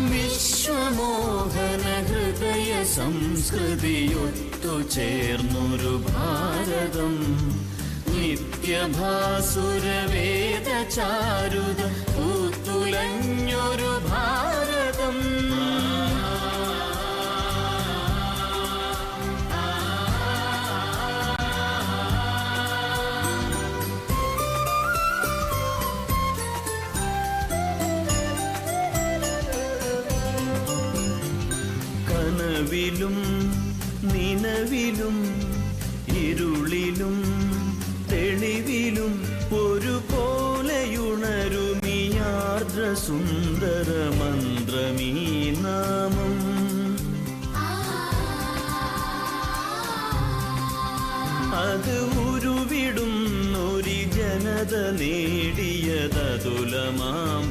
വിശ്വമോഹന ഹൃദയ സംസ്കൃതിയൊത്തു ചേർന്നൊരു ഭാരതം, നിത്യഭാസുരവേദ ചാരുത പൂത്തുലഞ്ഞൊരു ഭാരതം. കനവിലും നിലവിലും ഇരുളിലും തെളിവിലും ഒരുപോലെയുണരുമിയാർദ്ര സുന്ദര മന്ത്രമീ നാമം. അത് ഉരുവിടുന്നൊരു ജനത നേടിയതതുലമാം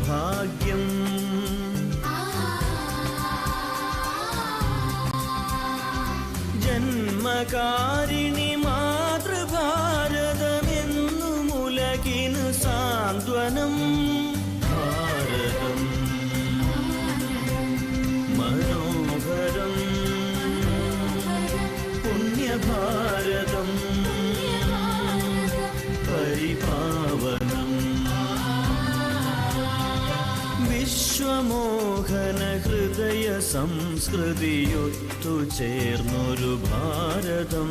ഭാഗ്യം. ജന്മകാരിണി മാതൃഭാരതമെന്നു മുലകിനു സാന്ത്വനം. ഭാരതം മനോഹരം, പുണ്യഭാരതം പരിപാവനം. വിശ്വമോഹന ഹൃദയ സംസ്കൃതിയൊത്തു ചേർന്നൊരു ഭാരതം,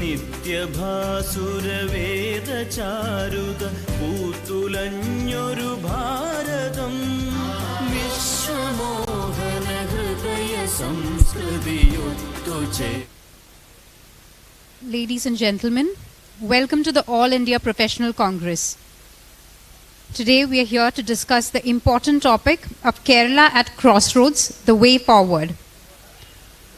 നിത്യഭാസുരവേദ ചാരുത പൂത്തുലഞ്ഞൊരു ഭാരതം. വിശ്വമോഹന ഹൃദയ സംസ്കൃതിയൊത്തു ചേർ. Ladies and gentlemen, welcome to the All India Professional Congress. Today we are here to discuss the important topic of Kerala at Crossroads, the way forward.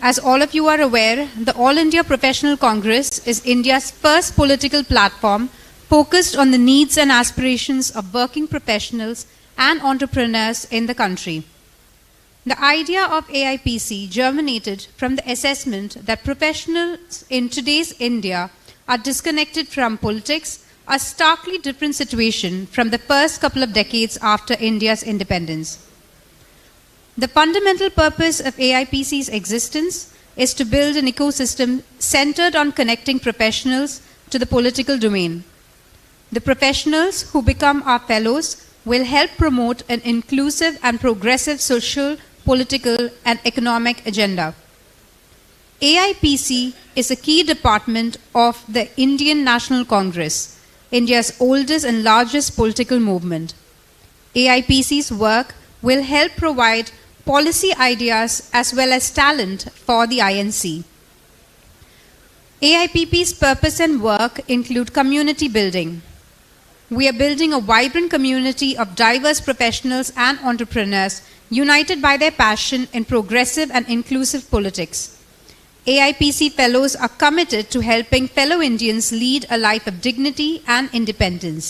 As all of you are aware, the All India Professional Congress is India's first political platform focused on the needs and aspirations of working professionals and entrepreneurs in the country. The idea of AIPC germinated from the assessment that professionals in today's India are disconnected from politics, a starkly different situation from the first couple of decades after India's independence. The fundamental purpose of AIPC's existence is to build an ecosystem centered on connecting professionals to the political domain. The professionals who become our fellows will help promote an inclusive and progressive social, political, and economic agenda. AIPC is a key department of the Indian National Congress, India's oldest and largest political movement. AIPC's work will help provide policy ideas as well as talent for the INC. AIPP's purpose and work include community building. We are building a vibrant community of diverse professionals and entrepreneurs united by their passion in progressive and inclusive politics. AIPC fellows are committed to helping fellow Indians lead a life of dignity and independence.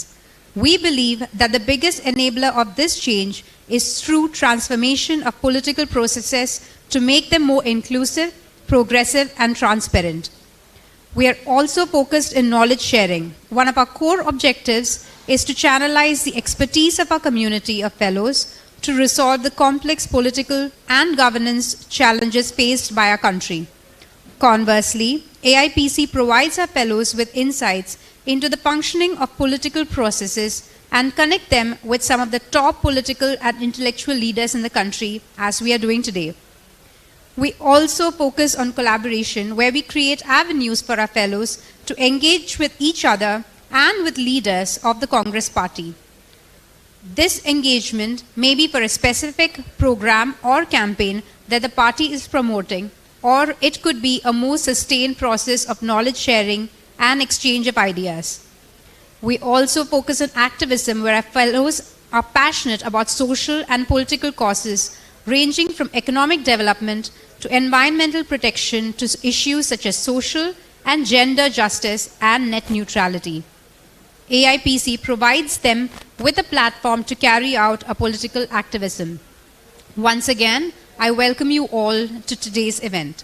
We believe that the biggest enabler of this change is through transformation of political processes to make them more inclusive, progressive, and transparent. We are also focused in knowledge sharing. One of our core objectives is to channelize the expertise of our community of fellows to resolve the complex political and governance challenges faced by our country. Conversely, AIPC provides our fellows with insights into the functioning of political processes and connect them with some of the top political and intellectual leaders in the country, as we are doing today. We also focus on collaboration, where we create avenues for our fellows to engage with each other and with leaders of the Congress Party. This engagement may be for a specific program or campaign that the party is promoting, or it could be a more sustained process of knowledge sharing and exchange of ideas. We also focus on activism, where our fellows are passionate about social and political causes ranging from economic development to environmental protection to issues such as social and gender justice and net neutrality. AIPC provides them with a platform to carry out a political activism. Once again, I welcome you all to today's event.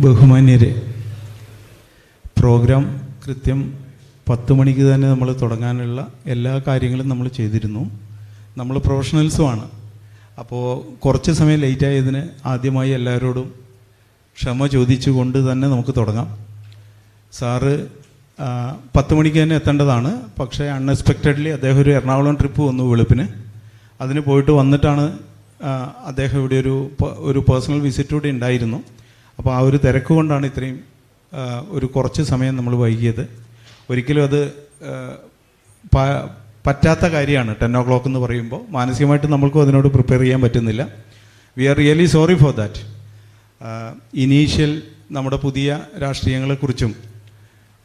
ബഹുമാന്യരെ, program കൃത്യം 10 മണിക്ക് തന്നെ നമ്മൾ തുടങ്ങാനുള്ള എല്ലാ കാര്യങ്ങളും നമ്മൾ ചെയ്തിരുന്നു. നമ്മൾ പ്രൊഫഷണൽസുമാണ്. അപ്പോൾ കുറച്ച് സമയം ലേറ്റായതിന് ആദ്യമായി എല്ലാവരോടും ക്ഷമ ചോദിച്ചുകൊണ്ട് തന്നെ നമുക്ക് തുടങ്ങാം. സാറ് 10 മണിക്ക് തന്നെ എത്തേണ്ടതാണ്. പക്ഷേ അൺഎക്സ്പെക്റ്റഡ്ലി അദ്ദേഹം ഒരു എറണാകുളം ട്രിപ്പ് വന്നു വെളുപ്പിന്. അതിന് പോയിട്ട് വന്നിട്ടാണ് അദ്ദേഹം ഇവിടെ ഒരു പേഴ്സണൽ വിസിറ്റ് കൂടി ഉണ്ടായിരുന്നു. അപ്പോൾ ആ ഒരു തിരക്ക് കൊണ്ടാണ് ഇത്രയും ഒരു കുറച്ച് സമയം നമ്മൾ വൈകിയത്. ഒരിക്കലും അത് പറ്റാത്ത കാര്യമാണ്. 10 o'clock എന്ന് പറയുമ്പോൾ മാനസികമായിട്ട് നമ്മൾക്കും അതിനോട് പ്രിപ്പയർ ചെയ്യാൻ പറ്റുന്നില്ല. We are really sorry for that. Initial നമ്മുടെ പുതിയ രാഷ്ട്രീയങ്ങളെക്കുറിച്ചും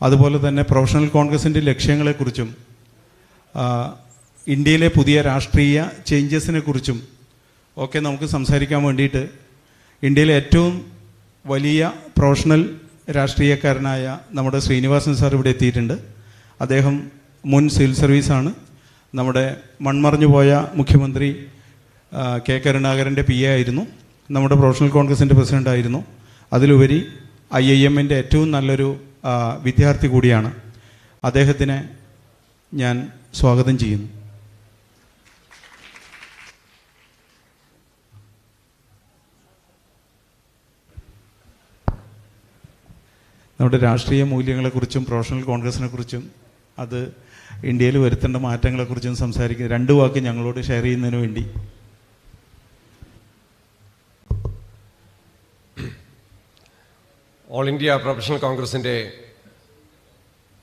അതുപോലെ തന്നെ പ്രൊഫഷണൽ കോൺഗ്രസിൻ്റെ ലക്ഷ്യങ്ങളെക്കുറിച്ചും ഇന്ത്യയിലെ പുതിയ രാഷ്ട്രീയ ചേഞ്ചസിനെ കുറിച്ചും ഒക്കെ നമുക്ക് സംസാരിക്കാൻ വേണ്ടിയിട്ട് ഇന്ത്യയിലെ ഏറ്റവും വലിയ പ്രൊഫഷണൽ രാഷ്ട്രീയക്കാരനായ നമ്മുടെ ശ്രീനിവാസൻ സാർ ഇവിടെ എത്തിയിട്ടുണ്ട്. അദ്ദേഹം മുൻ സിവിൽ സർവീസാണ്. നമ്മുടെ മൺമറഞ്ഞു പോയ മുഖ്യമന്ത്രി കെ കരുണാകരൻ്റെ PA ആയിരുന്നു. നമ്മുടെ പ്രൊഫഷണൽ കോൺഗ്രസിൻ്റെ പ്രസിഡൻ്റ് ആയിരുന്നു. അതിലുപരി IIM-ൻ്റെ ഏറ്റവും നല്ലൊരു വിദ്യാർത്ഥി കൂടിയാണ്. അദ്ദേഹത്തിനെ ഞാൻ സ്വാഗതം ചെയ്യുന്നു. നമ്മുടെ രാഷ്ട്രീയ മൂല്യങ്ങളെക്കുറിച്ചും പ്രൊഫഷണൽ കോൺഗ്രസിനെക്കുറിച്ചും അത് ഇന്ത്യയിൽ വരുത്തേണ്ട മാറ്റങ്ങളെക്കുറിച്ചും സംസാരിക്കുന്ന 2 വാക്ക് ഞങ്ങളോട് ഷെയർ ചെയ്യുന്നതിന് വേണ്ടി. ഓൾ ഇന്ത്യ പ്രൊഫഷണൽ കോൺഗ്രസിൻ്റെ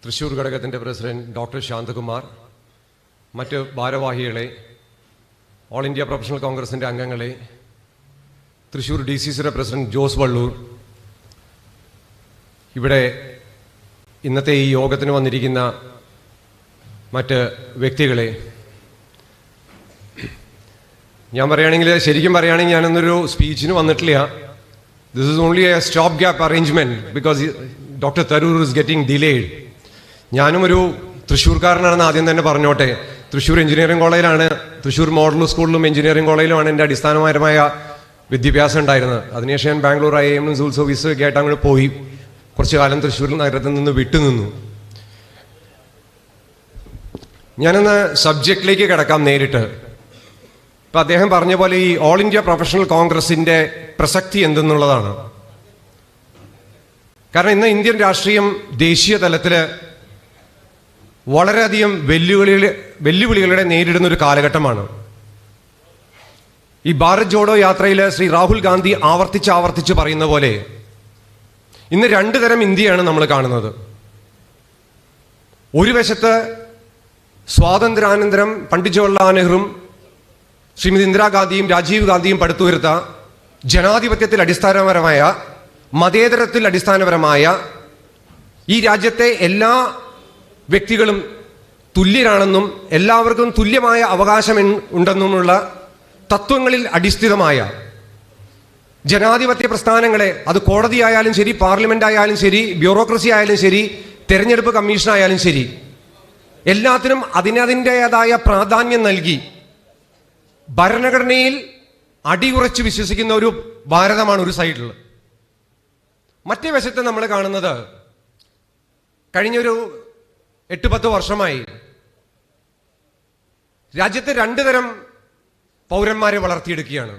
തൃശ്ശൂർ ഘടകത്തിൻ്റെ പ്രസിഡന്റ് ഡോക്ടർ ശാന്തകുമാർ, മറ്റ് ഭാരവാഹികളെ, ഓൾ ഇന്ത്യ പ്രൊഫഷണൽ കോൺഗ്രസിൻ്റെ അംഗങ്ങളെ, തൃശ്ശൂർ DCCയുടെ പ്രസിഡന്റ് ജോസ് വള്ളൂർ, ഇവിടെ ഇന്നത്തെ ഈ യോഗത്തിന് വന്നിരിക്കുന്ന മറ്റ് വ്യക്തികളെ, ഞാൻ പറയുകയാണെങ്കിൽ ശരിക്കും പറയുകയാണെങ്കിൽ ഞാനൊന്നൊരു സ്പീച്ചിന് വന്നിട്ടില്ല. This is only A stop gap arrangement because doctor Tharoor is getting delayed. ഞാനും ഒരു തൃശ്ശൂർക്കാരനാണെന്ന് ആദ്യം തന്നെ പറഞ്ഞോട്ടെ. തൃശ്ശൂർ എഞ്ചിനീയറിംഗ് കോളേജിലാണ്, തൃശ്ശൂർ മോഡൽ സ്കൂളിലും എഞ്ചിനീയറിംഗ് കോളേജിലുമാണ് എൻ്റെ അടിസ്ഥാനപരമായ വിദ്യാഭ്യാസം ഉണ്ടായിരുന്നത്. അതിനുശേഷം ഞാൻ ബാംഗ്ലൂർ IIM സിവിൽ സർവീസ് ഒക്കെ ആയിട്ട് അങ്ങോട്ട് പോയി. കുറച്ച് കാലം തൃശ്ശൂർ നഗരത്തിൽ നിന്ന് വിട്ടുനിന്നു. ഞാനൊന്ന് സബ്ജക്റ്റിലേക്ക് കിടക്കാം നേരിട്ട്. ഇപ്പം അദ്ദേഹം പറഞ്ഞ പോലെ ഈ ഓൾ ഇന്ത്യ പ്രൊഫഷണൽ കോൺഗ്രസിൻ്റെ പ്രസക്തി എന്തെന്നുള്ളതാണ്. കാരണം ഇന്ന് ഇന്ത്യൻ രാഷ്ട്രീയം ദേശീയ തലത്തിൽ വളരെയധികം വെല്ലുവിളികളെ നേരിടുന്ന ഒരു കാലഘട്ടമാണ്. ഈ ഭാരത് ജോഡോ യാത്രയിൽ ശ്രീ രാഹുൽ ഗാന്ധി ആവർത്തിച്ച് പറയുന്ന പോലെ ഇന്ന് 2 തരം ഇന്ത്യയാണ് നമ്മൾ കാണുന്നത്. ഒരു വശത്ത് സ്വാതന്ത്ര്യാനന്തരം പണ്ഡിറ്റ് ജവഹർലാൽ നെഹ്റുവും ശ്രീമതി ഇന്ദിരാഗാന്ധിയും രാജീവ് ഗാന്ധിയും പടുത്തുയർത്ത ജനാധിപത്യത്തിൽ അടിസ്ഥാനപരമായ, മതേതരത്തിൽ അടിസ്ഥാനപരമായ, ഈ രാജ്യത്തെ എല്ലാ വ്യക്തികളും തുല്യരാണെന്നും എല്ലാവർക്കും തുല്യമായ അവകാശം ഉണ്ടെന്നുമുള്ള തത്വങ്ങളിൽ അടിസ്ഥിതമായ ജനാധിപത്യ പ്രസ്ഥാനങ്ങളെ, അത് കോടതിയായാലും ശരി, പാർലമെന്റ് ആയാലും ശരി, ബ്യൂറോക്രസി ആയാലും ശരി, തെരഞ്ഞെടുപ്പ് കമ്മീഷൻ ആയാലും ശരി, എല്ലാത്തിനും അതിനതിൻ്റെതായ പ്രാധാന്യം നൽകി ഭരണഘടനയിൽ അടിയുറച്ച് വിശ്വസിക്കുന്ന ഒരു ഭാരതമാണ് ഒരു സൈഡിൽ. മറ്റേ വശത്ത് നമ്മൾ കാണുന്നത് കഴിഞ്ഞൊരു 8-10 വർഷമായി രാജ്യത്തെ 2 തരം പൗരന്മാരെ വളർത്തിയെടുക്കുകയാണ്.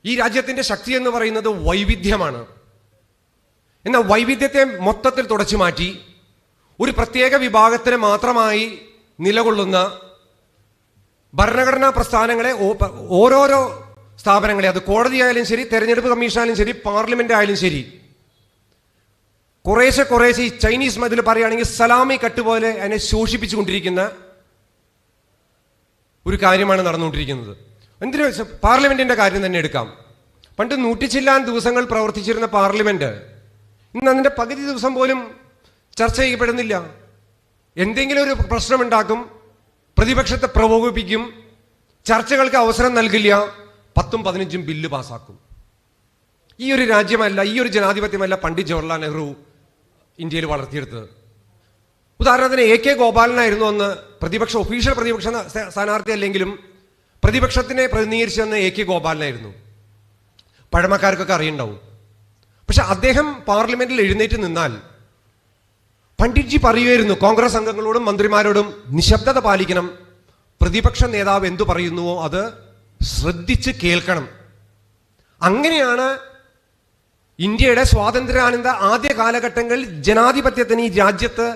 ഈ രാജ്യത്തിന്റെ ശക്തി എന്ന് പറയുന്നത് വൈവിധ്യമാണ്. എന്നാൽ വൈവിധ്യത്തെ മൊത്തത്തിൽ തുടച്ചു മാറ്റി ഒരു പ്രത്യേക വിഭാഗത്തിന് മാത്രമായി നിലകൊള്ളുന്ന ഭരണഘടനാ പ്രസ്ഥാനങ്ങളെ, ഓരോരോ സ്ഥാപനങ്ങളെ, അത് കോടതിയായാലും ശരി, തെരഞ്ഞെടുപ്പ് കമ്മീഷനായാലും ശരി, പാർലമെന്റ് ആയാലും ശരി, കുറേശ്ശെ ഈ ചൈനീസ് മതിൽ പറയുകയാണെങ്കിൽ സലാമി കട്ട് പോലെ അതിനെ ശോഷിപ്പിച്ചുകൊണ്ടിരിക്കുന്ന ഒരു കാര്യമാണ് നടന്നുകൊണ്ടിരിക്കുന്നത്. എന്തിനു വെച്ചാൽ പാർലമെന്റിന്റെ കാര്യം തന്നെ എടുക്കാം. പണ്ട് 100 ചില്ലാൻ ദിവസങ്ങൾ പ്രവർത്തിച്ചിരുന്ന പാർലമെന്റ് ഇന്ന് അതിന്റെ പകുതി ദിവസം പോലും ചർച്ച ചെയ്യപ്പെടുന്നില്ല. എന്തെങ്കിലും ഒരു പ്രശ്നമുണ്ടാക്കും, പ്രതിപക്ഷത്തെ പ്രകോപിപ്പിക്കും, ചർച്ചകൾക്ക് അവസരം നൽകില്ല, 10-15 ബില്ല് പാസ്സാക്കും. ഈ ഒരു രാജ്യമല്ല, ഈ ഒരു ജനാധിപത്യമല്ല പണ്ഡിറ്റ് ജവഹർലാൽ നെഹ്റു ഇന്ത്യയിൽ വളർത്തിയെടുത്തത്. ഉദാഹരണത്തിന് AK ഗോപാലനായിരുന്നു അന്ന് ഒഫീഷ്യൽ പ്രതിപക്ഷ സ്ഥാനാർത്ഥി അല്ലെങ്കിലും പ്രതിപക്ഷത്തിനെ പ്രതിനിധീകരിച്ചെന്ന് AK ഗോപാലനായിരുന്നു. പഴമക്കാർക്കൊക്കെ അറിയുണ്ടാവും. പക്ഷെ അദ്ദേഹം പാർലമെന്റിൽ എഴുന്നേറ്റ് നിന്നാൽ പണ്ഡിറ്റ്ജി പറയുമായിരുന്നു കോൺഗ്രസ് അംഗങ്ങളോടും മന്ത്രിമാരോടും നിശബ്ദത പാലിക്കണം, പ്രതിപക്ഷ നേതാവ് എന്തു പറയുന്നുവോ അത് ശ്രദ്ധിച്ച് കേൾക്കണം. അങ്ങനെയാണ് ഇന്ത്യയുടെ സ്വാതന്ത്ര്യാനന്ത ആദ്യ കാലഘട്ടങ്ങളിൽ ജനാധിപത്യത്തിന് ഈ രാജ്യത്ത്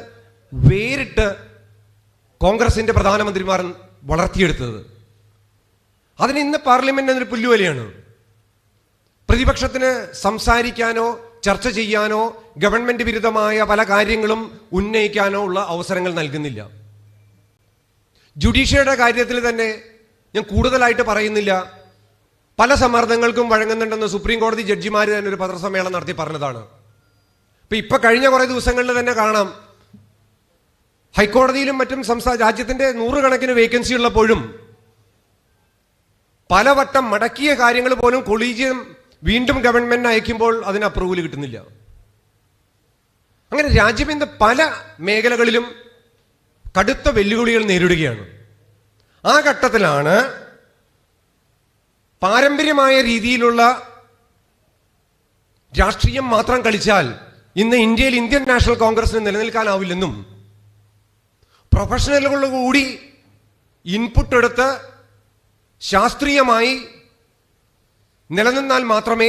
വേറിട്ട് കോൺഗ്രസിന്റെ പ്രധാനമന്ത്രിമാർ വളർത്തിയെടുത്തത്. അതിന് ഇന്ന് പാർലമെന്റ് എന്നൊരു പുല്ലുവലിയാണ്. പ്രതിപക്ഷത്തിന് സംസാരിക്കാനോ ചർച്ച ചെയ്യാനോ ഗവൺമെന്റ് വിരുദ്ധമായ പല കാര്യങ്ങളും ഉന്നയിക്കാനോ ഉള്ള അവസരങ്ങൾ നൽകുന്നില്ല. ജുഡീഷ്യറിയുടെ കാര്യത്തിൽ തന്നെ ഞാൻ കൂടുതലായിട്ട് പറയുന്നില്ല, പല സമ്മർദ്ദങ്ങൾക്കും വഴങ്ങുന്നുണ്ടെന്ന് സുപ്രീം കോടതി ജഡ്ജിമാർ തന്നെ ഒരു പത്രസമ്മേളനം നടത്തി പറഞ്ഞതാണ്. ഇപ്പൊ കഴിഞ്ഞ കുറെ ദിവസങ്ങളിൽ തന്നെ കാണാം, ഹൈക്കോടതിയിലും മറ്റും രാജ്യത്തിന്റെ നൂറുകണക്കിന് വേക്കൻസി ഉള്ളപ്പോഴും പലവട്ടം മടക്കിയ കാര്യങ്ങൾ പോലും കൊളീജിയം വീണ്ടും ഗവൺമെന്റിന് അയക്കുമ്പോൾ അതിന് അപ്രൂവൽ കിട്ടുന്നില്ല. അങ്ങനെ രാജ്യം ഇന്ന് പല മേഖലകളിലും കടുത്ത വെല്ലുവിളികൾ നേരിടുകയാണ്. ആ ഘട്ടത്തിലാണ് പാരമ്പര്യമായ രീതിയിലുള്ള രാഷ്ട്രീയം മാത്രം കളിച്ചാൽ ഇന്ന് ഇന്ത്യയിൽ ഇന്ത്യൻ നാഷണൽ കോൺഗ്രസിന് നിലനിൽക്കാനാവില്ലെന്നും പ്രൊഫഷണലുകൾ കൂടി ഇൻപുട്ട് എടുത്ത് ശാസ്ത്രീയമായി നിലനിന്നാൽ മാത്രമേ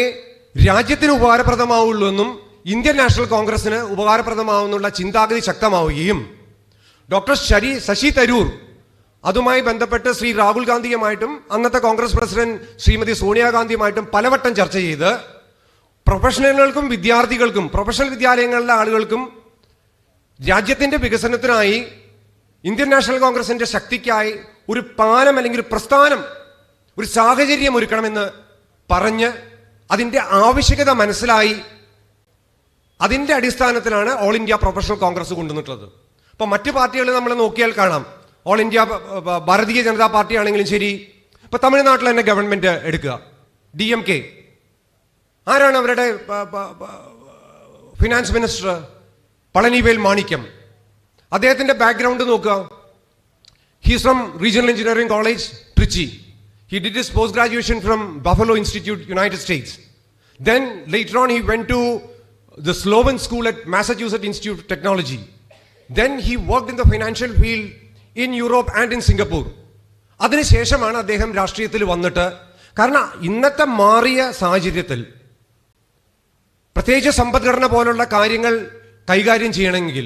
രാജ്യത്തിന് ഉപകാരപ്രദമാവുള്ളൂ എന്നും ഇന്ത്യൻ നാഷണൽ കോൺഗ്രസിന് ഉപകാരപ്രദമാവുന്നുള്ള ചിന്താഗതി ശക്തമാവുകയും ഡോക്ടർ ശശി തരൂർ അതുമായി ബന്ധപ്പെട്ട് ശ്രീ രാഹുൽ ഗാന്ധിയുമായിട്ടും അന്നത്തെ കോൺഗ്രസ് പ്രസിഡന്റ് ശ്രീമതി സോണിയാഗാന്ധിയുമായിട്ടും പലവട്ടം ചർച്ച ചെയ്ത് പ്രൊഫഷണലുകൾക്കും വിദ്യാർത്ഥികൾക്കും പ്രൊഫഷണൽ വിദ്യാലയങ്ങളിലെ ആളുകൾക്കും രാജ്യത്തിന്റെ വികസനത്തിനായി ഇന്ത്യൻ നാഷണൽ കോൺഗ്രസിന്റെ ശക്തിക്കായി ഒരു പാലം അല്ലെങ്കിൽ ഒരു പ്രസ്ഥാനം, ഒരു സാഹചര്യം ഒരുക്കണമെന്ന് പറഞ്ഞ് അതിന്റെ ആവശ്യകത മനസ്സിലായി അതിന്റെ അടിസ്ഥാനത്തിലാണ് ഓൾ ഇന്ത്യ പ്രൊഫഷണൽ കോൺഗ്രസ് കൊണ്ടുവന്നിട്ടുള്ളത്. അപ്പൊ മറ്റു പാർട്ടികൾ നമ്മൾ നോക്കിയാൽ കാണാം, all India Bharatiya Janata party ആണെങ്കിലും ശരി, ഇപ്പൊ തമിഴ്നാട്ടിൽ തന്നെ ഗവൺമെന്റ് എടുക്കുക, DMK, ആരാണ് അവരുടെ ഫിനാൻസ് മിനിസ്റ്റർ? പളനിവേൽ മാണിക്യം. അദ്ദേഹത്തിന്റെ ബാക്ക്ഗ്രൗണ്ട് നോക്കുക. He's from regional engineering college, Trichy. He did his post-graduation from Buffalo Institute, United States. Then later on he went to the Sloan School at Massachusetts Institute of Technology. Then he worked in the financial field in Europe and in Singapore. അതിനുശേഷമാണ് അദ്ദേഹം രാഷ്ട്രീയത്തിൽ വന്നിട്ട്, കാരണം ഇന്നത്തെ മാറിയ സാഹചര്യത്തിൽ പ്രത്യേകിച്ച് സമ്പദ്ഘടന പോലുള്ള കാര്യങ്ങൾ കൈകാര്യം ചെയ്യണമെങ്കിൽ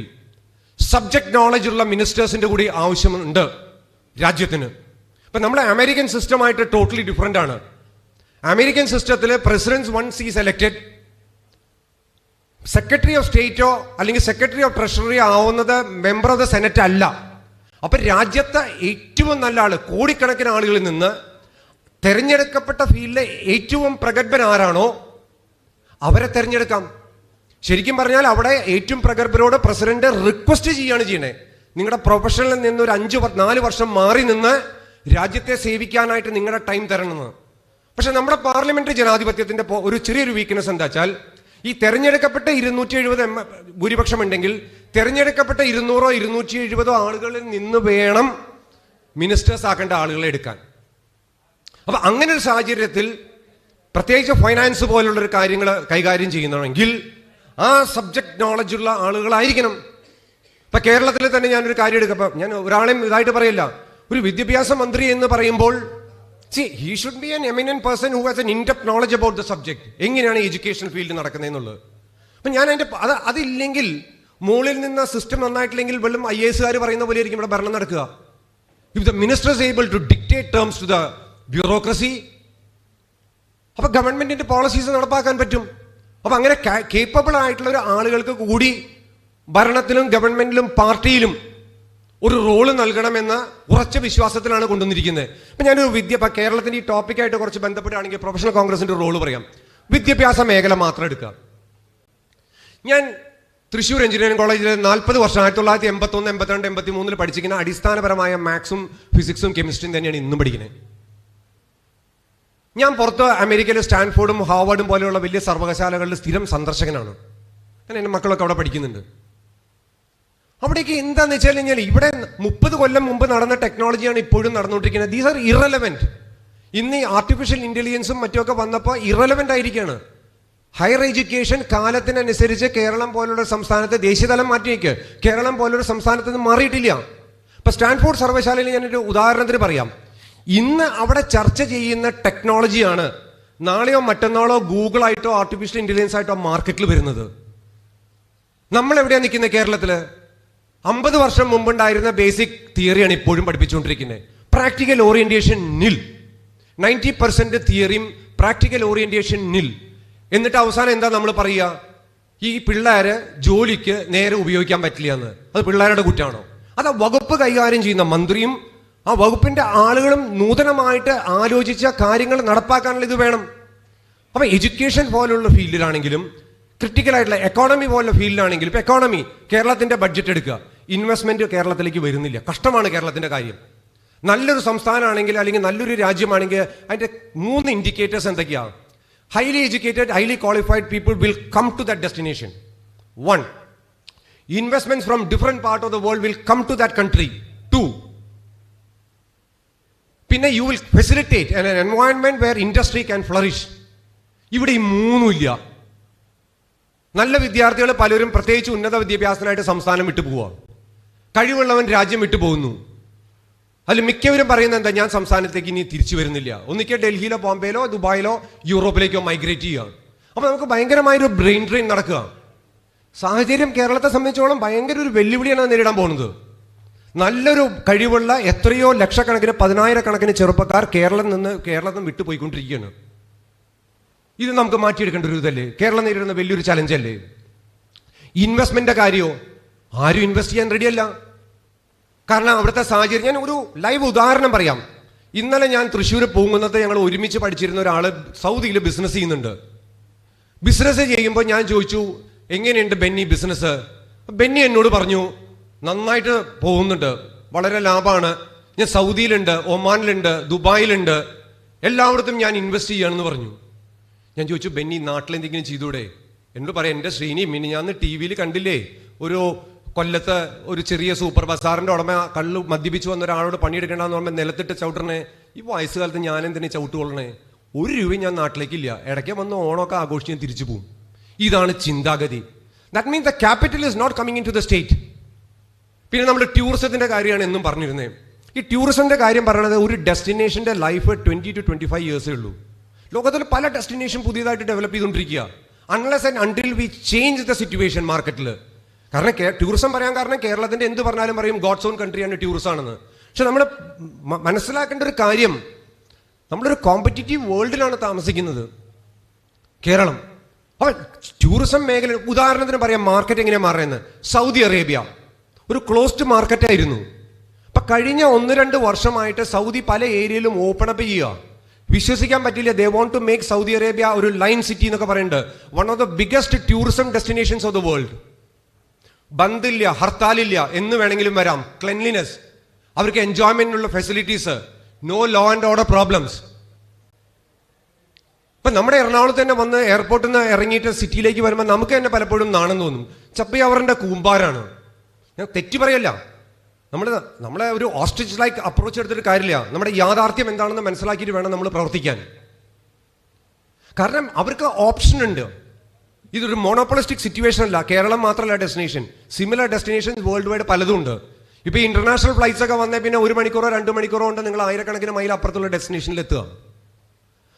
സബ്ജക്ട് നോളജ് ഉള്ള മിനിസ്റ്റേഴ്സിന്റെ കൂടി ആവശ്യമുണ്ട് രാജ്യത്തിന്. ഇപ്പൊ നമ്മുടെ അമേരിക്കൻ സിസ്റ്റമായിട്ട് ടോട്ടലി ഡിഫറെന്റ് ആണ്. അമേരിക്കൻ സിസ്റ്റത്തിൽ president once is elected, secretary of സ്റ്റേറ്റോ അല്ലെങ്കിൽ സെക്രട്ടറി ഓഫ് ട്രഷറി ആവുന്നത് മെമ്പർ ഓഫ് ദ സെനറ്റ് അല്ല. അപ്പൊ രാജ്യത്തെ ഏറ്റവും നല്ല ആള്, കോടിക്കണക്കിന് ആളുകളിൽ നിന്ന് തെരഞ്ഞെടുക്കപ്പെട്ട ഫീൽഡിലെ ഏറ്റവും പ്രഗത്ഭൻ ആരാണോ അവരെ തെരഞ്ഞെടുക്കാം. ശരിക്കും പറഞ്ഞാൽ അവിടെ ഏറ്റവും പ്രഗത്ഭരോട് പ്രസിഡന്റ് റിക്വസ്റ്റ് ചെയ്യാണ് ചെയ്യണേ, നിങ്ങളുടെ പ്രൊഫഷനിൽ നിന്ന് ഒരു 4 വർഷം മാറി നിന്ന് രാജ്യത്തെ സേവിക്കാനായിട്ട് നിങ്ങളുടെ ടൈം തരണമെന്ന്. പക്ഷെ നമ്മുടെ പാർലമെന്ററി ജനാധിപത്യത്തിന്റെ ഒരു ചെറിയൊരു വീക്ക്നെസ് എന്താ വെച്ചാൽ, ഈ തെരഞ്ഞെടുക്കപ്പെട്ട 270 ഭൂരിപക്ഷം ഉണ്ടെങ്കിൽ തെരഞ്ഞെടുക്കപ്പെട്ട 200 270 ആളുകളിൽ നിന്ന് വേണം മിനിസ്റ്റേഴ്സ് ആക്കേണ്ട ആളുകളെ എടുക്കാൻ. അപ്പൊ അങ്ങനെ ഒരു സാഹചര്യത്തിൽ പ്രത്യേകിച്ച് ഫൈനാൻസ് പോലുള്ളൊരു കാര്യങ്ങൾ കൈകാര്യം ചെയ്യുന്നതെങ്കിൽ ആ സബ്ജക്ട് നോളജ് ഉള്ള ആളുകളായിരിക്കണം. ഇപ്പൊ കേരളത്തിൽ തന്നെ ഞാനൊരു കാര്യം എടുക്കാം, ഞാൻ ഒരാളെയും ഇതായിട്ട് പറയില്ല, ഒരു വിദ്യാഭ്യാസ മന്ത്രി എന്ന് പറയുമ്പോൾ he should be an eminent person who has an in-depth knowledge about the subject. എങ്ങനെയാണ് എഡ്യൂക്കേഷൻ ഫീൽഡ് നടക്കുന്നതെന്നുള്ളത്. അപ്പൊ ഞാൻ അതില്ലെങ്കിൽ മുകളിൽ നിന്ന് സിസ്റ്റം നന്നായിട്ടില്ലെങ്കിൽ വെള്ളം IAS പറയുന്ന പോലെ ആയിരിക്കും ഇവിടെ ഭരണം നടക്കുക. If the minister is able to dictate terms to the bureaucracy, അപ്പൊ ഗവൺമെന്റിന്റെ പോളിസീസ് നടപ്പാക്കാൻ പറ്റും. അപ്പൊ അങ്ങനെ കേപ്പബിൾ ആയിട്ടുള്ള ഒരു ആളുകൾക്ക് കൂടി ഭരണത്തിലും ഗവൺമെന്റിലും പാർട്ടിയിലും ഒരു റോള് നൽകണമെന്ന ഉറച്ച വിശ്വാസത്തിലാണ് കൊണ്ടുവന്നിരിക്കുന്നത്. ഇപ്പൊ ഞാനൊരു കേരളത്തിന്റെ ഈ ടോപ്പിക്കായിട്ട് കുറച്ച് ബന്ധപ്പെടുകയാണെങ്കിൽ പ്രൊഫഷണൽ കോൺഗ്രസിന്റെ റോള് പറയാം. വിദ്യാഭ്യാസ മേഖല മാത്രം എടുക്കുക. ഞാൻ തൃശ്ശൂർ എഞ്ചിനീയറിംഗ് കോളേജിൽ 40 വർഷം 1981, 82, 83 പഠിച്ചിരിക്കുന്ന അടിസ്ഥാനപരമായ മാത്സും ഫിസിക്സും കെമിസ്ട്രിയും തന്നെയാണ് ഇന്നും പഠിക്കുന്നത്. ഞാൻ പുറത്ത് അമേരിക്കയിലെ സ്റ്റാൻഫോർഡും ഹാർവാർഡും പോലെയുള്ള വലിയ സർവകലാശാലകളിൽ സ്ഥിരം സന്ദർശകനാണ്. ഞാൻ എൻ്റെ മക്കളൊക്കെ അവിടെ പഠിക്കുന്നുണ്ട്. അവിടേക്ക് എന്താന്ന് വെച്ചാൽ കഴിഞ്ഞാൽ ഇവിടെ 30 കൊല്ലം മുമ്പ് നടന്ന ടെക്നോളജിയാണ് ഇപ്പോഴും നടന്നുകൊണ്ടിരിക്കുന്നത്. These are irrelevant. ഇന്ന് ഈ ആർട്ടിഫിഷ്യൽ ഇന്റലിജൻസും മറ്റുമൊക്കെ വന്നപ്പോൾ ഇറലവൻ്റ് ആയിരിക്കുകയാണ്. ഹയർ എഡ്യൂക്കേഷൻ കാലത്തിനനുസരിച്ച് കേരളം പോലുള്ള സംസ്ഥാനത്ത് ദേശീയതലം മാറ്റിവെക്ക്, കേരളം പോലുള്ള സംസ്ഥാനത്ത് നിന്ന് മാറിയിട്ടില്ല. ഇപ്പൊ സ്റ്റാൻഫോർഡ് സർവകലാശാലയിൽ ഞാനൊരു ഉദാഹരണത്തിന് പറയാം. ഇന്ന് അവിടെ ചർച്ച ചെയ്യുന്ന ടെക്നോളജിയാണ് നാളെയോ മറ്റന്നാളോ ഗൂഗിളായിട്ടോ ആർട്ടിഫിഷ്യൽ ഇന്റലിജൻസ് ആയിട്ടോ മാർക്കറ്റിൽ വരുന്നത്. നമ്മൾ എവിടെയാണ് നിൽക്കുന്നത്? കേരളത്തില് 50 വർഷം മുമ്പുണ്ടായിരുന്ന ബേസിക് തിയറിയാണ് ഇപ്പോഴും പഠിപ്പിച്ചുകൊണ്ടിരിക്കുന്നത്. പ്രാക്ടിക്കൽ ഓറിയന്റേഷൻ നിൽ. 90% തിയറിയും പ്രാക്ടിക്കൽ ഓറിയന്റേഷൻ നിൽ. എന്നിട്ട് അവസാനം എന്താ നമ്മൾ പറയുക? ഈ പിള്ളേര് ജോലിക്ക് നേരെ ഉപയോഗിക്കാൻ പറ്റില്ല എന്ന്. അത് പിള്ളേരുടെ കുറ്റമാണോ? അത് വകുപ്പ് കൈകാര്യം ചെയ്യുന്ന മന്ത്രിയും ആ വകുപ്പിന്റെ ആളുകളും നൂതനമായിട്ട് ആലോചിച്ച കാര്യങ്ങൾ നടപ്പാക്കാനുള്ള ഇത് വേണം. അപ്പൊ എഡ്യൂക്കേഷൻ പോലുള്ള ഫീൽഡിലാണെങ്കിലും ക്രിട്ടിക്കൽ ആയിട്ടുള്ള എക്കോണമി പോലുള്ള ഫീൽഡിലാണെങ്കിലും, ഇപ്പൊ എക്കോണമി കേരളത്തിന്റെ ബഡ്ജറ്റ് എടുക്കുക, ഇൻവെസ്റ്റ്മെന്റ് കേരളത്തിലേക്ക് വരുന്നില്ല. കഷ്ടമാണ് കേരളത്തിന്റെ കാര്യം. നല്ലൊരു സംസ്ഥാനമാണെങ്കിൽ അല്ലെങ്കിൽ നല്ലൊരു രാജ്യമാണെങ്കിൽ അതിന്റെ 3 ഇൻഡിക്കേറ്റേഴ്സ് എന്തൊക്കെയാണ്? Highly educated, highly qualified people will come to that destination. 1. Investments from different part of the world will come to that country. 2. Pinna you will facilitate an environment where industry can flourish. ഇവിടെ ഈ 3 ഇല്ല. നല്ല വിദ്യാർത്ഥികൾ പലരും പ്രത്യേകിച്ച് ഉന്നത വിദ്യാഭ്യാസത്തിനായിട്ട് സംസ്ഥാനം വിട്ടു പോവുക. കഴിവുള്ളവൻ രാജ്യം വിട്ടു പോകുന്നു. അതിൽ മിക്കവരും പറയുന്നത് എന്താ? ഞാൻ സംസ്ഥാനത്തേക്ക് ഇനി തിരിച്ചു വരുന്നില്ല. ഒന്നിക്കൽ ഡൽഹിയിലോ ബോംബെയിലോ ദുബായിലോ യൂറോപ്പിലേക്കോ മൈഗ്രേറ്റ് ചെയ്യുക. അപ്പൊ നമുക്ക് ഭയങ്കരമായൊരു ബ്രെയിൻ ഡ്രെയിൻ നടക്കുക. സാഹചര്യം കേരളത്തെ സംബന്ധിച്ചോളം ഭയങ്കര ഒരു വെല്ലുവിളിയാണ് നേരിടാൻ പോകുന്നത്. നല്ലൊരു കഴിവുള്ള എത്രയോ ലക്ഷക്കണക്കിന് 10,000-കണക്കിന് ചെറുപ്പക്കാർ കേരളത്തിൽ വിട്ടുപോയിക്കൊണ്ടിരിക്കുകയാണ്. ഇത് നമുക്ക് മാറ്റിയെടുക്കേണ്ട ഒരു ഇതല്ലേ? കേരളം നേരിടുന്ന വലിയൊരു ചലഞ്ചല്ലേ? ഇൻവെസ്റ്റ്മെന്റിന്റെ കാര്യമോ? ആരും ഇൻവെസ്റ്റ് ചെയ്യാൻ റെഡിയല്ല. കാരണം അവിടുത്തെ സാഹചര്യം. ഞാൻ ഒരു ലൈവ് ഉദാഹരണം പറയാം. ഇന്നലെ ഞാൻ തൃശ്ശൂർ പോകുന്നത് ഞങ്ങൾ ഒരുമിച്ച് പഠിച്ചിരുന്ന ഒരാൾ സൗദിയിൽ ബിസിനസ് ചെയ്യുന്നുണ്ട്. ബിസിനസ് ചെയ്യുമ്പോൾ ഞാൻ ചോദിച്ചു, എങ്ങനെയുണ്ട് ബെന്നി ബിസിനസ്? ബെന്നി എന്നോട് പറഞ്ഞു, നന്നായിട്ട് പോകുന്നുണ്ട്, വളരെ ലാഭമാണ്, ഞാൻ സൗദിയിലുണ്ട്, ഒമാനിലുണ്ട്, ദുബായിലുണ്ട്, എല്ലായിടത്തും ഞാൻ ഇൻവെസ്റ്റ് ചെയ്യുകയാണെന്ന് പറഞ്ഞു. ഞാൻ ചോദിച്ചു, ബെന്നി നാട്ടിലെന്തെങ്കിലും ചെയ്തൂടെ? എന്നോട് പറയാം, എൻ്റെ ശ്രീനി ഞാൻ TV കണ്ടില്ലേ, ഒരു കൊല്ലത്ത് ഒരു ചെറിയ സൂപ്പർ ബസാറിന്റെ ഉടമ കള്ളു മദ്യപിച്ചു വന്ന ഒരാളോട് പണിയെടുക്കേണ്ടെന്ന് പറയുമ്പോൾ നിലത്തിട്ട് ചവിട്ടണേ. ഈ വയസ്സുകാലത്ത് ഞാൻ എന്തിനാ ചവിട്ടുകൊള്ളണേ? 1 രൂപയും ഞാൻ നാട്ടിലേക്കില്ല. ഇടയ്ക്ക് വന്ന് ഓണമൊക്കെ ആഘോഷിച്ച് ഞാൻ തിരിച്ചു പോകും. ഇതാണ് ചിന്താഗതി. That means the capital is not coming into the state. പിന്നെ നമ്മൾ ടൂറിസത്തിന്റെ കാര്യമാണ് എന്നും പറഞ്ഞിരുന്നത്. ഈ ടൂറിസത്തിന്റെ കാര്യം പറയുന്നത് ഒരു ഡെസ്റ്റിനേഷന്റെ ലൈഫ് 20 to 25 ഇയേഴ്സേ ഉള്ളൂ. ലോകത്തിൽ പല ഡെസ്റ്റിനേഷൻ പുതിയതായിട്ട് ഡെവലപ്പ് ചെയ്തുകൊണ്ടിരിക്കുക. Unless and until we change the situation മാർക്കറ്റിൽ. കാരണം ടൂറിസം പറയാൻ കാരണം കേരളത്തിന്റെ എന്ത് പറഞ്ഞാലും പറയും ഗോഡ്സ് ഓൺ കൺട്രിയാണ് ടൂറിസം ആണെന്ന്. പക്ഷെ നമ്മൾ മനസ്സിലാക്കേണ്ട ഒരു കാര്യം, നമ്മളൊരു കോമ്പറ്റീറ്റീവ് വേൾഡിലാണ് താമസിക്കുന്നത് കേരളം. അപ്പോൾ ടൂറിസം മേഖല ഉദാഹരണത്തിന് പറയാം, മാർക്കറ്റ് എങ്ങനെയാണ് മാറുന്നത്? സൗദി അറേബ്യ ഒരു ക്ലോസ്ഡ് മാർക്കറ്റായിരുന്നു. അപ്പൊ കഴിഞ്ഞ 1-2 വർഷമായിട്ട് സൗദി പല ഏരിയയിലും ഓപ്പൺ അപ്പ് ചെയ്യുക. വിശ്വസിക്കാൻ പറ്റില്ല. They want to make Saudi Arabia ഒരു ലൈൻ സിറ്റി എന്നൊക്കെ പറയുന്നുണ്ട്. One of the biggest tourism destinations of the world. ബന്ദില്ല, ഹർത്താലില്ല, എന്ന് വേണമെങ്കിലും വരാം. ക്ലെൻലിനെസ്, അവർക്ക് എൻജോയ്മെന്റിനുള്ള facilities, no law and order problems. ഇപ്പൊ നമ്മുടെ എറണാകുളത്ത് തന്നെ വന്ന് എയർപോർട്ടിൽ നിന്ന് ഇറങ്ങിയിട്ട് സിറ്റിയിലേക്ക് വരുമ്പോൾ നമുക്ക് തന്നെ പലപ്പോഴും നാണം തോന്നും. ചപ്പി അവരുടെ കൂമ്പാരാണ്. ഞാൻ തെറ്റി പറയല്ല. നമ്മളെ ഒരു ഓസ്ട്രിച്ച് ലൈക്ക് അപ്രോച്ച് എടുത്തിട്ട് കാര്യമില്ല. നമ്മുടെ യാഥാർത്ഥ്യം എന്താണെന്ന് മനസ്സിലാക്കിയിട്ട് വേണം നമ്മൾ പ്രവർത്തിക്കാൻ. കാരണം അവർക്ക് ഓപ്ഷൻ ഉണ്ട്. ഇതൊരു മോണോപോളിസ്റ്റിക് സിറ്റുവേഷൻ അല്ല. കേരളം മാത്രമല്ല destination, similar destination world wide പലതും ഉണ്ട്. ഇപ്പൊ ഇന്റർനാഷണൽ ഫ്ലൈറ്റ്സ് ഒക്കെ വന്നേ പിന്നെ 1 മണിക്കൂറോ 2 മണിക്കൂറോ കൊണ്ട് നിങ്ങൾ 1000-കണക്കിന് മൈൽ അപ്പുറത്തുള്ള ഡെസ്റ്റിനേഷനിൽ എത്തുക.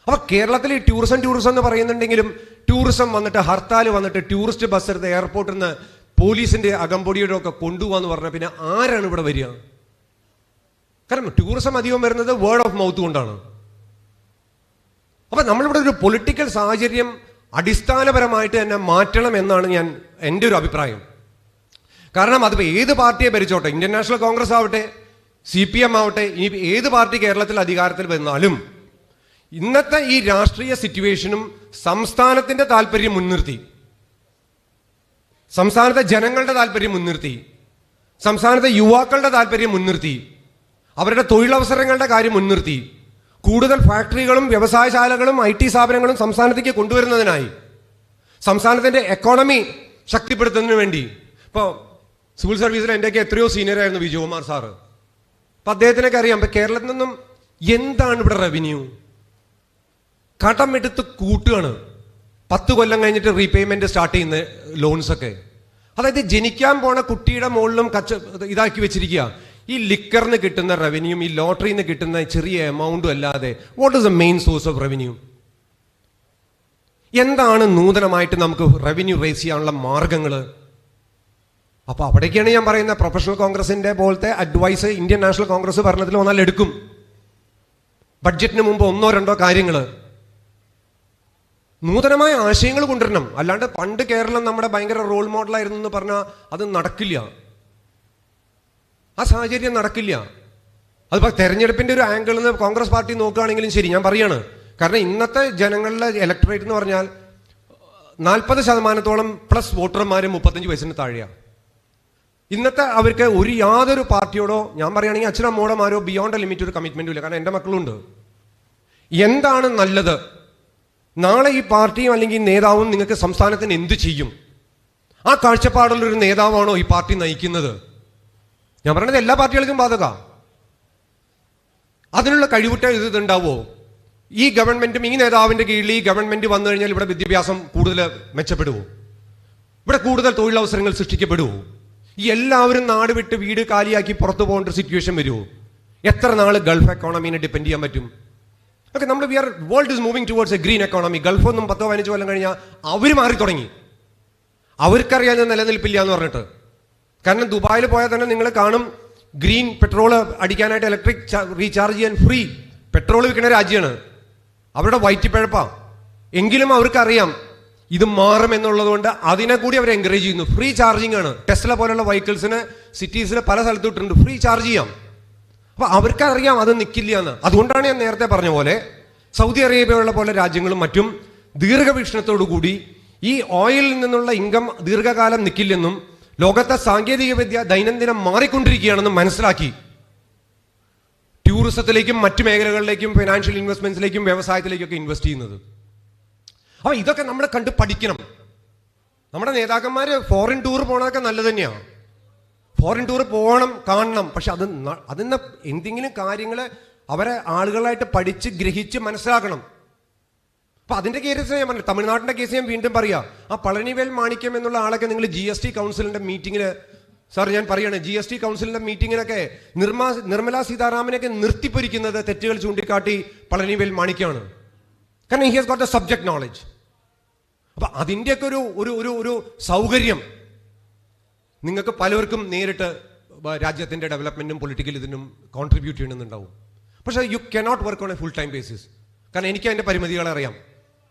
അപ്പൊ കേരളത്തിൽ ഈ ടൂറിസം എന്ന് പറയുന്നുണ്ടെങ്കിലും ടൂറിസം വന്നിട്ട് ഹർത്താൽ വന്നിട്ട് ടൂറിസ്റ്റ് ബസ് എടുത്ത് എയർപോർട്ടിൽ നിന്ന് പോലീസിന്റെ അകമ്പൊടിയുടെ ഒക്കെ കൊണ്ടുപോകാന്ന് പറഞ്ഞാൽ പിന്നെ ആരാണ് ഇവിടെ വരിക? കാരണം ടൂറിസം അധികം വരുന്നത് വേർഡ് ഓഫ് മൗത്ത് കൊണ്ടാണ്. അപ്പൊ നമ്മളിവിടെ ഒരു പൊളിറ്റിക്കൽ സാഹചര്യം അടിസ്ഥാനപരമായിട്ട് തന്നെ മാറ്റണം എന്നാണ് എൻ്റെ ഒരു അഭിപ്രായം. കാരണം അതിപ്പോ ഏത് പാർട്ടിയെ ഭരിച്ചോട്ടെ, ഇന്ത്യൻ നാഷണൽ കോൺഗ്രസ് ആവട്ടെ, CPM ആവട്ടെ, ഇനി ഏത് പാർട്ടി കേരളത്തിൽ അധികാരത്തിൽ വന്നാലും ഇന്നത്തെ ഈ രാഷ്ട്രീയ സിറ്റുവേഷനും സംസ്ഥാനത്തിന്റെ താല്പര്യം മുൻനിർത്തി, സംസ്ഥാനത്തെ ജനങ്ങളുടെ താല്പര്യം മുൻനിർത്തി, സംസ്ഥാനത്തെ യുവാക്കളുടെ താല്പര്യം മുൻനിർത്തി, അവരുടെ തൊഴിലവസരങ്ങളുടെ കാര്യം മുൻനിർത്തി കൂടുതൽ ഫാക്ടറികളും വ്യവസായശാലകളും IT സ്ഥാപനങ്ങളും സംസ്ഥാനത്തേക്ക് കൊണ്ടുവരുന്നതിനായി, സംസ്ഥാനത്തിന്റെ എക്കോണമി ശക്തിപ്പെടുത്തുന്നതിന് വേണ്ടി. ഇപ്പോൾ സിവിൽ സർവീസിൽ എൻ്റെയൊക്കെ എത്രയോ സീനിയർ ആയിരുന്നു വിജയകുമാർ സാറ്. അപ്പം അദ്ദേഹത്തിനൊക്കെ അറിയാം. ഇപ്പം കേരളത്തിൽ നിന്നും എന്താണ് ഇവിടെ റവന്യൂ? കടമെടുത്ത് കൂട്ടുകയാണ്. 10 കൊല്ലം കഴിഞ്ഞിട്ട് റീപേയ്മെന്റ് സ്റ്റാർട്ട് ചെയ്യുന്ന ലോൺസൊക്കെ. അതായത് ജനിക്കാൻ പോണ കുട്ടിയുടെ മുകളിലും ഇതാക്കി വെച്ചിരിക്കുക. ഈ ലിക്കറിന് കിട്ടുന്ന റവന്യൂം ഈ ലോട്ടറിയിൽ നിന്ന് കിട്ടുന്ന ചെറിയ എമൗണ്ടും അല്ലാതെ what is the main source of revenue? എന്താണ് നൂതനമായിട്ട് നമുക്ക് റവന്യൂ റേസ് ചെയ്യാനുള്ള മാർഗങ്ങൾ? അപ്പൊ അവിടേക്കാണ് ഞാൻ പറയുന്ന പ്രൊഫഷണൽ കോൺഗ്രസിന്റെ പോലത്തെ അഡ്വൈസ് ഇന്ത്യൻ നാഷണൽ കോൺഗ്രസ് ഭരണത്തിൽ വന്നാൽ എടുക്കും. ബഡ്ജറ്റിന് മുമ്പ് 1-2 കാര്യങ്ങൾ നൂതനമായ ആശയങ്ങൾ കൊണ്ടുവരണം. അല്ലാണ്ട് പണ്ട് കേരളം നമ്മുടെ ഭയങ്കര റോൾ മോഡലായിരുന്നു എന്ന് പറഞ്ഞാൽ അത് നടക്കില്ല. ആ സാഹചര്യം നടക്കില്ല. അതിപ്പോൾ തെരഞ്ഞെടുപ്പിന്റെ ഒരു ആംഗിളിൽ നിന്ന് കോൺഗ്രസ് പാർട്ടി നോക്കുകയാണെങ്കിലും ശരി, ഞാൻ പറയാണ്, കാരണം ഇന്നത്തെ ജനങ്ങളുടെ ഇലക്ടറേറ്റ് എന്ന് പറഞ്ഞാൽ 40% പ്ലസ് വോട്ടർമാർ 35 വയസ്സിന് താഴെയാണ്. ഇന്നത്തെ അവർക്ക് യാതൊരു പാർട്ടിയോടോ, ഞാൻ പറയുകയാണെങ്കിൽ അച്ഛനമ്മോടമാരോ ബിയോണ്ട് ലിമിറ്റ് ഒരു കമ്മിറ്റ്മെന്റും ഇല്ല. കാരണം എൻ്റെ മക്കളുണ്ട്. എന്താണ് നല്ലത്? നാളെ ഈ പാർട്ടിയും അല്ലെങ്കിൽ നേതാവും നിങ്ങൾക്ക് സംസ്ഥാനത്തിന് എന്ത് ചെയ്യും? ആ കാഴ്ചപ്പാടുള്ളൊരു നേതാവാണോ ഈ പാർട്ടി നയിക്കുന്നത്? ഞാൻ പറയുന്നത് എല്ലാ പാർട്ടികൾക്കും ബാധക. അതിനുള്ള കഴിവുറ്റ ഇതുണ്ടാവോ? ഈ ഗവൺമെന്റും ഈ നേതാവിന്റെ കീഴിൽ ഈ ഗവൺമെന്റ് വന്നു കഴിഞ്ഞാൽ ഇവിടെ വിദ്യാഭ്യാസം കൂടുതൽ മെച്ചപ്പെടുവോ? ഇവിടെ കൂടുതൽ തൊഴിലവസരങ്ങൾ സൃഷ്ടിക്കപ്പെടുവോ? ഈ എല്ലാവരും നാട് വിട്ട് വീട് കാലിയാക്കി പുറത്തു പോകേണ്ട ഒരു സിറ്റുവേഷൻ വരുമോ? എത്ര നാൾ ഗൾഫ് എക്കോണമീനെ ഡിപ്പെൻഡ് ചെയ്യാൻ പറ്റും? ഓക്കെ, നമ്മൾ world is moving towards a green economy. ഗൾഫൊന്നും 10-15 കൊല്ലം കഴിഞ്ഞാൽ അവർ മാറി തുടങ്ങി. അവർക്കറിയാൻ നിലനിൽപ്പില്ല എന്ന് പറഞ്ഞിട്ട്. കാരണം ദുബായിൽ പോയാൽ തന്നെ നിങ്ങൾ കാണും, ഗ്രീൻ പെട്രോൾ അടിക്കാനായിട്ട് ഇലക്ട്രിക് റീചാർജ് ചെയ്യാൻ ഫ്രീ പെട്രോൾ വിൽക്കുന്ന രാജ്യമാണ്. അവരുടെ വയറ്റിപ്പഴപ്പാ. എങ്കിലും അവർക്കറിയാം ഇത് മാറും എന്നുള്ളത് കൊണ്ട് അതിനെ കൂടി അവർ എൻകറേജ് ചെയ്യുന്നു. ഫ്രീ ചാർജിങ് ആണ്. ടെസ്ല പോലുള്ള വെഹിക്കിൾസിന് സിറ്റീസിൽ പല സ്ഥലത്തും ഇട്ടിട്ടുണ്ട്, ഫ്രീ ചാർജ് ചെയ്യാം. അപ്പൊ അവർക്കറിയാം അത് നിൽക്കില്ല എന്ന്. അതുകൊണ്ടാണ് ഞാൻ നേരത്തെ പറഞ്ഞ പോലെ സൗദി അറേബ്യയുള്ള പോലെ രാജ്യങ്ങളും മറ്റും ദീർഘവീക്ഷണത്തോടു കൂടി ഈ ഓയിലിൽ നിന്നുള്ള ഇൻകം ദീർഘകാലം നിൽക്കില്ലെന്നും ലോകത്തെ സാങ്കേതിക വിദ്യ ദൈനംദിനം മാറിക്കൊണ്ടിരിക്കുകയാണെന്നും മനസ്സിലാക്കി ടൂറിസത്തിലേക്കും മറ്റു മേഖലകളിലേക്കും ഫിനാൻഷ്യൽ ഇൻവെസ്റ്റ്മെന്റ്സിലേക്കും വ്യവസായത്തിലേക്കൊക്കെ ഇൻവെസ്റ്റ് ചെയ്യുന്നത്. അപ്പൊ ഇതൊക്കെ നമ്മൾ കണ്ട് പഠിക്കണം. നമ്മുടെ നേതാക്കന്മാര് ഫോറിൻ ടൂർ പോണതൊക്കെ നല്ലത് തന്നെയാണ്. ഫോറിൻ ടൂർ പോകണം, കാണണം. പക്ഷെ അതിന്ന് എന്തെങ്കിലും കാര്യങ്ങൾ അവരെ ആളുകളായിട്ട് പഠിച്ച് ഗ്രഹിച്ച് മനസ്സിലാക്കണം. അപ്പൊ അതിന്റെ കേസ് ഞാൻ പറഞ്ഞു. തമിഴ്നാട്ടിന്റെ കേസ് ഞാൻ വീണ്ടും പറയാം. ആ പളനിവേൽ മാണിക്യം എന്നുള്ള ആളൊക്കെ നിങ്ങൾ GST കൗൺസിലിന്റെ മീറ്റിങ്ങിന്, സാർ ഞാൻ പറയാണ്, GST കൗൺസിലിന്റെ മീറ്റിങ്ങിനൊക്കെ നിർമ്മലാ സീതാരാമനെയൊക്കെ നിർത്തിപ്പൊരിക്കുന്നത് തെറ്റുകൾ ചൂണ്ടിക്കാട്ടി പളനിവേൽ മാണിക്യമാണ്. കാരണം he has got the subject knowledge. അപ്പൊ അതിൻ്റെയൊക്കെ ഒരു സൗകര്യം നിങ്ങൾക്ക് പലർക്കും നേരിട്ട് രാജ്യത്തിന്റെ ഡെവലപ്മെന്റും പൊളിറ്റിക്കൽ ഇതിനും കോൺട്രിബ്യൂട്ട് ചെയ്യണമെന്നുണ്ടാവും. പക്ഷേ you cannot work on A full time basis. കാരണം എനിക്ക് അതിന്റെ പരിമിതികളെ അറിയാം.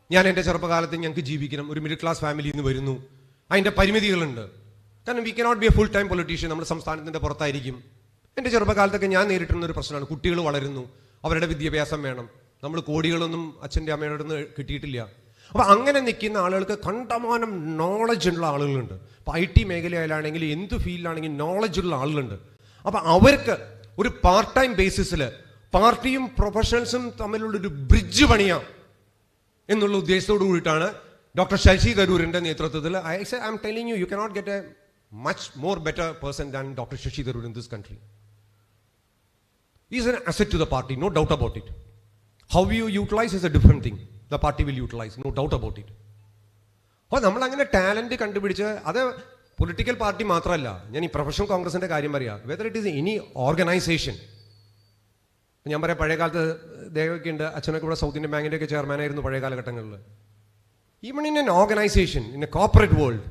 ഞാൻ എൻ്റെ ചെറുപ്പകാലത്ത് ഞങ്ങൾക്ക് ജീവിക്കണം, ഒരു മിഡിൽ ക്ലാസ് ഫാമിലിയിൽ നിന്ന് വരുന്നു, അതിൻ്റെ പരിമിതികളുണ്ട്. കാരണം we cannot be A full time politician. നമ്മുടെ സംസ്ഥാനത്തിൻ്റെ പുറത്തായിരിക്കും. എൻ്റെ ചെറുപ്പകാലത്തൊക്കെ ഞാൻ നേരിട്ടുന്ന ഒരു പ്രശ്നമാണ്. കുട്ടികൾ വളരുന്നു, അവരുടെ വിദ്യാഭ്യാസം വേണം. നമ്മൾ കോടികളൊന്നും അച്ഛൻ്റെ അമ്മയുടെ നിന്ന് കിട്ടിയിട്ടില്ല. അപ്പോൾ അങ്ങനെ നിൽക്കുന്ന ആളുകൾക്ക് കണ്ടമാനം നോളജ് ഉള്ള ആളുകളുണ്ട്. ഇപ്പോൾ IT മേഖലയിലാണെങ്കിൽ എന്ത് ഫീൽഡിലാണെങ്കിലും നോളജ് ഉള്ള ആളുകളുണ്ട്. അപ്പോൾ അവർക്ക് ഒരു പാർട്ട് ടൈം ബേസിസിൽ പാർട്ടിയും പ്രൊഫഷണൽസും തമ്മിലുള്ളൊരു ബ്രിഡ്ജ് പണിയാം എന്നുള്ള ഉദ്ദേശത്തോടു കൂടിയിട്ടാണ് ഡോക്ടർ ശശി തരൂരിന്റെ നേതൃത്വത്തിൽ I am telling you cannot get a much more better person than doctor Shashi Tharoor in this country. Is an asset to the party, no doubt about it. How you utilise is a different thing. The party will utilise, no doubt about it. അപ്പോൾ നമ്മൾ അങ്ങനെ talent കണ്ടുപിടിച്ച്, അത് political party മാത്രമല്ല, ഞാൻ ഈ professional കോൺഗ്രസിന്റെ കാര്യം പറയാം. Whether it is any organisation. ഞാൻ പറയാം, പഴയ കാലത്ത് ദേവൊക്കെ ഉണ്ട്, അച്ഛനൊക്കെ ഇവിടെ സൗത്ത് ഇന്ത്യൻ ബാങ്കിൻ്റെ ഒക്കെ ചെയർമാനായിരുന്നു പഴയ കാലഘട്ടങ്ങളിൽ. Even in N organisation, in A corporate world,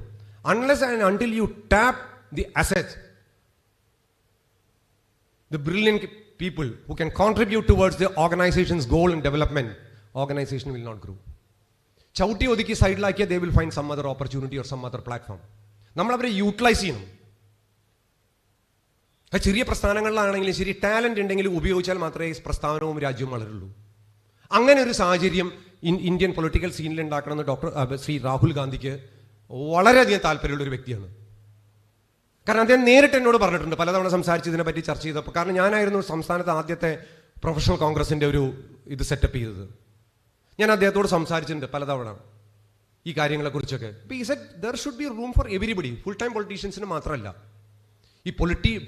unless and until you tap the assets, the brilliant people who can contribute towards the organization's goal and development, organization will not grow. ചവിട്ടി ഒതുക്കി സൈഡിലാക്കിയാൽ they will find some other opportunity or some other platform. നമ്മൾ അവരെ utilise ചെയ്യണം. ചെറിയ പ്രസ്ഥാനങ്ങളിലാണെങ്കിലും ശരി, talent ഉണ്ടെങ്കിൽ ഉപയോഗിച്ചാൽ മാത്രമേ ഈ പ്രസ്ഥാനവും രാജ്യവും വളരുള്ളൂ. അങ്ങനെ ഒരു സാഹചര്യം ഇന്ത്യൻ പൊളിറ്റിക്കൽ സീനിൽ ഉണ്ടാക്കണമെന്ന് ശ്രീ രാഹുൽ ഗാന്ധിക്ക് വളരെയധികം താല്പര്യമുള്ള ഒരു വ്യക്തിയാണ്. കാരണം അദ്ദേഹം നേരിട്ട് എന്നോട് പറഞ്ഞിട്ടുണ്ട്, പലതവണ സംസാരിച്ച് ഇതിനെപ്പറ്റി ചർച്ച ചെയ്തപ്പോൾ. കാരണം ഞാനായിരുന്നു സംസ്ഥാനത്ത് ആദ്യത്തെ പ്രൊഫഷണൽ കോൺഗ്രസിൻ്റെ ഒരു ഇത് സെറ്റപ്പ് ചെയ്തത്. ഞാൻ അദ്ദേഹത്തോട് സംസാരിച്ചിട്ടുണ്ട് പലതവണ ഈ കാര്യങ്ങളെക്കുറിച്ചൊക്കെ. ഈ said there should be room for everybody, full time പൊളിറ്റീഷ്യൻസിന് മാത്രമല്ല. ഈ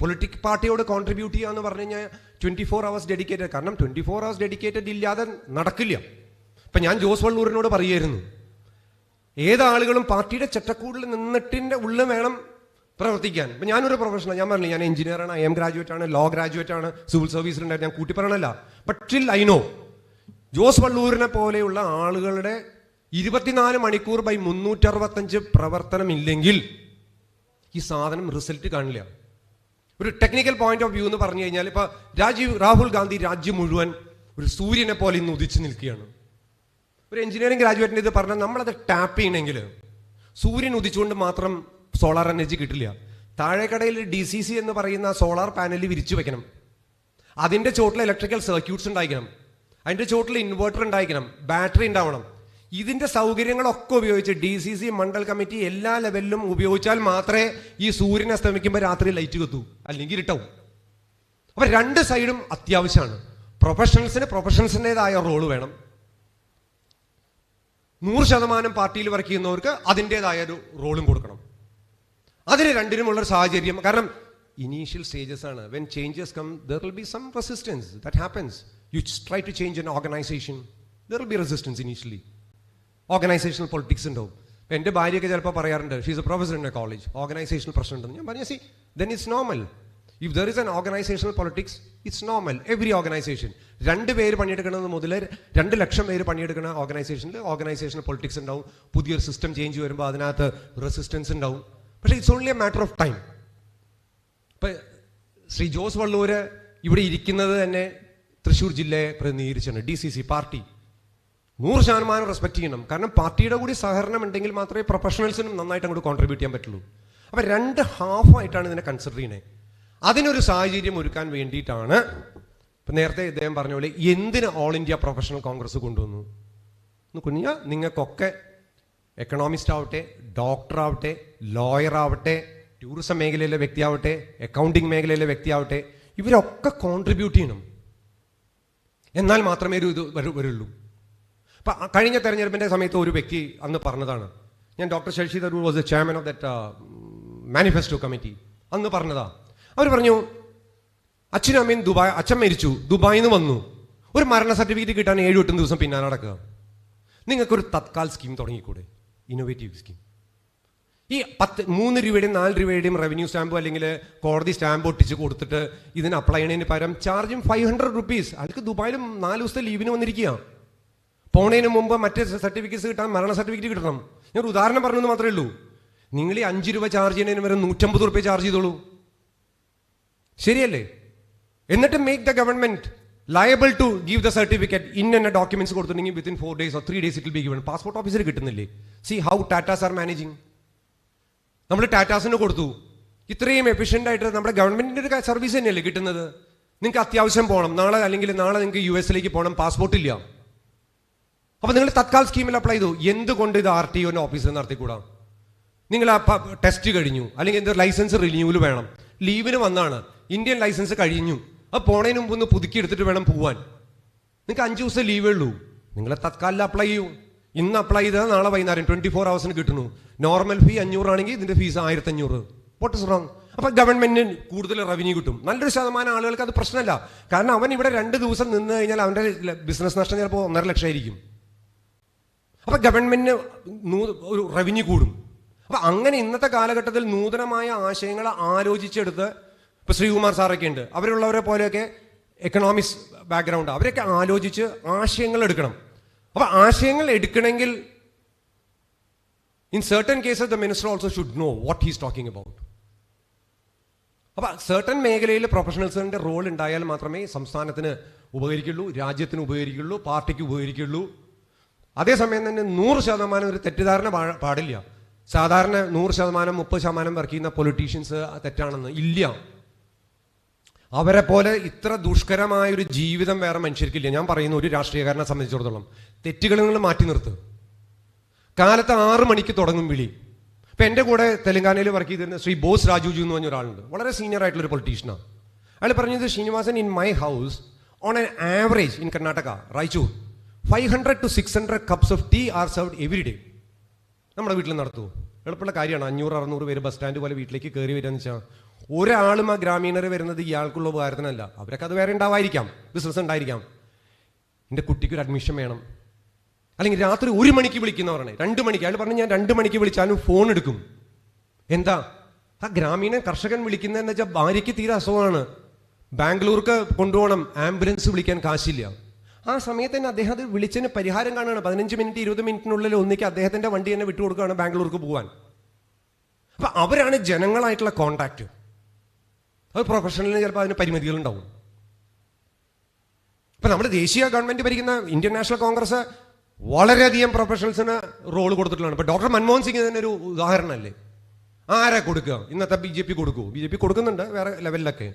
പൊളിറ്റിക് പാർട്ടിയോട് കോൺട്രിബ്യൂട്ട് ചെയ്യുക എന്ന് പറഞ്ഞു കഴിഞ്ഞാൽ 24 hours ഡെഡിക്കേറ്റഡ്. കാരണം 24 hours ഡെഡിക്കേറ്റഡ് ഇല്ലാതെ നടക്കില്ല. ഇപ്പം ഞാൻ ജോസ് വള്ളൂരിനോട് പറയുമായിരുന്നു, ഏതാളുകളും പാർട്ടിയുടെ ചട്ടക്കൂടിൽ നിന്നിട്ടിൻ്റെ ഉള്ളിൽ വേണം പ്രവർത്തിക്കാൻ. ഇപ്പം ഞാനൊരു പ്രൊഫഷണൽ, ഞാൻ പറഞ്ഞില്ല, ഞാൻ എഞ്ചിനീയറാണ്, IM ഗ്രാജുവേറ്റ് ആണ്, ലോ ഗ്രാജുവേറ്റ് ആണ്, സിവിൽ സർവീസിലുണ്ടായിരുന്നു, ഞാൻ കൂട്ടി പറയണല്ല. But still I know Jose വള്ളൂരിനെ പോലെയുള്ള ആളുകളുടെ 24 മണിക്കൂർ ബൈ 365 പ്രവർത്തനമില്ലെങ്കിൽ ഈ സാധനം റിസൾട്ട് കാണില്ല. ഒരു ടെക്നിക്കൽ പോയിന്റ് ഓഫ് വ്യൂ എന്ന് പറഞ്ഞു കഴിഞ്ഞാൽ, ഇപ്പൊ രാഹുൽ ഗാന്ധി രാജ്യം മുഴുവൻ ഒരു സൂര്യനെ പോലെ ഇന്ന് ഉദിച്ചു നിൽക്കുകയാണ്. ഒരു എഞ്ചിനീയറിംഗ് ഗ്രാജുവേറ്റിന് ഇത് പറഞ്ഞാൽ നമ്മളത് ടാപ്പ് ചെയ്യണമെങ്കിൽ സൂര്യൻ ഉദിച്ചുകൊണ്ട് മാത്രം സോളാർ എനർജി കിട്ടില്ല. താഴേക്കടയിൽ DCC എന്ന് പറയുന്ന സോളാർ പാനൽ വിരിച്ചു വെക്കണം. അതിൻ്റെ ചോട്ടിൽ ഇലക്ട്രിക്കൽ സർക്യൂട്ട്സ് ഉണ്ടായിരിക്കണം. അതിൻ്റെ ചോട്ടിൽ ഇൻവെർട്ടർ ഉണ്ടായിരിക്കണം, ബാറ്ററി ഉണ്ടാവണം. ഇതിൻ്റെ സൗകര്യങ്ങളൊക്കെ ഉപയോഗിച്ച് DCC മണ്ഡൽ കമ്മിറ്റി എല്ലാ ലെവലിലും ഉപയോഗിച്ചാൽ മാത്രമേ ഈ സൂര്യൻ അസ്തമിക്കുമ്പോൾ രാത്രി ലൈറ്റ് കത്തൂ, അല്ലെങ്കിൽ ഇരുട്ടാവും. അപ്പം രണ്ട് സൈഡും അത്യാവശ്യമാണ്. പ്രൊഫഷണൽസിൻ്റെതായ റോള് വേണം. 100% പാർട്ടിയിൽ വർക്ക് ചെയ്യുന്നവർക്ക് അതിൻ്റെതായ ഒരു റോളും കൊടുക്കണം. അതിന് രണ്ടിനുമുള്ളൊരു സാഹചര്യം. കാരണം ഇനീഷ്യൽ സ്റ്റേജസ് ആണ്. When changes come there will be some resistance. That happens. You try to change an organisation, there will be resistance initially. Organisational politics ഉണ്ടാവും. എൻ്റെ ഭാര്യയൊക്കെ ചിലപ്പോൾ പറയാറുണ്ട്, she's a professor in a college, organisational പ്രശ്നം ഉണ്ടെന്ന്. ഞാൻ പറഞ്ഞു, see then it's normal. If there is an organisational politics, it's normal. Every organisation 2 പേര് പണിയെടുക്കുന്നത് മുതൽ 2 ലക്ഷം പേര് പണിയെടുക്കുന്ന ഓർഗനൈസേഷനിൽ ഓർഗനൈസേഷണൽ പൊളിറ്റിക്സ് ഉണ്ടാവും. പുതിയൊരു സിസ്റ്റം ചേഞ്ച് വരുമ്പോൾ അതിനകത്ത് റെസിസ്റ്റൻസ് ഉണ്ടാവും. പക്ഷേ it's only A matter of time. ഇപ്പം ശ്രീ ജോസ് വള്ളൂര് ഇവിടെ ഇരിക്കുന്നത് തന്നെ തൃശ്ശൂർ ജില്ലയെ പ്രതിനിധീകരിച്ചാണ്. DCC പാർട്ടി 100% റെസ്പെക്ട് ചെയ്യണം. കാരണം പാർട്ടിയുടെ കൂടി സഹകരണം ഉണ്ടെങ്കിൽ മാത്രമേ പ്രൊഫഷണൽസിനും നന്നായിട്ട് അങ്ങോട്ട് കോൺട്രിബ്യൂട്ട് ചെയ്യാൻ പറ്റുള്ളൂ. അപ്പം 2 ഹാഫായിട്ടാണ് ഇതിനെ കൺസിഡർ ചെയ്യണേ. അതിനൊരു സാഹചര്യം ഒരുക്കാൻ വേണ്ടിയിട്ടാണ് ഇപ്പം നേരത്തെ ഇദ്ദേഹം പറഞ്ഞ പോലെ എന്തിന് ഓൾ ഇന്ത്യ പ്രൊഫഷണൽ കോൺഗ്രസ് കൊണ്ടുവന്നു. കുഞ്ഞ നിങ്ങൾക്കൊക്കെ എക്കണോമിസ്റ്റ് ആവട്ടെ, ഡോക്ടർ ആവട്ടെ, ലോയർ ആവട്ടെ, ടൂറിസം മേഖലയിലെ വ്യക്തിയാവട്ടെ, അക്കൗണ്ടിങ് മേഖലയിലെ വ്യക്തിയാവട്ടെ, ഇവരൊക്കെ കോൺട്രിബ്യൂട്ട് ചെയ്യണം. എന്നാൽ മാത്രമേ ഇത് വരുള്ളൂ. അപ്പം കഴിഞ്ഞ തെരഞ്ഞെടുപ്പിൻ്റെ സമയത്ത് ഒരു വ്യക്തി അന്ന് പറഞ്ഞതാണ്, ഞാൻ doctor Shashi Tharoor was the chairman of that manifesto committee, അന്ന് പറഞ്ഞതാ. അവർ പറഞ്ഞു, അച്ഛനും അമ്മയും അച്ഛൻ മരിച്ചു, ദുബായിൽ നിന്ന് വന്നു, ഒരു മരണ സർട്ടിഫിക്കറ്റ് കിട്ടാൻ 7-8 ദിവസം പിന്നാലെ നടക്കുക. നിങ്ങൾക്കൊരു തത്കാൽ സ്കീം തുടങ്ങിക്കൂടെ, ഇന്നോവേറ്റീവ് സ്കീം. ഈ 3 രൂപയുടെയും 4 രൂപയുടെയും റവന്യൂ സ്റ്റാമ്പോ അല്ലെങ്കിൽ കോടതി സ്റ്റാമ്പ് ഒട്ടിച്ച് കൊടുത്തിട്ട് ഇതിന് അപ്ലൈ ചെയ്യുന്നതിന് പകരം ചാർജും 500 റുപ്പീസ്. അയാൾക്ക് ദുബായിലും 4 ദിവസത്തെ ലീവിന് വന്നിരിക്കുക. പോണതിന് മുമ്പ് മറ്റേ സർട്ടിഫിക്കറ്റ്സ് കിട്ടാൻ മരണ സർട്ടിഫിക്കറ്റ് കിട്ടണം. ഞാൻ ഒരു ഉദാഹരണം പറഞ്ഞെന്ന് മാത്രമേ ഉള്ളൂ. നിങ്ങൾ ഈ 5 രൂപ ചാർജ് ചെയ്യുന്നതിന് വരെ 150 റുപ്യ ചാർജ് ചെയ്തോളൂ. ശരിയല്ലേ? എന്നിട്ട് make the government liable to give the certificate ഇന്ന ഡോക്യുമെന്റ്സ് കൊടുത്തിട്ടുണ്ടെങ്കിൽ within 4 days or 3 days it will be given. Passport ഓഫീസിൽ കിട്ടുന്നില്ലേ? See how Tatas are managing. നമ്മൾ ടാറ്റാസിന് കൊടുത്തു, ഇത്രയും എഫിഷ്യൻ്റ് ആയിട്ട് നമ്മുടെ ഗവൺമെന്റിന്റെ ഒരു സർവീസ് തന്നെയല്ലേ കിട്ടുന്നത്. നിങ്ങൾക്ക് അത്യാവശ്യം പോകണം, നാളെ നിങ്ങൾക്ക് US പോകണം, പാസ്പോർട്ട് ഇല്ല. അപ്പൊ നിങ്ങൾ തത്കാൽ സ്കീമിൽ അപ്ലൈ ചെയ്തു. എന്തുകൊണ്ട് ഇത് RTOന്റെ ഓഫീസിൽ നടത്തിക്കൂടാ? നിങ്ങൾ ആ ടെസ്റ്റ് കഴിഞ്ഞു, അല്ലെങ്കിൽ എന്ത് ലൈസൻസ് റിന്യൂവൽ വേണം, ലീവിന് വന്നാണ്, ഇന്ത്യൻ ലൈസൻസ് കഴിഞ്ഞു, അത് പോണതിന് മുമ്പ് ഒന്ന് പുതുക്കി എടുത്തിട്ട് വേണം പോവാൻ. നിങ്ങൾക്ക് 5 ദിവസം ലീവേ ഉള്ളൂ. നിങ്ങൾ തത്കാലിൽ അപ്ലൈ ചെയ്യൂ. ഇന്ന് അപ്ലൈ ചെയ്താൽ നാളെ വൈകുന്നേരം 24 hours കിട്ടുന്നു. നോർമൽ ഫീ 500 ആണെങ്കിൽ ഇതിന്റെ ഫീസ് 1500. What is wrong? അപ്പൊ ഗവൺമെന്റിന് കൂടുതൽ റവന്യൂ കിട്ടും. നല്ലൊരു ശതമാനം ആളുകൾക്ക് അത് പ്രശ്നമല്ല. കാരണം അവൻ ഇവിടെ 2 ദിവസം നിന്ന് കഴിഞ്ഞാൽ അവന്റെ ബിസിനസ് നഷ്ടം ചിലപ്പോൾ 1.5 ലക്ഷം ആയിരിക്കും. അപ്പൊ ഗവൺമെന്റിന് ഒരു റവന്യൂ കൂടും. അപ്പൊ അങ്ങനെ ഇന്നത്തെ കാലഘട്ടത്തിൽ നൂതനമായ ആശയങ്ങൾ ആലോചിച്ചെടുത്ത്, ഇപ്പൊ ശ്രീകുമാർ സാറൊക്കെ ഉണ്ട്, അവരുള്ളവരെ പോലെയൊക്കെ എക്കണോമിക്സ് ബാക്ക്ഗ്രൗണ്ട്, അവരൊക്കെ ആലോചിച്ച് ആശയങ്ങൾ എടുക്കണം. അപ്പൊ ആശയങ്ങൾ എടുക്കണമെങ്കിൽ in certain cases the minister also should know what he's talking about. അപ്പൊ സർട്ടൻ മേഖലയിൽ പ്രൊഫഷണൽസിന്റെ റോൾ ഉണ്ടായാൽ മാത്രമേ സംസ്ഥാനത്തിന് ഉപകരിക്കുള്ളൂ, രാജ്യത്തിന് ഉപകരിക്കുള്ളൂ, പാർട്ടിക്ക് ഉപകരിക്കുള്ളൂ. അതേസമയം തന്നെ 100% ഒരു തെറ്റിദ്ധാരണ പാടില്ല. സാധാരണ 100%, 30% വർക്ക് ചെയ്യുന്ന പൊളിറ്റീഷ്യൻസ് തെറ്റാണെന്ന് ഇല്ല. അവരെ പോലെ ഇത്ര ദുഷ്കരമായൊരു ജീവിതം വേറെ മനുഷ്യർക്കില്ല. ഞാൻ പറയുന്നു, ഒരു രാഷ്ട്രീയക്കാരനെ സംബന്ധിച്ചിടത്തോളം തെറ്റുകൾ നിങ്ങൾ മാറ്റി നിർത്തുക. കാലത്ത് 6 മണിക്ക് തുടങ്ങും വിളി. ഇപ്പം എൻ്റെ കൂടെ തെലങ്കാനയിൽ വർക്ക് ചെയ്തിരുന്ന ശ്രീ ബോസ് രാജുജു എന്ന് പറഞ്ഞ ഒരാളുണ്ട്, വളരെ സീനിയർ ആയിട്ടുള്ളൊരു പൊളിറ്റീഷ്യനാണ്. അയാൾ പറഞ്ഞത്, Srinivasan, in my house on an average in Karnataka, Raichur, 500 to 600 cups of tea are served every day. നമ്മുടെ വീട്ടിൽ നടത്തുമോ? എളുപ്പമുള്ള കാര്യമാണ്. 500-600 പേര് ബസ് സ്റ്റാൻഡ് പോലെ വീട്ടിലേക്ക് കയറി വരികയെന്ന് വെച്ചാൽ ഒരാളും ആ ഗ്രാമീണർ വരുന്നത് ഇയാൾക്കുള്ള ഉപകാരത്തിനല്ല. അവരൊക്കെ അത് വേറെ ഉണ്ടാവായിരിക്കാം, ബിസിനസ് ഉണ്ടായിരിക്കാം. എൻ്റെ കുട്ടിക്കൊരു അഡ്മിഷൻ വേണം, അല്ലെങ്കിൽ രാത്രി 1 മണിക്ക് വിളിക്കുന്നവരാണ്, 2 മണിക്ക്. അയാൾ പറഞ്ഞു ഞാൻ 2 മണിക്ക് വിളിച്ചാലും ഫോൺ എടുക്കും. എന്താ ആ ഗ്രാമീണ കർഷകൻ വിളിക്കുന്നതെന്ന് വെച്ചാൽ ഭാര്യയ്ക്ക് തീരെ അസുഖമാണ്, ബാംഗ്ലൂർക്ക് കൊണ്ടുപോകണം, ആംബുലൻസ് വിളിക്കാൻ കാശില്ല. ആ സമയത്ത് തന്നെ അദ്ദേഹം അത് വിളിച്ചതിന് പരിഹാരം കാണുകയാണ്. 15 മിനിറ്റ് 20 മിനിറ്റിനുള്ളിൽ ഒന്നിക്ക് അദ്ദേഹത്തിന്റെ വണ്ടി തന്നെ വിട്ടുകൊടുക്കുകയാണ് ബാംഗ്ലൂർക്ക് പോകാൻ. അപ്പൊ അവരാണ് ജനങ്ങളായിട്ടുള്ള കോണ്ടാക്ട്. അത് പ്രൊഫഷണലിന് ചിലപ്പോൾ അതിന് പരിമിതികളുണ്ടാവും. ഇപ്പൊ നമ്മൾ ദേശീയ ഗവൺമെന്റ് ഭരിക്കുന്ന ഇന്ത്യൻ നാഷണൽ കോൺഗ്രസ് വളരെയധികം പ്രൊഫഷണൽസിന് റോൾ കൊടുത്തിട്ടുള്ളതാണ്. ഇപ്പൊ ഡോക്ടർ മൻമോഹൻ സിംഗ് തന്നെ ഒരു ഉദാഹരണമല്ലേ. ആരാ കൊടുക്കുക? ഇന്നത്തെ BJP കൊടുക്കൂ? BJP കൊടുക്കുന്നുണ്ട് വേറെ ലെവലിലൊക്കെ.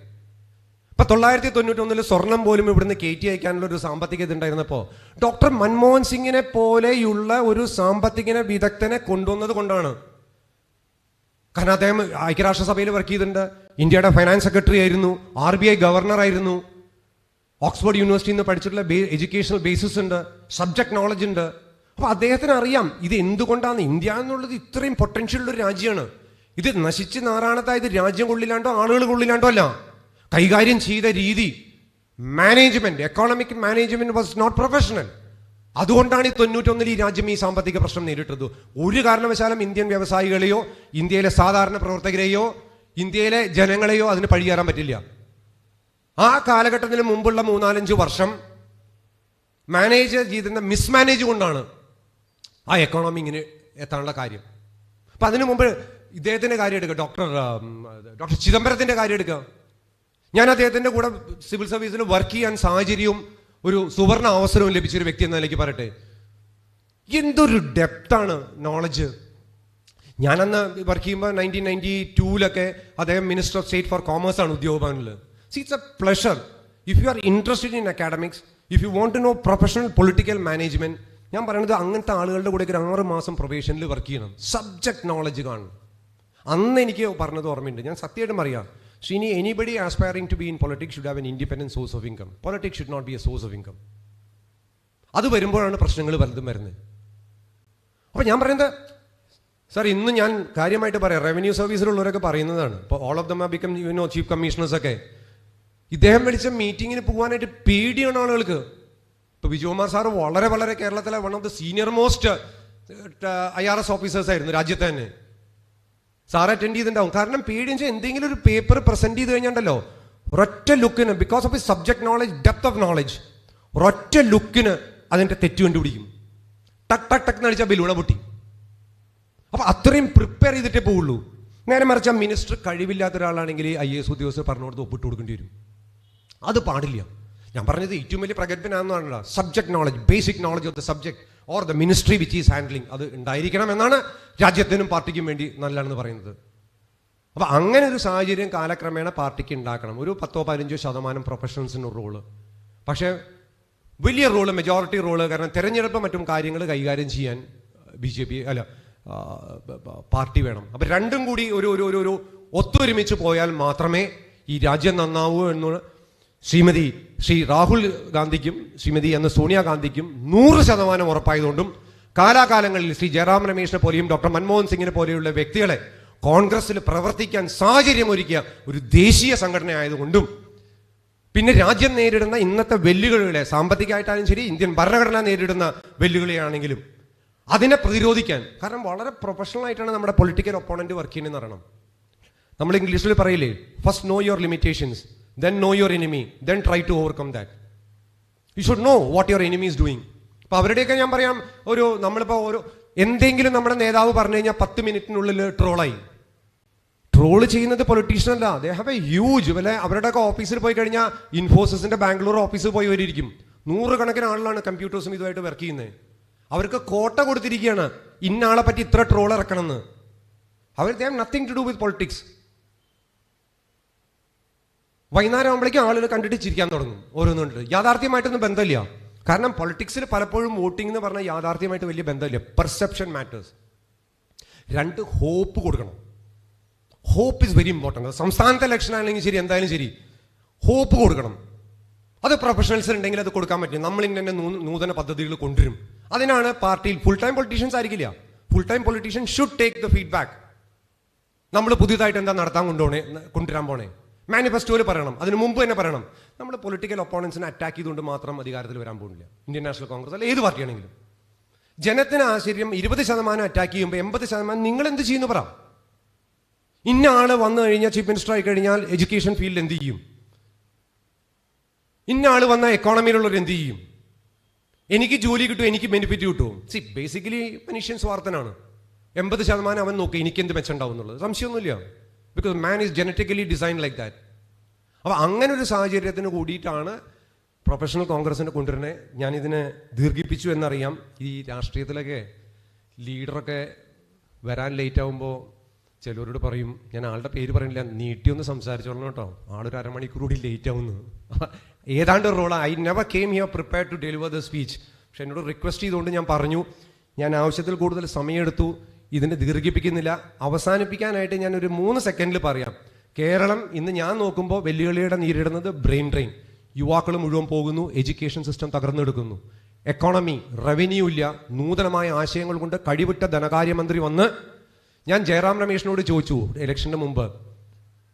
ഇപ്പൊ 1991 സ്വർണം പോലും ഇവിടുന്ന് കയറ്റി അയക്കാനുള്ള ഒരു സാമ്പത്തിക ഇതുണ്ടായിരുന്നപ്പോ ഡോക്ടർ മൻമോഹൻ സിംഗിനെ പോലെയുള്ള ഒരു സാമ്പത്തിക വിദഗ്ധനെ കൊണ്ടുവന്നത് കൊണ്ടാണ്. കാരണം അദ്ദേഹം ഐക്യരാഷ്ട്രസഭയിൽ വർക്ക് ചെയ്തിട്ടുണ്ട്, ഇന്ത്യയുടെ ഫൈനാൻസ് സെക്രട്ടറി ആയിരുന്നു, RBI ഗവർണർ ആയിരുന്നു, ഓക്സ്ഫോർഡ് യൂണിവേഴ്സിറ്റിയിൽ നിന്ന് പഠിച്ചിട്ടുള്ള എഡ്യൂക്കേഷണൽ ബേസിസ് ഉണ്ട്, സബ്ജക്ട് നോളജ് ഉണ്ട്. അപ്പൊ അദ്ദേഹത്തിന് അറിയാം ഇത് എന്തുകൊണ്ടാണ് ഇന്ത്യ എന്നുള്ളത് ഇത്രയും പൊട്ടൻഷ്യൽ ഉള്ള ഒരു രാജ്യമാണ്. ഇത് നശിച്ച് നാറാണത്തായത് രാജ്യം കൊള്ളിലാണ്ടോ ആളുകൾ കൊള്ളിലാണ്ടോ അല്ല, കൈകാര്യം ചെയ്ത രീതി, management, economic management was not professional. അതുകൊണ്ടാണ് ഈ 91 ഈ രാജ്യം ഈ സാമ്പത്തിക പ്രശ്നം നേരിട്ടത്. ഒരു കാരണവശാലും ഇന്ത്യൻ വ്യവസായികളെയോ ഇന്ത്യയിലെ സാധാരണ പ്രവർത്തകരെയോ ഇന്ത്യയിലെ ജനങ്ങളെയോ അതിന് പഴിയാറാൻ പറ്റില്ല. ആ കാലഘട്ടത്തിന് മുമ്പുള്ള 3-4 വർഷം മാനേജ് ചെയ്തിരുന്ന മിസ്മാനേജ് കൊണ്ടാണ് ആ എക്കോണമി ഇങ്ങനെ എത്താനുള്ള കാര്യം. അപ്പൊ അതിനു മുമ്പ് ഇദ്ദേഹത്തിന്റെ കാര്യം എടുക്കുക, ഡോക്ടർ ചിദംബരത്തിന്റെ കാര്യം എടുക്കുക. ഞാൻ അദ്ദേഹത്തിന്റെ കൂടെ സിവിൽ സർവീസിൽ വർക്ക് ചെയ്യാൻ സാഹചര്യവും ഒരു സുവർണ അവസരവും ലഭിച്ചൊരു വ്യക്തി എന്ന നിലയ്ക്ക് പറയട്ടെ. എന്തൊരു ഡെപ്താണ് നോളജ്. ഞാനന്ന് വർക്ക് ചെയ്യുമ്പോൾ 1992 അദ്ദേഹം minister of state for commerce ആണ് ഉദ്യോഗഭവനിൽ. It's a pleasure. If you are interested in academics, if you want to know professional political management, ഞാൻ പറയുന്നത് അങ്ങനത്തെ ആളുകളുടെ കൂടെ 6 മാസം പ്രൊബേഷനിൽ വർക്ക് ചെയ്യണം, സബ്ജക്ട് നോളജ് കാണും. അന്ന് എനിക്ക് പറഞ്ഞത് ഓർമ്മയുണ്ട്. ഞാൻ സത്യമായിട്ടും അറിയാം, Srini, anybody aspiring to be in politics should have an independent source of income. Politics should not be a source of income. അത് വരുമ്പോഴാണ് പ്രശ്നങ്ങൾ പലതും വരുന്നത്. അപ്പൊ ഞാൻ പറയുന്നത് സാർ, ഇന്ന് ഞാൻ കാര്യമായിട്ട് പറയാം, റവന്യൂ സർവീസിലുള്ളവരൊക്കെ പറയുന്നതാണ്. ഇപ്പോൾ all of them have become chief commissioners ഒക്കെ. ഇദ്ദേഹം വിളിച്ച മീറ്റിങ്ങിന് പോകാനായിട്ട് പേടിയാണ് ആളുകൾക്ക്. ഇപ്പൊ വിജയകുമാർ സാർ വളരെ വളരെ കേരളത്തിലെ one of the senior most IRS officers ആയിരുന്നു രാജ്യത്ത് തന്നെ. സാർ അറ്റൻഡ് ചെയ്തിട്ടുണ്ടാവും. കാരണം പേടിയെന്ന് വെച്ചാൽ എന്തെങ്കിലും ഒരു പേപ്പർ പ്രസന്റ് ചെയ്ത് കഴിഞ്ഞാണ്ടല്ലോ ഒരൊറ്റ ലുക്കിന്, because of subject knowledge, depth of knowledge, ഒരൊറ്റ ലുക്കിന് അതിന്റെ തെറ്റ് കണ്ടുപിടിക്കും. ടക്ക് ടക്ക് ടക്ക് നടിച്ചാൽ ബലൂണ പൊട്ടി. അപ്പൊ അത്രയും പ്രിപ്പയർ ചെയ്തിട്ടേ പോവുള്ളൂ. നേരെ മറിച്ച മിനിസ്റ്റർ കഴിവില്ലാത്ത ഒരാളാണെങ്കിൽ IAS ഉദ്യോഗസ്ഥർ പറഞ്ഞു കൊടുത്ത് ഒപ്പിട്ട് കൊടുക്കേണ്ടി വരും. അത് പാടില്ല. ഞാൻ പറഞ്ഞത് ഏറ്റവും വലിയ പ്രഗത്ഭനാണെന്ന് പറഞ്ഞില്ല, subject knowledge, basic knowledge of the subject or the ministry which is handling, അത് ഉണ്ടായിരിക്കണം എന്നാണ് രാജ്യത്തിനും പാർട്ടിക്കും വേണ്ടി നല്ലതാണെന്ന് പറയുന്നത്. അപ്പൊ അങ്ങനെ ഒരു സാഹചര്യം കാലക്രമേണ പാർട്ടിക്ക് ഉണ്ടാക്കണം. ഒരു 10-15% പ്രൊഫഷണൽസിന് റോള്, പക്ഷേ വലിയ റോള്, മെജോറിറ്റി റോള്. കാരണം തെരഞ്ഞെടുപ്പ് മറ്റും കാര്യങ്ങൾ കൈകാര്യം ചെയ്യാൻ BJP പാർട്ടി വേണം. അപ്പൊ രണ്ടും കൂടി ഒരു ഒത്തൊരുമിച്ച് പോയാൽ മാത്രമേ ഈ രാജ്യം നന്നാവൂ എന്ന് ശ്രീ രാഹുൽ ഗാന്ധിക്കും ശ്രീമതി സോണിയാഗാന്ധിക്കും 100% ഉറപ്പായതുകൊണ്ടും കാലാകാലങ്ങളിൽ ശ്രീ ജയറാം രമേശിനെ പോലെയും ഡോക്ടർ മൻമോഹൻ സിംഗിനെ പോലെയുള്ള വ്യക്തികളെ കോൺഗ്രസിൽ പ്രവർത്തിക്കാൻ സാഹചര്യം ഒരുക്കിയ ഒരു ദേശീയ സംഘടന ആയതുകൊണ്ടും പിന്നെ രാജ്യം നേരിടുന്ന ഇന്നത്തെ വെല്ലുവിളികളെ, സാമ്പത്തികമായിട്ടാലും ശരി ഇന്ത്യൻ ഭരണഘടന നേരിടുന്ന വെല്ലുവിളിയാണെങ്കിലും അതിനെ പ്രതിരോധിക്കാൻ, കാരണം വളരെ പ്രൊഫഷണൽ ആയിട്ടാണ് നമ്മുടെ പൊളിറ്റിക്കൽ ഒപ്പോണന്റ് വർക്ക് ചെയ്യുന്നതെന്ന് പറയണം. നമ്മൾ ഇംഗ്ലീഷിൽ പറയില്ലേ, first no your limitations, then know your enemy, then try to overcome that. You should know what your enemy is doing. അപ്പൊ അവരുടെയൊക്കെ ഞാൻ പറയാം, നമ്മളിപ്പോ എന്തെങ്കിലും നമ്മുടെ നേതാവ് പറഞ്ഞു കഴിഞ്ഞാൽ 10 മിനിറ്റിനുള്ളിൽ ട്രോളായി. ട്രോള് ചെയ്യുന്നത് പൊളിറ്റീഷ്യൻ അല്ല, ദേ ഹാവ് എ ഹ്യൂജ് അവരുടെയൊക്കെ ഓഫീസിൽ പോയി കഴിഞ്ഞാൽ ഇൻഫോസിസിന്റെ ബാംഗ്ലൂർ ഓഫീസിൽ പോയി വരിയിരിക്കും. 100 കണക്കിന് ആളുകളാണ് കമ്പ്യൂട്ടേഴ്സും ഇതുമായിട്ട് വർക്ക് ചെയ്യുന്നത്. അവർക്ക് കോട്ട കൊടുത്തിരിക്കുകയാണ്, ഇന്ന ആളെ പറ്റി ഇത്ര ട്രോൾ ഇറക്കണം എന്ന്. അവർ they have nothing to do with politics. വൈകുന്നേരം ആകുമ്പോഴേക്കും ആളുകൾ കണ്ടിട്ട് ചിരിക്കാൻ തുടങ്ങും ഓരോന്നുണ്ട്. യാഥാർത്ഥ്യമായിട്ടൊന്നും ബന്ധമില്ല. കാരണം പൊളിറ്റിക്സിൽ പലപ്പോഴും വോട്ടിംഗ് എന്ന് പറഞ്ഞാൽ യാഥാർത്ഥ്യമായിട്ട് വലിയ ബന്ധമില്ല. Perception matters. 2 ഹോപ്പ് കൊടുക്കണം. Hope is very important. സംസ്ഥാനത്തെ ഇലക്ഷൻ ആണെങ്കിൽ ശരി, എന്തായാലും ശരി, ഹോപ്പ് കൊടുക്കണം. അത് പ്രൊഫഷണൽസ് ഉണ്ടെങ്കിൽ അത് കൊടുക്കാൻ പറ്റും. നമ്മൾ ഇങ്ങനെ നൂതന പദ്ധതികൾ കൊണ്ടുവരും. അതിനാണ് പാർട്ടിയിൽ ഫുൾ ടൈം പൊളിറ്റീഷ്യൻസ് ആയിരിക്കില്ല. Full time politician should take the feedback. നമ്മൾ പുതിയതായിട്ട് എന്താ കൊണ്ടുവരാൻ പോണേ, മാനിഫെസ്റ്റോയിൽ പറയണം, അതിന് മുമ്പ് തന്നെ പറയണം. നമ്മൾ പൊളിറ്റിക്കൽ ഒപ്പോണൻസിനെ അറ്റാക്ക് ചെയ്തുകൊണ്ട് മാത്രം അധികാരത്തിൽ വരാൻ പോകുന്നില്ല. ഇന്ത്യൻ നാഷണൽ കോൺഗ്രസ് അല്ല ഏത് പാർട്ടിയാണെങ്കിലും. ജനത്തിന് ആശ്ചര്യം 20% അറ്റാക്ക് ചെയ്യുമ്പോൾ 80% നിങ്ങൾ എന്ത് ചെയ്യുന്നു പറ. ഇന്ന ആള് വന്നു കഴിഞ്ഞാൽ, ചീഫ് മിനിസ്റ്റർ ആയി കഴിഞ്ഞാൽ എഡ്യൂക്കേഷൻ ഫീൽഡിൽ എന്ത് ചെയ്യും, ഇന്ന ആള് വന്ന എക്കോണമിയിലുള്ളവർ എന്ത് ചെയ്യും, എനിക്ക് ജോലി കിട്ടും, എനിക്ക് ബെനിഫിറ്റ് കിട്ടും. ബേസിക്കലി മനുഷ്യൻ സ്വാർത്ഥനാണ്. 80% അവൻ നോക്കി എനിക്ക് എന്ത് മെച്ചമുണ്ടാവും എന്നുള്ളത്, സംശയമൊന്നുമില്ല. Because man is genetically design like that. അപ്പോൾ അങ്ങനെ ഒരു സാഹചര്യത്തിന് കൂടിയിട്ടാണ് പ്രൊഫഷണൽ കോൺഗ്രസിനെ കൊണ്ടുവരുന്നത്. ഞാനിതിനെ ദീർഘിപ്പിച്ചു എന്നറിയാം. ഈ രാഷ്ട്രീയത്തിലൊക്കെ ലീഡറൊക്കെ വരാൻ ലേറ്റ് ആകുമ്പോൾ ചിലവരോട് പറയും, ഞാൻ ആളുടെ പേര് പറയുന്നില്ല, നീട്ടിയൊന്ന് സംസാരിച്ചോളണം കേട്ടോ, ആളൊരു അരമണിക്കൂർ കൂടി ലേറ്റ് ആവുന്നു. ഏതാണ്ട് ഒരു റോളാണ്. I never came here prepared to deliver the speech. പക്ഷെ എന്നോട് റിക്വസ്റ്റ് ചെയ്തുകൊണ്ട് ഞാൻ പറഞ്ഞു, ഞാൻ ആവശ്യത്തിൽ കൂടുതൽ സമയമെടുത്തു, ഇതിനെ ദീർഘിപ്പിക്കുന്നില്ല. അവസാനിപ്പിക്കാനായിട്ട് ഞാൻ ഒരു 3 സെക്കൻഡിൽ പറയാം. കേരളം ഇന്ന് ഞാൻ നോക്കുമ്പോൾ വെല്ലുവിളിയുടെ നേരിടുന്നത് ബ്രെയിൻ ഡ്രെയിൻ. യുവാക്കൾ മുഴുവൻ പോകുന്നു, എഡ്യൂക്കേഷൻ സിസ്റ്റം തകർന്നെടുക്കുന്നു, എക്കോണമി, റവന്യൂ ഇല്ല. നൂതനമായ ആശയങ്ങൾ കൊണ്ട് കഴിവിട്ട ധനകാര്യമന്ത്രി വന്ന്, ഞാൻ ജയറാം രമേശിനോട് ചോദിച്ചു ഇലക്ഷന് മുമ്പ്,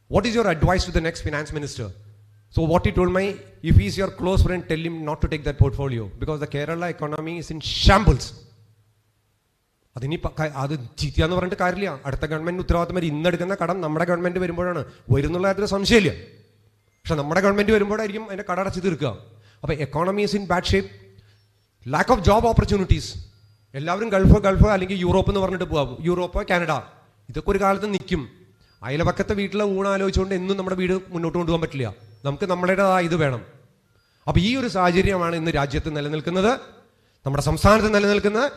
what is your advice to the next finance minister? So what he told me, if he is your close friend, tell him not to take that portfolio because the Kerala economy is in shambles. അത് ചീത്തയാന്ന് പറഞ്ഞിട്ട് കാര്യമില്ല. അടുത്ത government ഉത്തരവാദിത്തം വരും. ഇന്നെടുക്കുന്ന കടം നമ്മുടെ government വരുമ്പോഴാണ് വരുന്നുള്ള കാര്യത്തിൽ സംശയമില്ല. പക്ഷെ നമ്മുടെ ഗവൺമെന്റ് വരുമ്പോഴായിരിക്കും അതിന്റെ കട അടച്ചു തീർക്കുക. അപ്പോൾ economy is in bad shape. Lack of job opportunities. എല്ലാവരും ഗൾഫ് അല്ലെങ്കിൽ യൂറോപ്പ് എന്ന് പറഞ്ഞിട്ട് പോകാം. യൂറോപ്പ്, കാനഡ, ഇതൊക്കെ ഒരു കാലത്ത് നിൽക്കും. അയൽവക്കത്തെ വീട്ടിലെ ഊണ് ആലോചിച്ചുകൊണ്ട് എന്നും നമ്മുടെ വീട് മുന്നോട്ട് കൊണ്ടുപോകാൻ പറ്റില്ല. നമുക്ക് നമ്മുടേതായ ഇത് വേണം. അപ്പോൾ ഈ ഒരു സാഹചര്യമാണ് ഇന്ന് രാജ്യത്ത് നിലനിൽക്കുന്നത്, നമ്മുടെ സംസ്ഥാനത്ത് നിലനിൽക്കുന്നത്.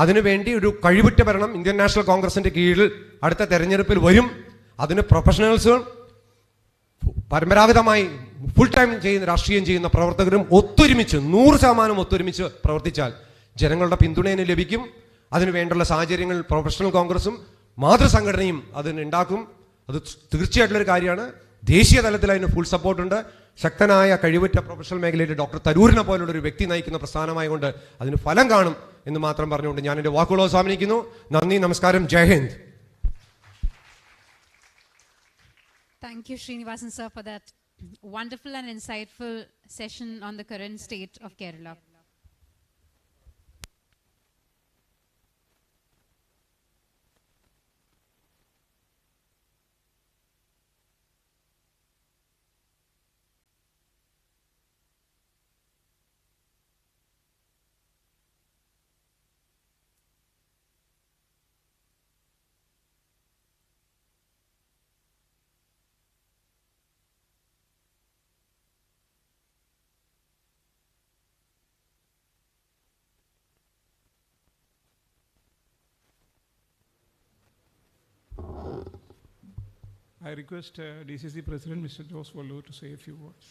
അതിനുവേണ്ടി ഒരു കഴിവുറ്റ ഭരണം ഇന്ത്യൻ നാഷണൽ കോൺഗ്രസിന്റെ കീഴിൽ അടുത്ത തെരഞ്ഞെടുപ്പിൽ വരും. അതിന് പ്രൊഫഷണൽസും പരമ്പരാഗതമായി ഫുൾ ടൈം രാഷ്ട്രീയം ചെയ്യുന്ന പ്രവർത്തകരും ഒത്തൊരുമിച്ച് 100% ഒത്തൊരുമിച്ച് പ്രവർത്തിച്ചാൽ ജനങ്ങളുടെ പിന്തുണ ലഭിക്കും. അതിനു വേണ്ടുള്ള സാഹചര്യങ്ങൾ പ്രൊഫഷണൽ കോൺഗ്രസും മാതൃസംഘടനയും അതിനുണ്ടാക്കും. അത് തീർച്ചയായിട്ടുള്ളൊരു കാര്യമാണ്. ദേശീയ തലത്തിൽ അതിന് ഫുൾ സപ്പോർട്ടുണ്ട്. ശക്തനായ കഴിവുറ്റ പ്രൊഫഷണൽ മേഖലയിൽ ഡോക്ടർ തരൂരിനെ പോലുള്ള ഒരു വ്യക്തി നയിക്കുന്ന പ്രസ്ഥാനമായതുകൊണ്ട് അതിന് ഫലം കാണും എന്ന് മാത്രം പറഞ്ഞുകൊണ്ട് ഞാൻ എൻ്റെ വാക്കുകൾ അവസാനിപ്പിക്കുന്നു. നന്ദി, നമസ്കാരം, ജയ് Hind. Thank you, Srinivasan sir, for that wonderful and insightful session on the current state of Kerala. I request DCC President Mr. Jose Vallu to say a few words.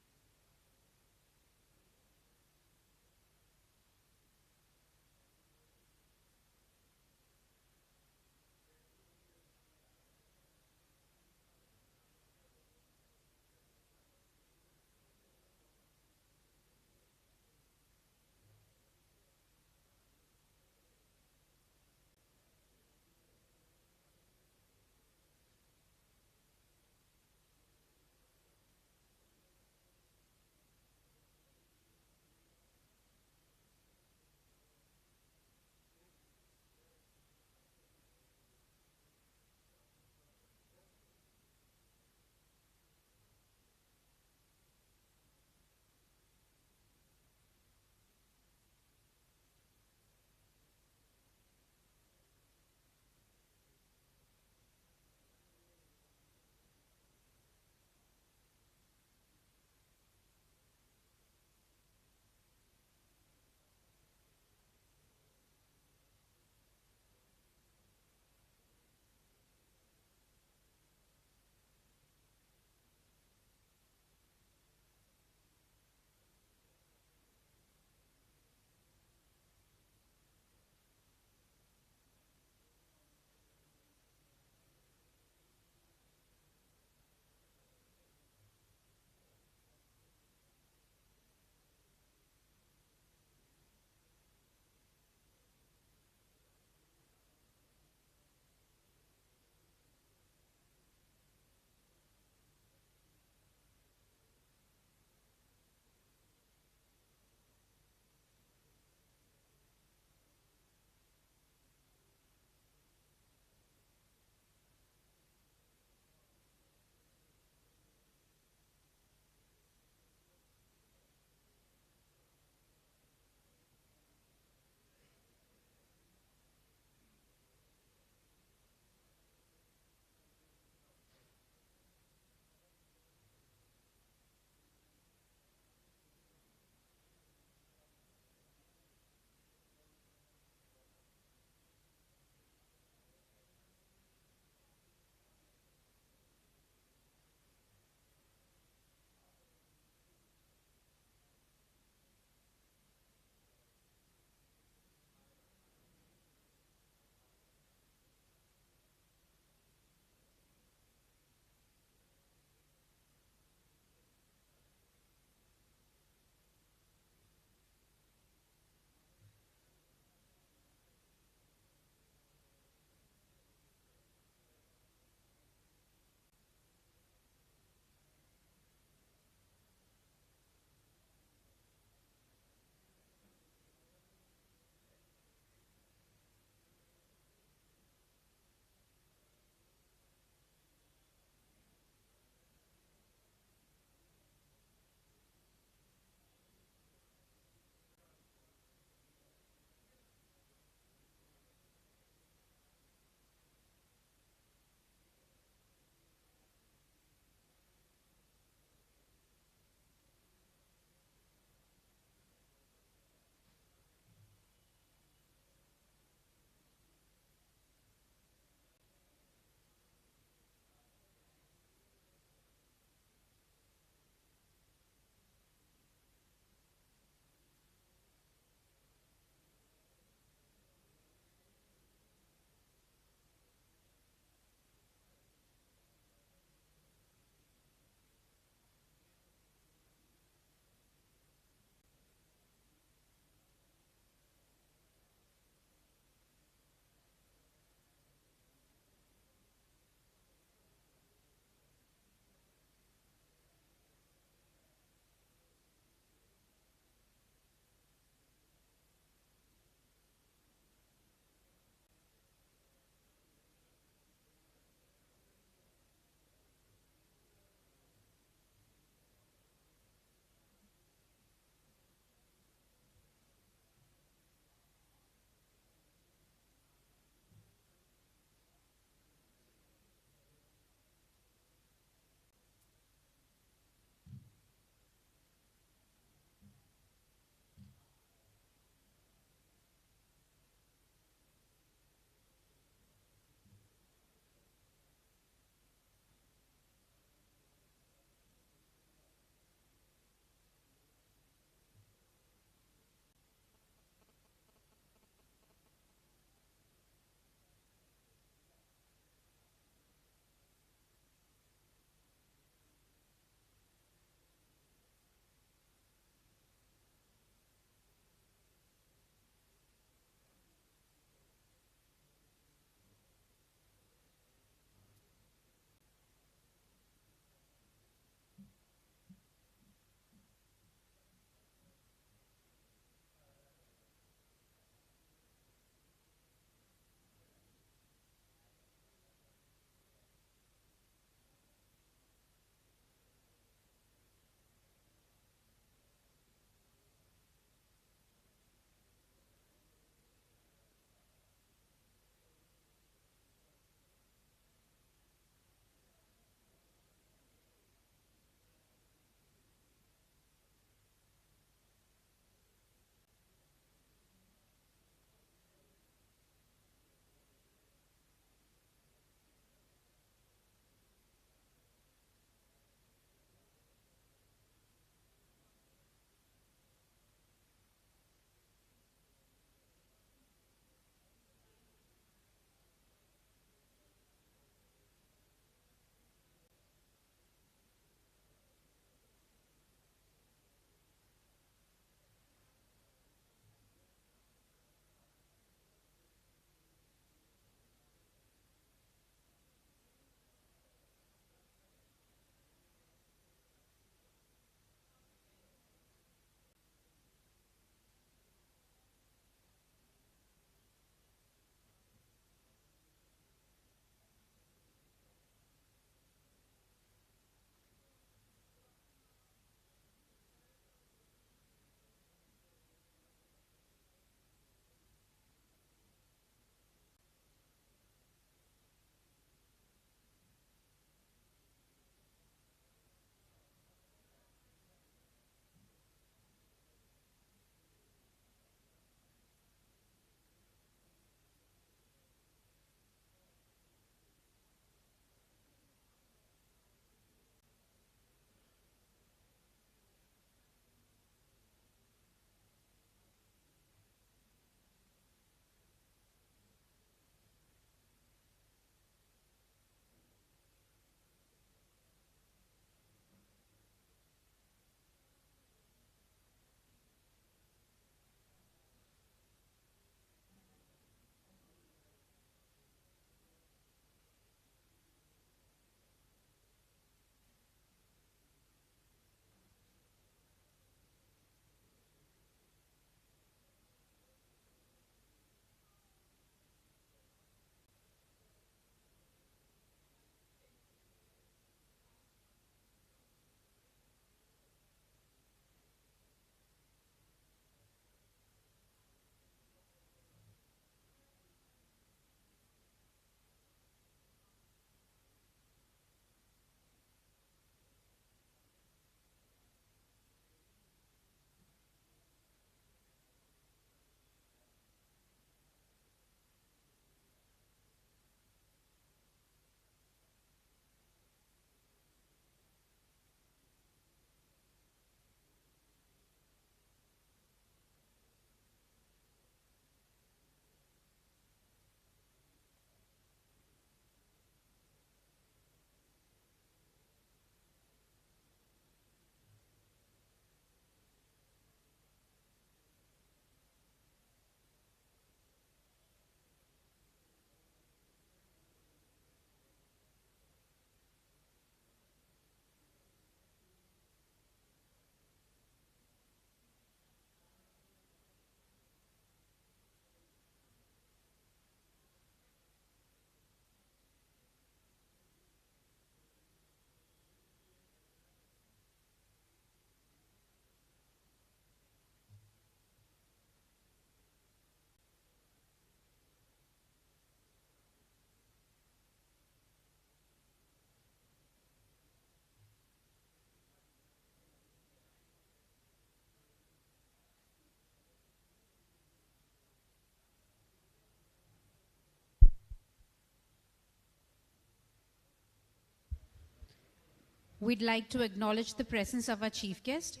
We'd like to acknowledge the presence of our chief guest.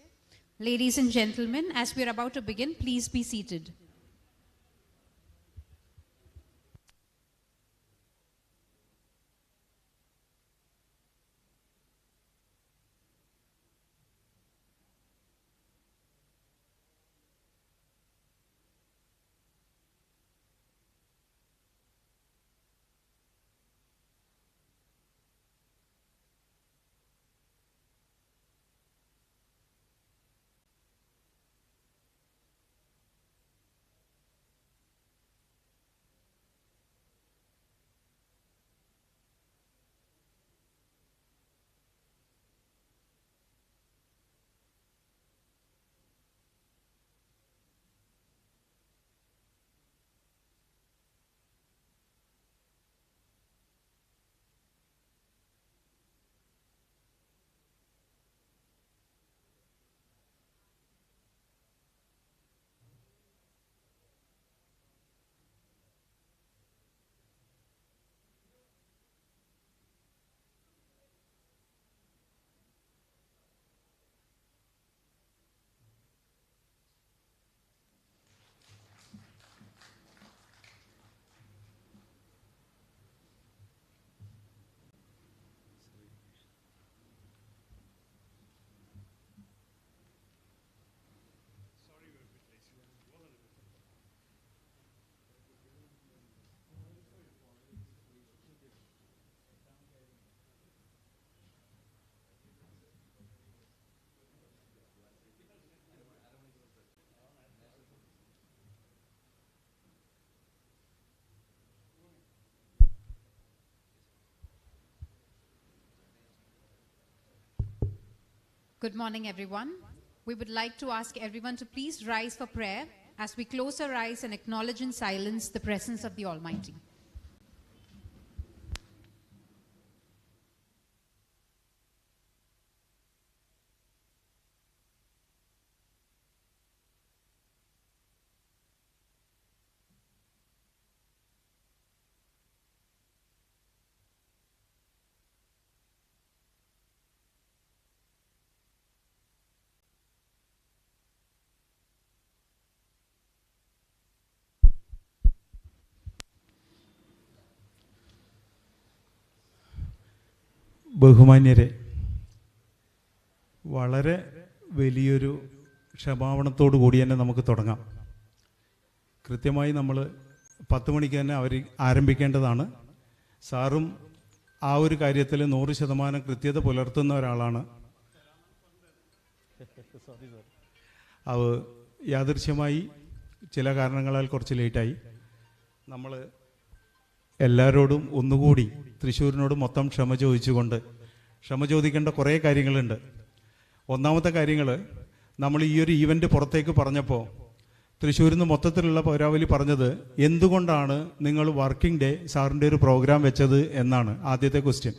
Ladies and gentlemen, as we are about to begin, please be seated. Good morning, everyone. We would like to ask everyone to please rise for prayer as we close our eyes and acknowledge in silence the presence of the Almighty. ബഹുമാന്യരെ, വളരെ വലിയൊരു ക്ഷമാപണത്തോടു കൂടി തന്നെ നമുക്ക് തുടങ്ങാം. കൃത്യമായി നമ്മൾ 10 മണിക്ക് തന്നെ ആരംഭിക്കേണ്ടതാണ്. സാറും ആ ഒരു കാര്യത്തിൽ 100% കൃത്യത പുലർത്തുന്ന ഒരാളാണ്. അത് യാദൃശ്യമായി ചില കാരണങ്ങളാൽ കുറച്ച് ലേറ്റായി. നമ്മൾ എല്ലാവരോടും ഒന്നുകൂടി തൃശ്ശൂരിനോട് മൊത്തം ക്ഷമ ചോദിക്കേണ്ട കുറേ കാര്യങ്ങളുണ്ട്. ഒന്നാമത്തെ കാര്യങ്ങൾ, നമ്മൾ ഈ ഒരു ഈവൻ്റ് പുറത്തേക്ക് പറഞ്ഞപ്പോൾ തൃശ്ശൂരിൽ നിന്ന് മൊത്തത്തിലുള്ള പൗരാവലി പറഞ്ഞത് എന്തുകൊണ്ടാണ് നിങ്ങൾ വർക്കിംഗ് ഡേ സാറിൻ്റെ ഒരു പ്രോഗ്രാം വെച്ചത് എന്നാണ് ആദ്യത്തെ ക്വസ്റ്റ്യൻ.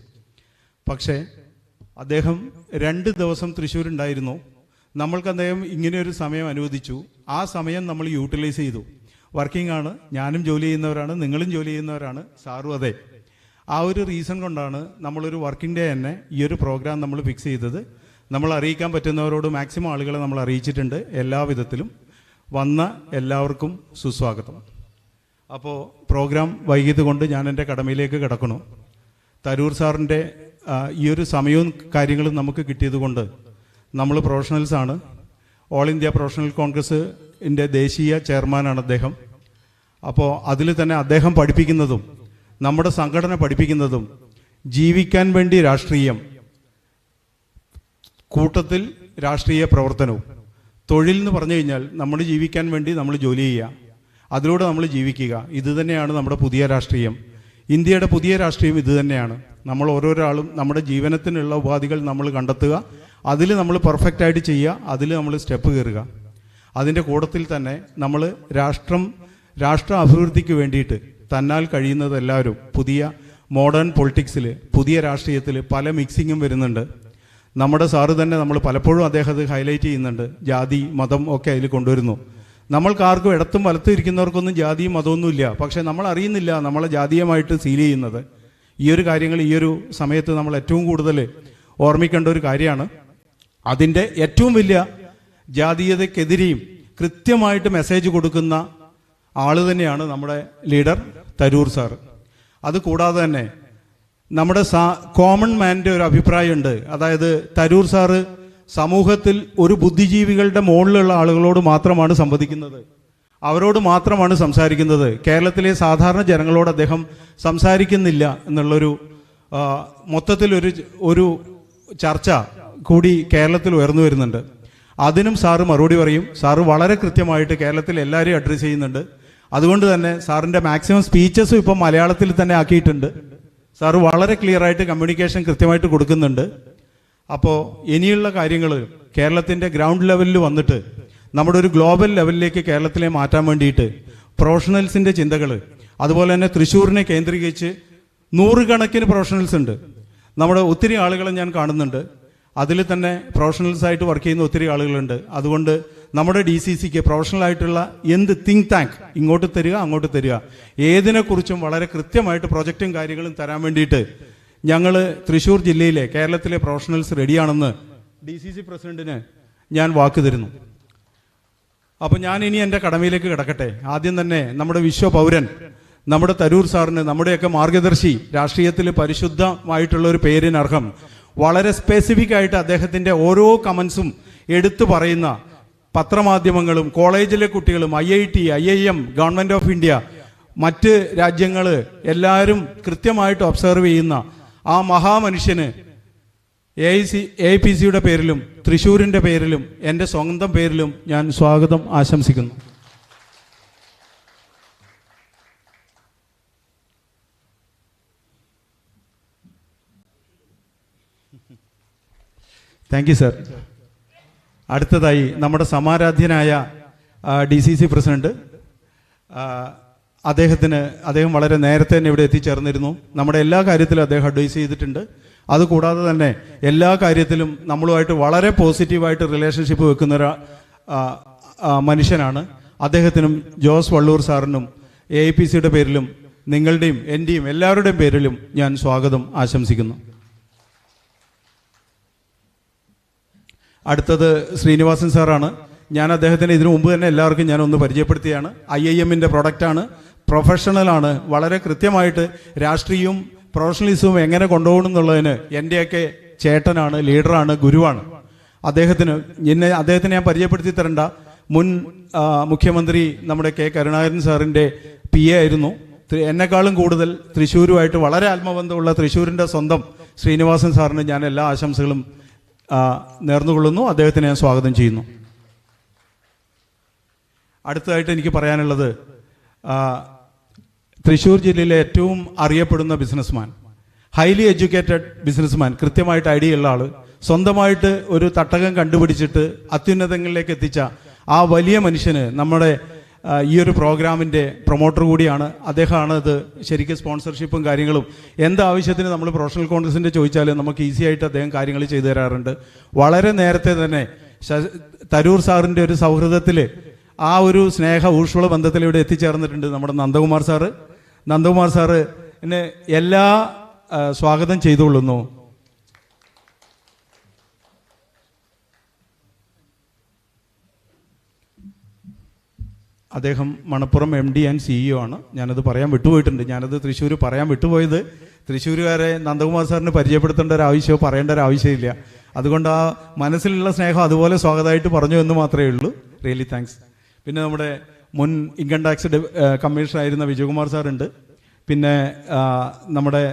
പക്ഷേ അദ്ദേഹം 2 ദിവസം തൃശ്ശൂരുണ്ടായിരുന്നു. നമ്മൾക്ക് അദ്ദേഹം ഇങ്ങനെയൊരു സമയം അനുവദിച്ചു. ആ സമയം നമ്മൾ യൂട്ടിലൈസ് ചെയ്തു. വർക്കിംഗ് ആണ്, ഞാനും ജോലി ചെയ്യുന്നവരാണ്, നിങ്ങളും ജോലി ചെയ്യുന്നവരാണ്, സാറും അതെ. ആ ഒരു റീസൺ കൊണ്ടാണ് നമ്മളൊരു വർക്കിംഗ് ഡേ തന്നെ ഈ ഒരു പ്രോഗ്രാം നമ്മൾ ഫിക്സ് ചെയ്തത്. നമ്മൾ അറിയിക്കാൻ പറ്റുന്നവരോട് മാക്സിമം ആളുകളെ നമ്മൾ അറിയിച്ചിട്ടുണ്ട്. എല്ലാവിധത്തിലും വന്ന എല്ലാവർക്കും സുസ്വാഗതം. അപ്പോൾ പ്രോഗ്രാം വൈകിയത് കൊണ്ട് ഞാൻ എൻ്റെ കടമയിലേക്ക് കിടക്കുന്നു. തരൂർ സാറിൻ്റെ ഈ ഒരു സമയവും കാര്യങ്ങളും നമുക്ക് കിട്ടിയത് കൊണ്ട് നമ്മൾ പ്രൊഫഷണൽസാണ്. ഓൾ ഇന്ത്യ പ്രൊഫഷണൽ കോൺഗ്രസിൻ്റെ ദേശീയ ചെയർമാനാണ് അദ്ദേഹം. അപ്പോൾ അതിൽ തന്നെ അദ്ദേഹം പഠിപ്പിക്കുന്നതും നമ്മുടെ സംഘടന പഠിപ്പിക്കുന്നതും ജീവിക്കാൻ വേണ്ടി രാഷ്ട്രീയം, കൂട്ടത്തിൽ രാഷ്ട്രീയ പ്രവർത്തനവും. തൊഴിൽ എന്ന് പറഞ്ഞു കഴിഞ്ഞാൽ നമ്മൾ ജീവിക്കാൻ വേണ്ടി നമ്മൾ ജോലി ചെയ്യുക, അതിലൂടെ നമ്മൾ ജീവിക്കുക. ഇത് തന്നെയാണ് നമ്മുടെ പുതിയ രാഷ്ട്രീയം. ഇന്ത്യയുടെ പുതിയ രാഷ്ട്രീയം ഇത് തന്നെയാണ്. നമ്മൾ ഓരോരാളും നമ്മുടെ ജീവനത്തിനുള്ള ഉപാധികൾ നമ്മൾ കണ്ടെത്തുക, അതിൽ നമ്മൾ പെർഫെക്റ്റായിട്ട് ചെയ്യുക, അതിൽ നമ്മൾ സ്റ്റെപ്പ് കയറുക. അതിൻ്റെ കൂട്ടത്തിൽ തന്നെ നമ്മൾ രാഷ്ട്ര അഭിവൃദ്ധിക്ക് വേണ്ടിയിട്ട് തന്നാൽ കഴിയുന്നതെല്ലാവരും പുതിയ മോഡേൺ പൊളിറ്റിക്സിൽ, പുതിയ രാഷ്ട്രീയത്തിൽ പല മിക്സിങ്ങും വരുന്നുണ്ട്. നമ്മുടെ സാറ് തന്നെ നമ്മൾ പലപ്പോഴും അദ്ദേഹം അത് ഹൈലൈറ്റ് ചെയ്യുന്നുണ്ട്. ജാതി മതം ഒക്കെ അതിൽ കൊണ്ടുവരുന്നു. നമ്മൾക്കാർക്കും ഇടത്തും വലത്തും ഇരിക്കുന്നവർക്കൊന്നും ജാതിയും മതമൊന്നുമില്ല. പക്ഷേ നമ്മൾ അറിയുന്നില്ല നമ്മളെ ജാതീയമായിട്ട് ഫീൽ ചെയ്യുന്നത്. ഈ ഒരു കാര്യങ്ങൾ ഈ ഒരു സമയത്ത് നമ്മൾ ഏറ്റവും കൂടുതൽ ഓർമ്മിക്കേണ്ട ഒരു കാര്യമാണ്. അതിൻ്റെ ഏറ്റവും വലിയ ജാതീയതയ്ക്കെതിരെയും കൃത്യമായിട്ട് മെസ്സേജ് കൊടുക്കുന്ന ആൾ തന്നെയാണ് നമ്മുടെ ലീഡർ തരൂർ സാർ. അതുകൂടാതെ തന്നെ നമ്മുടെ കോമൺ മാൻ്റെ ഒരു അഭിപ്രായമുണ്ട്. അതായത് തരൂർ സാറ് സമൂഹത്തിൽ ഒരു ബുദ്ധിജീവികളുടെ മുകളിലുള്ള ആളുകളോട് മാത്രമാണ് സംവദിക്കുന്നത്, അവരോട് മാത്രമാണ് സംസാരിക്കുന്നത്. കേരളത്തിലെ സാധാരണ ജനങ്ങളോട് അദ്ദേഹം സംസാരിക്കുന്നില്ല എന്നുള്ളൊരു മൊത്തത്തിലൊരു ചർച്ച കൂടി കേരളത്തിൽ ഉയർന്നു വരുന്നുണ്ട്. അതിനും സാറ് മറുപടി പറയും. സാറ് വളരെ കൃത്യമായിട്ട് കേരളത്തിൽ എല്ലാവരെയും അഡ്രസ്സ് ചെയ്യുന്നുണ്ട്. അതുകൊണ്ട് തന്നെ സാറിൻ്റെ മാക്സിമം സ്പീച്ചസും ഇപ്പം മലയാളത്തിൽ തന്നെ ആക്കിയിട്ടുണ്ട്. സാറ് വളരെ ക്ലിയറായിട്ട് കമ്മ്യൂണിക്കേഷൻ കൃത്യമായിട്ട് കൊടുക്കുന്നുണ്ട്. അപ്പോൾ ഇനിയുള്ള കാര്യങ്ങൾ കേരളത്തിൻ്റെ ഗ്രൗണ്ട് ലെവലിൽ വന്നിട്ട് നമ്മുടെ ഒരു ഗ്ലോബൽ ലെവലിലേക്ക് കേരളത്തിലെ മാറ്റാൻ വേണ്ടിയിട്ട് പ്രൊഫഷണൽസിൻ്റെ ചിന്തകൾ, അതുപോലെ തന്നെ തൃശ്ശൂരിനെ കേന്ദ്രീകരിച്ച് നൂറുകണക്കിന് പ്രൊഫഷണൽസ് ഉണ്ട്. നമ്മുടെ ഒത്തിരി ആളുകളെ ഞാൻ കാണുന്നുണ്ട്. അതിൽ തന്നെ പ്രൊഫഷണൽസായിട്ട് വർക്ക് ചെയ്യുന്ന ഒത്തിരി ആളുകളുണ്ട്. അതുകൊണ്ട് നമ്മുടെ DCCക്ക് പ്രൊഫഷണലായിട്ടുള്ള എന്ത് തിങ്ക് ടാങ്ക് ഇങ്ങോട്ട് തരിക, അങ്ങോട്ട് തരിക, ഏതിനെക്കുറിച്ചും വളരെ കൃത്യമായിട്ട് പ്രൊജക്റ്റും കാര്യങ്ങളും തരാൻ വേണ്ടിയിട്ട് ഞങ്ങൾ തൃശ്ശൂർ ജില്ലയിലെ കേരളത്തിലെ പ്രൊഫഷണൽസ് റെഡിയാണെന്ന് DCC പ്രസിഡന്റിന് ഞാൻ വാക്ക് തരുന്നു. അപ്പോൾ ഞാൻ ഇനി എൻ്റെ കടമയിലേക്ക് കിടക്കട്ടെ. ആദ്യം തന്നെ നമ്മുടെ വിശ്വപൗരൻ നമ്മുടെ തരൂർ സാറിന്, നമ്മുടെയൊക്കെ മാർഗദർശി, രാഷ്ട്രീയത്തിൽ പരിശുദ്ധമായിട്ടുള്ള ഒരു പേരിനർഹം, വളരെ സ്പെസിഫിക് ആയിട്ട് അദ്ദേഹത്തിൻ്റെ ഓരോ കമൻസും എടുത്തു പറയുന്ന പത്രമാധ്യമങ്ങളും കോളേജിലെ കുട്ടികളും IIT, IIM, government of India, മറ്റ് രാജ്യങ്ങൾ എല്ലാവരും കൃത്യമായിട്ട് ഒബ്സർവ് ചെയ്യുന്ന ആ മഹാമനുഷ്യന് AIPCയുടെ പേരിലും തൃശ്ശൂരിൻ്റെ പേരിലും എൻ്റെ സ്വന്തം പേരിലും ഞാൻ സ്വാഗതം ആശംസിക്കുന്നു. Thank you sir. അടുത്തതായി നമ്മുടെ സമാരാധ്യനായ DCC പ്രസിഡന്റ്, അദ്ദേഹം വളരെ നേരത്തെ തന്നെ ഇവിടെ എത്തിച്ചേർന്നിരുന്നു. നമ്മുടെ എല്ലാ കാര്യത്തിലും അദ്ദേഹം അഡ്വൈസ് ചെയ്തിട്ടുണ്ട്. അതുകൂടാതെ തന്നെ എല്ലാ കാര്യത്തിലും നമ്മളുമായിട്ട് വളരെ പോസിറ്റീവായിട്ട് റിലേഷൻഷിപ്പ് വെക്കുന്ന ഒരു മനുഷ്യനാണ്. അദ്ദേഹത്തിനും ജോസ് വള്ളൂർ സാറിനും AIPCയുടെ പേരിലും നിങ്ങളുടെയും എൻ്റെയും എല്ലാവരുടെയും പേരിലും ഞാൻ സ്വാഗതം ആശംസിക്കുന്നു. അടുത്തത് ശ്രീനിവാസൻ സാറാണ്. ഞാൻ അദ്ദേഹത്തിന് ഇതിനു മുമ്പ് തന്നെ എല്ലാവർക്കും ഞാൻ ഒന്ന് പരിചയപ്പെടുത്തിയാണ്. IIMൻ്റെ പ്രൊഡക്റ്റാണ്, പ്രൊഫഷണലാണ്. വളരെ കൃത്യമായിട്ട് രാഷ്ട്രീയവും പ്രൊഫഷണലിസവും എങ്ങനെ കൊണ്ടുപോകണം എന്നുള്ളതിന് എൻ്റെയൊക്കെ ചേട്ടനാണ്, ലീഡറാണ്, ഗുരുവാണ്. അദ്ദേഹത്തിന് ഞാൻ പരിചയപ്പെടുത്തി തരേണ്ട. മുൻ മുഖ്യമന്ത്രി നമ്മുടെ K. കരുണാകരൻ സാറിൻ്റെ PA ആയിരുന്നു. എന്നെക്കാളും കൂടുതൽ തൃശ്ശൂരുമായിട്ട് വളരെ ആത്മബന്ധമുള്ള തൃശ്ശൂരിൻ്റെ സ്വന്തം ശ്രീനിവാസൻ സാറിന് ഞാൻ എല്ലാ ആശംസകളും നേർന്നുകൊള്ളുന്നു. അദ്ദേഹത്തിന് ഞാൻ സ്വാഗതം ചെയ്യുന്നു. അടുത്തതായിട്ട് എനിക്ക് പറയാനുള്ളത്, തൃശ്ശൂർ ജില്ലയിലെ ഏറ്റവും അറിയപ്പെടുന്ന ബിസിനസ്മാൻ, ഹൈലി എഡ്യൂക്കേറ്റഡ് ബിസിനസ്മാൻ, കൃത്യമായിട്ട് ഐഡിയ ഉള്ള ആൾ, സ്വന്തമായിട്ട് ഒരു തട്ടകം കണ്ടുപിടിച്ചിട്ട് അത്യുന്നതങ്ങളിലേക്ക് എത്തിച്ച ആ വലിയ മനുഷ്യന് നമ്മുടെ ഈ ഒരു പ്രോഗ്രാമിൻ്റെ പ്രൊമോട്ടർ കൂടിയാണ്. അദ്ദേഹമാണ് ഇത് ശരിക്കും സ്പോൺസർഷിപ്പും കാര്യങ്ങളും എന്താവശ്യത്തിന് നമ്മൾ പ്രൊഫഷണൽ കോൺഗ്രസിൻ്റെ ചോദിച്ചാലും നമുക്ക് ഈസി ആയിട്ട് അദ്ദേഹം കാര്യങ്ങൾ ചെയ്തു തരാറുണ്ട്. വളരെ നേരത്തെ തന്നെ തരൂർ സാറിൻ്റെ ഒരു സൗഹൃദത്തിൽ ആ ഒരു സ്നേഹ ഊഷ്മള ബന്ധത്തിൽ ഇവിടെ എത്തിച്ചേർന്നിട്ടുണ്ട് നമ്മുടെ നന്ദകുമാർ സാറ്. നന്ദകുമാർ സാറിന് എല്ലാ സ്വാഗതം ചെയ്തുകൊള്ളുന്നു. അദ്ദേഹം മണപ്പുറം MD ആൻഡ് CEO ആണ്. ഞാനത് പറയാൻ വിട്ടുപോയിട്ടുണ്ട്. ഞാനത് തൃശ്ശൂർ പറയാൻ വിട്ടുപോയത് തൃശ്ശൂരുകാരെ നന്ദകുമാർ സാറിന് പരിചയപ്പെടുത്തേണ്ട ഒരു ആവശ്യമോ പറയേണ്ട ഒരു ആവശ്യമില്ല. അതുകൊണ്ട് ആ മനസ്സിലുള്ള സ്നേഹം അതുപോലെ സ്വാഗതമായിട്ട് പറഞ്ഞു എന്ന് മാത്രമേ ഉള്ളൂ. Really thanks. പിന്നെ നമ്മുടെ മുൻ ഇൻകം ടാക്സ് കമ്മീഷണർ ആയിരുന്ന വിജയകുമാർ സാറുണ്ട്. പിന്നെ നമ്മുടെ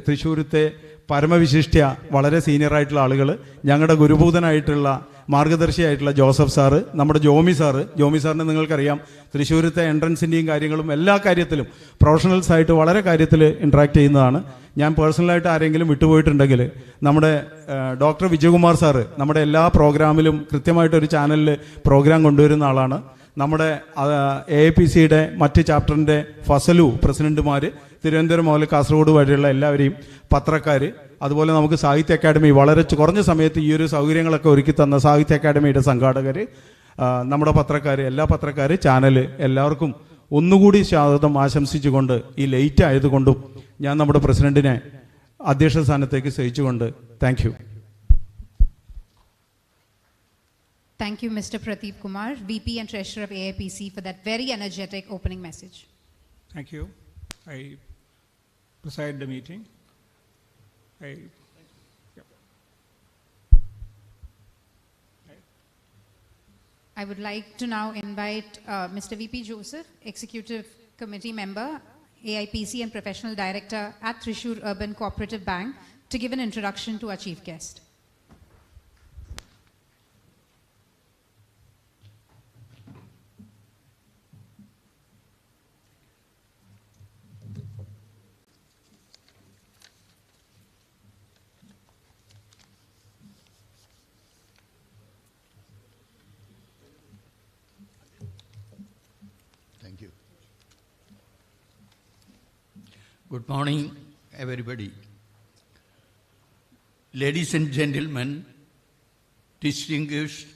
തൃശ്ശൂരത്തെ പരമവിശിഷ്ട്യ വളരെ സീനിയറായിട്ടുള്ള ആളുകൾ, ഞങ്ങളുടെ ഗുരുഭൂതനായിട്ടുള്ള മാർഗദർശിയായിട്ടുള്ള ജോസഫ് സാറ്, നമ്മുടെ ജോമി സാറിനെ നിങ്ങൾക്കറിയാം. തൃശ്ശൂരത്തെ എൻട്രൻസിൻ്റെയും കാര്യങ്ങളും എല്ലാ കാര്യത്തിലും പ്രൊഫഷണൽസായിട്ട് വളരെ കാര്യത്തിൽ ഇൻട്രാക്ട് ചെയ്യുന്നതാണ്. ഞാൻ പേഴ്സണലായിട്ട് ആരെങ്കിലും വിട്ടുപോയിട്ടുണ്ടെങ്കിൽ നമ്മുടെ ഡോക്ടർ വിജയകുമാർ സാറ് നമ്മുടെ എല്ലാ പ്രോഗ്രാമിലും കൃത്യമായിട്ടൊരു ചാനലിൽ പ്രോഗ്രാം കൊണ്ടുവരുന്ന ആളാണ്. നമ്മുടെ AIPCയുടെ മറ്റ് ചാപ്റ്ററിൻ്റെ ഫസലു പ്രസിഡന്റുമാർ, തിരുവനന്തപുരം മുതൽ കാസർഗോഡ് വരെയുള്ള എല്ലാവരെയും, പത്രക്കാർ, അതുപോലെ നമുക്ക് സാഹിത്യ അക്കാദമി വളരെ കുറഞ്ഞ സമയത്ത് ഈ ഒരു സൗകര്യങ്ങളൊക്കെ ഒരുക്കി തന്ന സാഹിത്യ അക്കാദമിയുടെ സംഘാടകർ, നമ്മുടെ പത്രക്കാർ, എല്ലാ പത്രക്കാർ, ചാനൽ, എല്ലാവർക്കും ഒന്നുകൂടി സ്വാഗതം ആശംസിച്ചുകൊണ്ട് ഈ ലേറ്റ് ആയതുകൊണ്ടും ഞാൻ നമ്മുടെ പ്രസിഡന്റിനെ അധ്യക്ഷ സ്ഥാനത്തേക്ക് സഹിച്ചുകൊണ്ട് thank you. Thank you, Mr. Pradeep Kumar, VP and Treasurer of AIPC, for that very energetic opening message. Thank you. I preside the meeting. I would like to now invite Mr. VP Joseph, Executive Committee Member, AIPC and Professional Director at Thrissur Urban Cooperative Bank, to give an introduction to our chief guest. Thank you. Good morning, everybody. Ladies and gentlemen, distinguished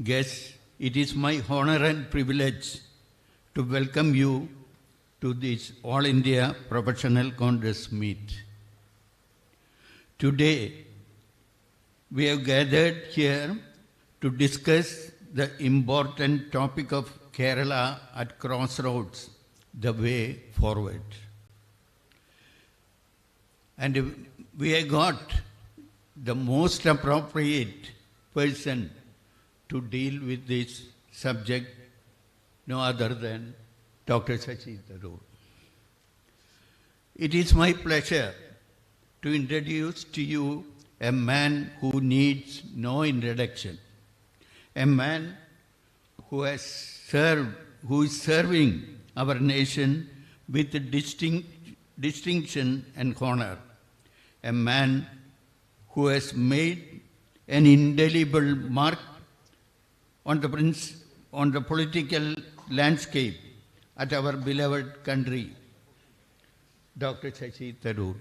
guests, it is my honor and privilege to welcome you to this All India Professional Congress meet. Today, we have gathered here to discuss the important topic of Kerala at crossroads, the way forward. And we have got the most appropriate person to deal with this subject, no other than Dr. SHASHI Tharoor. It is my pleasure to introduce to you a man who needs no introduction, a man who is serving our nation with distinction and honor, a man who has made an indelible mark on the political landscape at our beloved country, Dr. SHASHI Tharoor.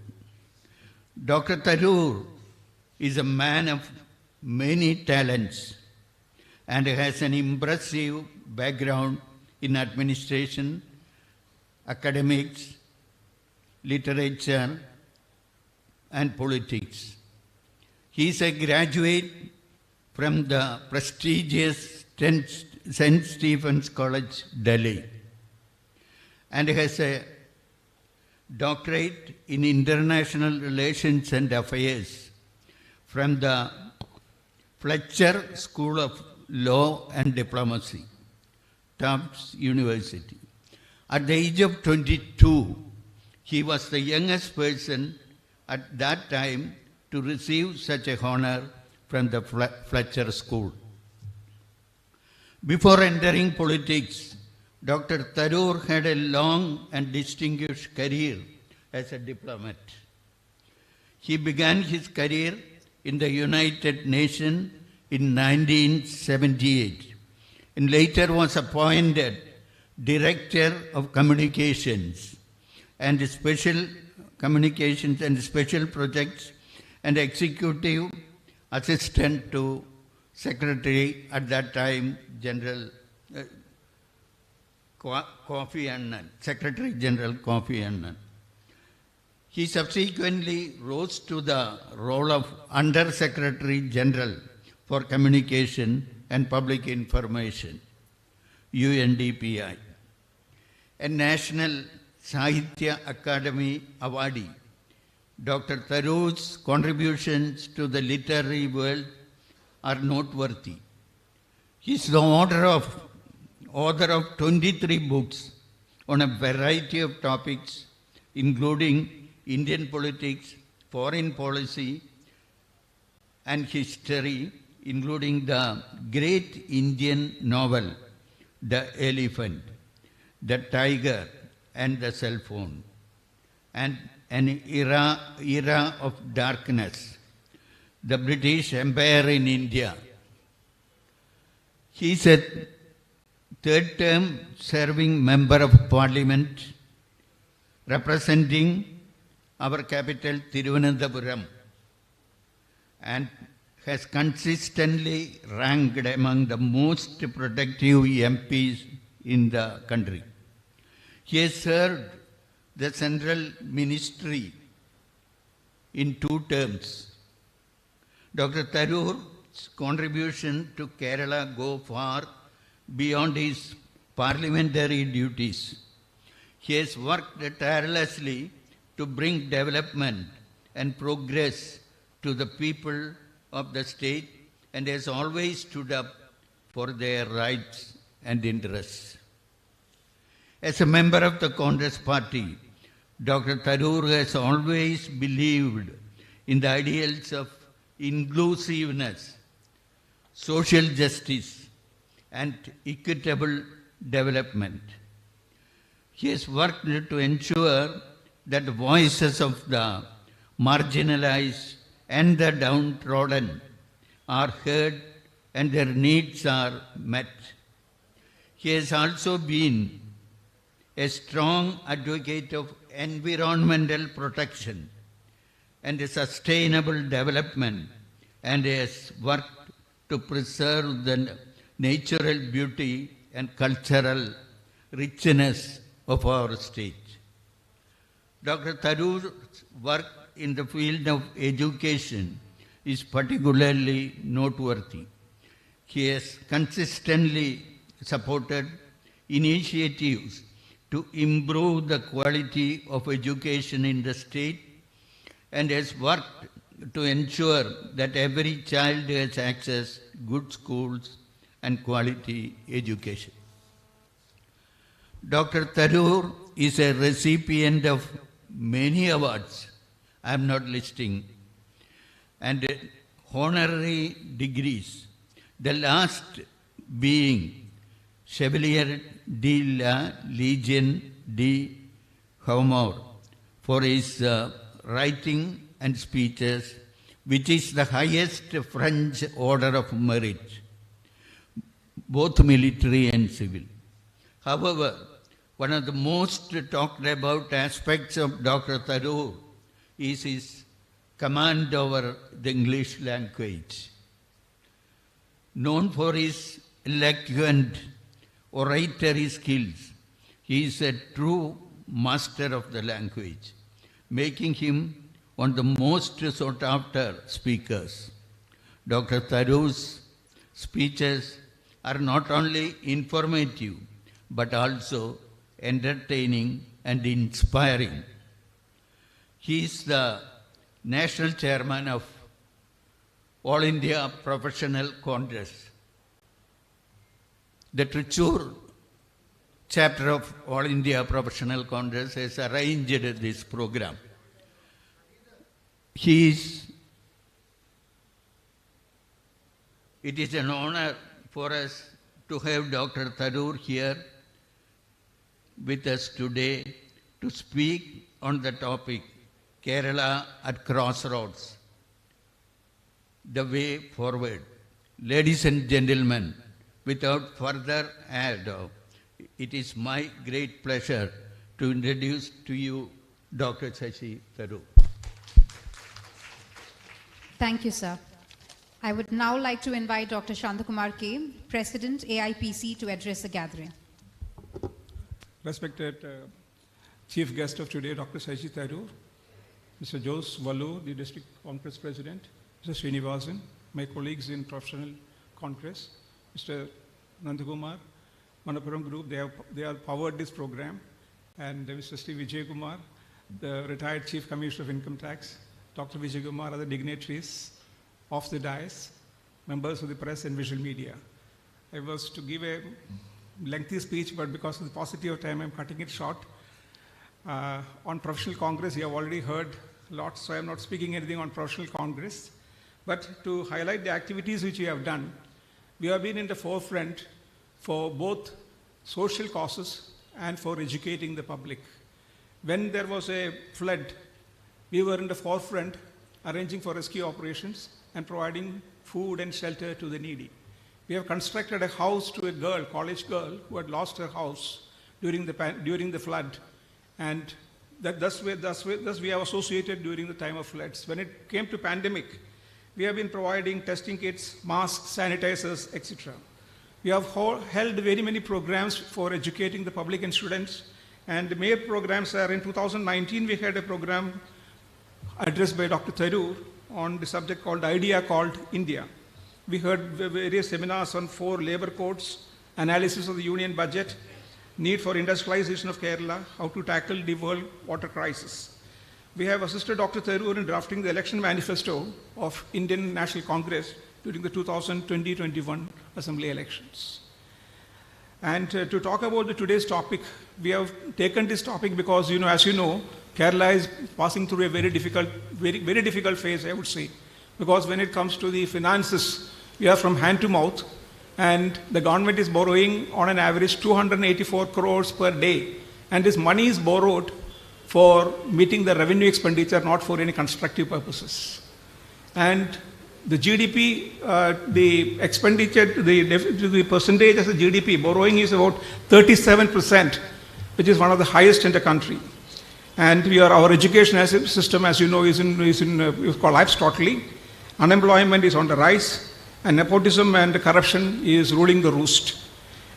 Dr. Tharoor is a man of many talents and has an impressive background in administration, academics, literature, and politics. He is a graduate from the prestigious St. Stephen's College, Delhi, and has a doctorate in international relations and affairs from the Fletcher School of Law and Diplomacy, Tufts University. At the age of 22, he was the youngest person at that time to receive such a honor from the Fletcher School. Before entering politics, Dr. Tharoor had a long and distinguished career as a diplomat. He began his career in the United Nations in 1978 and later was appointed Director of Communications and Special Communications and Special Projects and Executive Assistant to Secretary at that time, General Kofi Annan, Secretary General Kofi Annan. He subsequently rose to the role of Under Secretary General for Communication and Public Information, UNDPI, a National Sahitya Academy awardee. Dr. Tharoor's contributions to the literary world are noteworthy. He is the author of 23 books on a variety of topics, including Indian politics, foreign policy, and history, including the great Indian novel, The Elephant, The Tiger, and The Cell Phone, and an era of darkness, the British Empire in India. He is a third-term serving member of Parliament representing our capital, Thiruvananthapuram, and has consistently ranked among the most productive MPs in the country. He has served the Central Ministry in 2 terms. Dr. Tharoor's contribution to Kerala go far beyond his parliamentary duties. He has worked tirelessly to bring development and progress to the people of the state and has always stood up for their rights and interests. As a member of the Congress party, Dr. Tharoor has always believed in the ideals of inclusiveness, social justice, and equitable development. He has worked to ensure that the voices of the marginalized and the downtrodden are heard and their needs are met. He has also been a strong advocate of environmental protection and sustainable development and has worked to preserve the natural beauty and cultural richness of our state. Dr. Tharoor's work in the field of education is particularly noteworthy. He has consistently supported initiatives to improve the quality of education in the state and has worked to ensure that every child has access to good schools and quality education. Dr. Tharoor is a recipient of many awards, I am not listing, and honorary degrees, the last being Chevalier de la Légion d'Honneur for his writing and speeches, which is the highest French order of merit, both military and civil. However, one of the most talked about aspects of Dr. Tharoor is his command over the English language. Known for his eloquent oratory skills, he is a true master of the language, making him one of the most sought-after speakers. Dr. Tharoor's speeches are not only informative, but also entertaining and inspiring. He is the National Chairman of All India Professional Congress. The Trichur chapter of All India Professional Congress has arranged this program. It is an honor for us to have Dr. Tharoor here with us today to speak on the topic Kerala at Crossroads, the way forward. Ladies and gentlemen, without further ado, it is my great pleasure to introduce to you Dr. Shashi Tharoor. Thank you, sir. I would now like to invite Dr. Shantakumar K, President, AIPC, to address the gathering. Respected Chief Guest of today, Dr. Shashi Tharoor, Mr. Jose Vallu, the District Congress President, Mr. Srinivasan, my colleagues in Professional Congress, Mr. Nandakumar, Manappuram Group, they have powered this program, and Mr. Sri Vijay Kumar, the retired Chief Commissioner of Income Tax, Dr. Vijay Kumar, other dignitaries of the dais, members of the press and visual media. I was to give a lengthy speech, but because of the paucity of time, I'm cutting it short. On Professional Congress, you have already heard lots, so I'm not speaking anything on Professional Congress. But to highlight the activities which we have done, we have been in the forefront for both social causes and for educating the public. When there was a flood, we were in the forefront arranging for rescue operations and providing food and shelter to the needy. We have constructed a house to a girl, college girl, who had lost her house during the flood, and thus we have associated during the time of floods. When it came to pandemic, we have been providing testing kits, masks, sanitizers, etc. We have held very many programs for educating the public and students, and the major programs are in 2019 we had a program, address by Dr. Tharoor on the subject called idea called India. We heard various seminars on 4 labor codes, analysis of the union budget, need for industrialization of Kerala, how to tackle the world water crisis. We have assisted Dr. Tharoor in drafting the election manifesto of Indian National Congress during the 2020-21 Assembly elections. And to talk about today's topic, we have taken this topic because, as you know, Kerala is passing through a very difficult phase, I would say, because when it comes to the finances, we are from hand to mouth, and the government is borrowing on an average 284 crores per day, and this money is borrowed for meeting the revenue expenditure, not for any constructive purposes. And the GDP, the expenditure, the percentage as a GDP, borrowing is about 37%, which is one of the highest in the country. And our education system, as you know, is collapsed totally. Unemployment is on the rise, and nepotism and corruption is ruling the roost.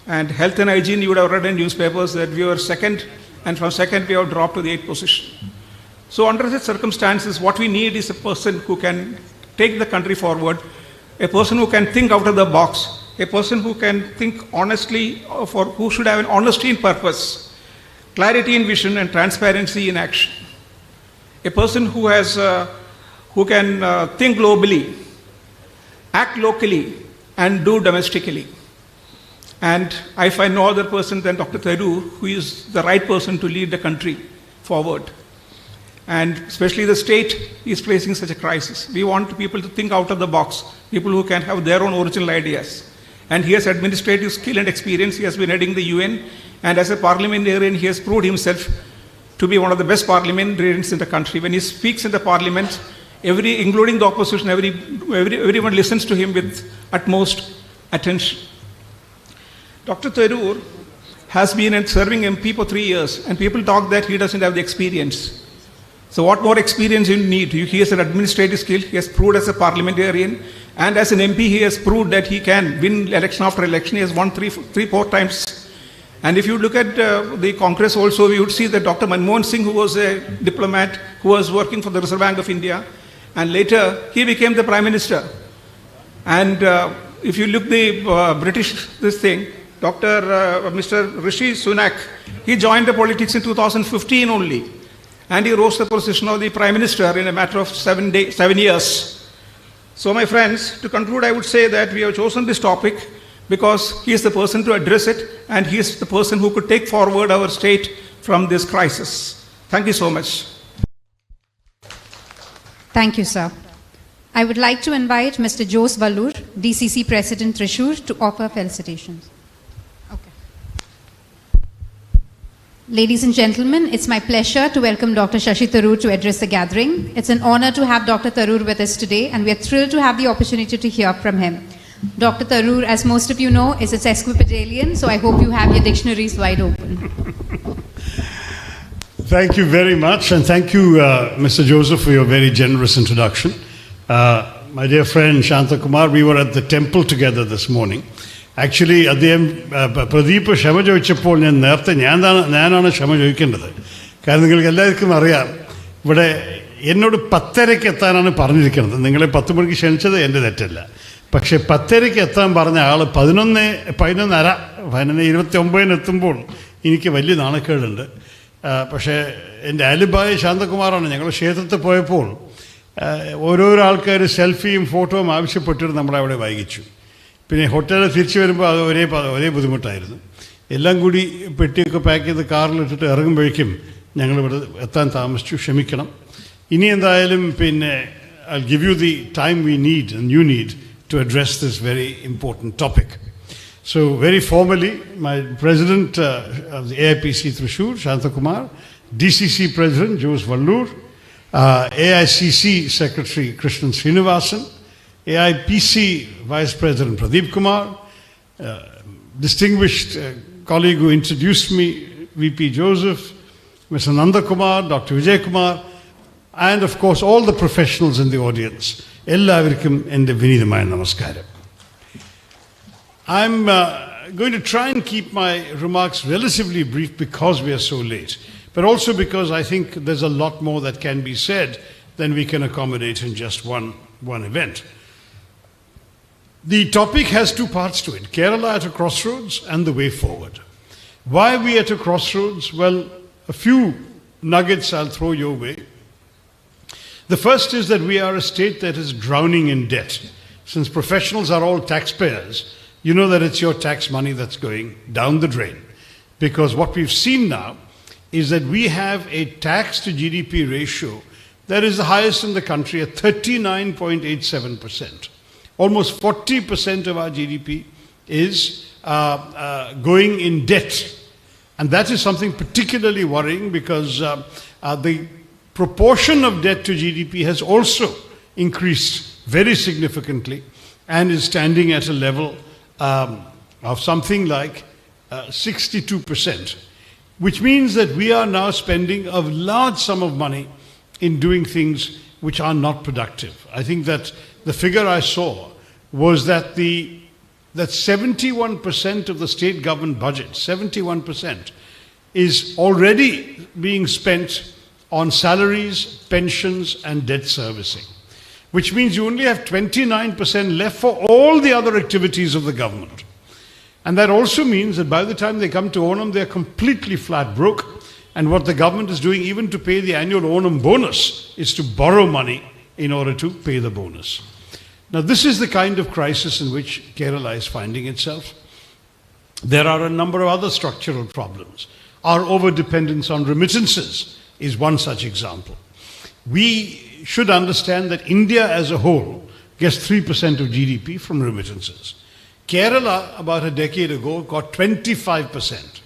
And health and hygiene, you would have read in newspapers that we were second, and from second we have dropped to the 8th position. So under such circumstances, what we need is a person who can take the country forward, a person who can think out of the box, a person who can think honestly, who should have an honesty in purpose, clarity in vision, and transparency in action. A person who can think globally, act locally, and do domestically. And I find no other person than Dr. Tharoor who is the right person to lead the country forward. And especially the state is facing such a crisis. We want people to think out of the box, people who can have their own original ideas. And he has administrative skill and experience. He has been heading the UN, and as a parliamentarian, he has proved himself to be one of the best parliamentarians in the country. When he speaks in the parliament, including the opposition, everyone listens to him with utmost attention. Dr. Tharoor has been serving MP for 3 years, and people talk that he doesn't have the experience. So what more experience you need? He has an administrative skill, he has proved as a parliamentarian, and as an MP he has proved that he can win election after election. He has won 4 times. And if you look at the Congress also, we would see that Dr. Manmohan Singh, who was a diplomat, who was working for the Reserve Bank of India, and later he became the Prime Minister. And if you look the British, Mr. Rishi Sunak, he joined the politics in 2015 only. And he rose to the position of the Prime Minister in a matter of 7 years. So my friends, to conclude, I would say that we have chosen this topic because he is the person to address it, and he is the person who could take forward our state from this crisis. Thank you so much. Thank you, sir. I would like to invite Mr. Jose Vallur, DCC President Thrissur, to offer felicitations. Ladies and gentlemen, it's my pleasure to welcome Dr. Shashi Tharoor to address the gathering. It's an honor to have Dr. Tharoor with us today, and we are thrilled to have the opportunity to hear from him. Dr. Tharoor, as most of you know, is a sesquipedalian, so I hope you have your dictionaries wide open. Thank you very much, and thank you, Mr. Joseph, for your very generous introduction. My dear friend Shanta Kumar, we were at the temple together this morning. Actually, അദ്ദേഹം പ്രദീപ് ക്ഷമ ചോദിച്ചപ്പോൾ ഞാനാണ് ക്ഷമ ചോദിക്കേണ്ടത്. കാരണം നിങ്ങൾക്ക് എല്ലാവർക്കും അറിയാം, ഇവിടെ എന്നോട് 10:30 എത്താനാണ് പറഞ്ഞിരിക്കുന്നത്. നിങ്ങളെ 10 മണിക്ക് ക്ഷണിച്ചത് എൻ്റെ തെറ്റല്ല. പക്ഷേ 10:30 എത്താൻ പറഞ്ഞ ആൾ 11:29 എത്തുമ്പോൾ എനിക്ക് വലിയ നാണക്കേടുണ്ട്. പക്ഷേ എൻ്റെ ആലിബായ് ശാന്തകുമാറാണ്. ഞങ്ങൾ ക്ഷേത്രത്തിൽ പോയപ്പോൾ ഓരോരോ ആൾക്കാർ സെൽഫിയും ഫോട്ടോയും ആവശ്യപ്പെട്ടിട്ട് നമ്മളവിടെ വൈകിച്ചു. പിന്നെ ഹോട്ടലിൽ തിരിച്ചു വരുമ്പോൾ അത് ഒരേ ബുദ്ധിമുട്ടായിരുന്നു. എല്ലാം കൂടി പെട്ടിയൊക്കെ പാക്ക് ചെയ്ത് കാറിലിട്ടിട്ട് ഇറങ്ങുമ്പോഴേക്കും ഞങ്ങളിവിടെ എത്താൻ താമസിച്ചു. ക്ഷമിക്കണം. ഇനി എന്തായാലും പിന്നെ I'll give you the time we need and you need to address this very important topic. So very formally, my President of the AIPC Thrissur, Shanta Kumar, DCC President Jose Vallur, AICC Secretary Krishnan Srinivasan, AIPC Vice President Pradeep Kumar, distinguished colleague who introduced me, VP Joseph, Mr. Nanda Kumar, Dr. Vijay Kumar, and of course all the professionals in the audience. Ellavarikkum ende vinidamaya namaskaram. I'm going to try and keep my remarks relatively brief because we are so late, but also because I think there's a lot more that can be said than we can accommodate in just one event. The topic has two parts to it: Kerala at a crossroads and the way forward. Why are we at a crossroads? Well, a few nuggets I'll throw your way. The first is that we are a state that is drowning in debt. Since professionals are all taxpayers, you know that it's your tax money that's going down the drain. Because what we've seen now is that we have a tax to GDP ratio that is the highest in the country at 39.87%. Almost 40% of our GDP is going in debt. And that is something particularly worrying because the proportion of debt to GDP has also increased very significantly and is standing at a level of something like 62%, which means that we are now spending a large sum of money in doing things which are not productive. I think that the figure I saw was that 71% of the state government budget, 71%, is already being spent on salaries, pensions, and debt servicing, which means you only have 29% left for all the other activities of the government. And that also means that by the time they come to Onam, they're completely flat broke. And what the government is doing, even to pay the annual Onam bonus, is to borrow money in order to pay the bonus. Now, this is the kind of crisis in which Kerala is finding itself. There are a number of other structural problems. Our overdependence on remittances is one such example. We should understand that India as a whole gets 3% of GDP from remittances. Kerala, about a decade ago, got 25%.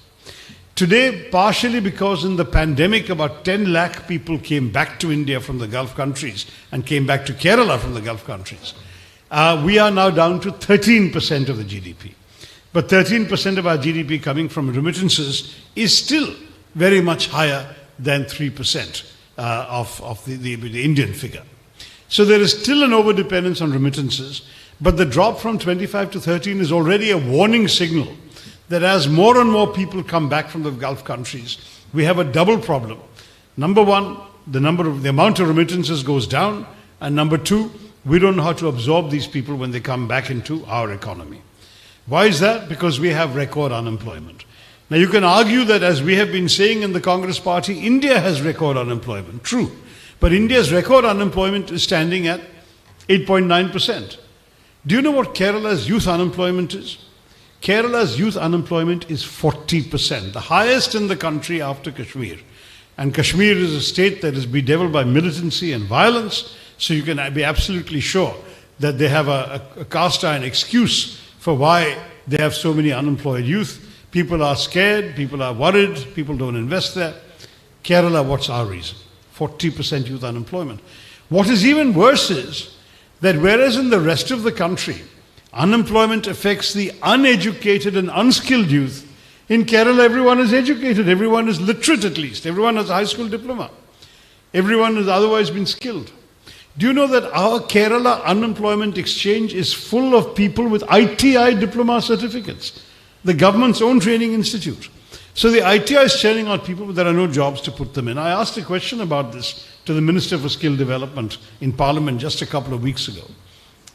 Today, partially because in the pandemic, about 10 lakh people came back to India from the Gulf countries and came back to Kerala from the Gulf countries. We are now down to 13% of the GDP. But 13% of our GDP coming from remittances is still very much higher than 3% of the Indian figure. So there is still an overdependence on remittances, but the drop from 25 to 13 is already a warning signal that as more and more people come back from the Gulf countries, we have a double problem. Number one, the amount of remittances goes down, and number two, we don't know how to absorb these people when they come back into our economy. Why is that? Because we have record unemployment. Now you can argue that, as we have been saying in the Congress party, India has record unemployment. True. But India's record unemployment is standing at 8.9%. Do you know what Kerala's youth unemployment is? Kerala's youth unemployment is 40%, the highest in the country after Kashmir. And Kashmir is a state that is bedeviled by militancy and violence, so you can be absolutely sure that they have a cast iron excuse for why they have so many unemployed youth. People are scared, people are worried, people don't invest there. Kerala, what's our reason? 40% youth unemployment. What is even worse is that whereas in the rest of the country, unemployment affects the uneducated and unskilled youth, in Kerala everyone is educated, everyone is literate at least, everyone has a high school diploma, everyone has otherwise been skilled. Do you know that our Kerala unemployment exchange is full of people with ITI diploma certificates, the government's own training institute? So the ITI is churning out people, but there are no jobs to put them in. I asked a question about this to the Minister for Skill Development in Parliament just a couple of weeks ago.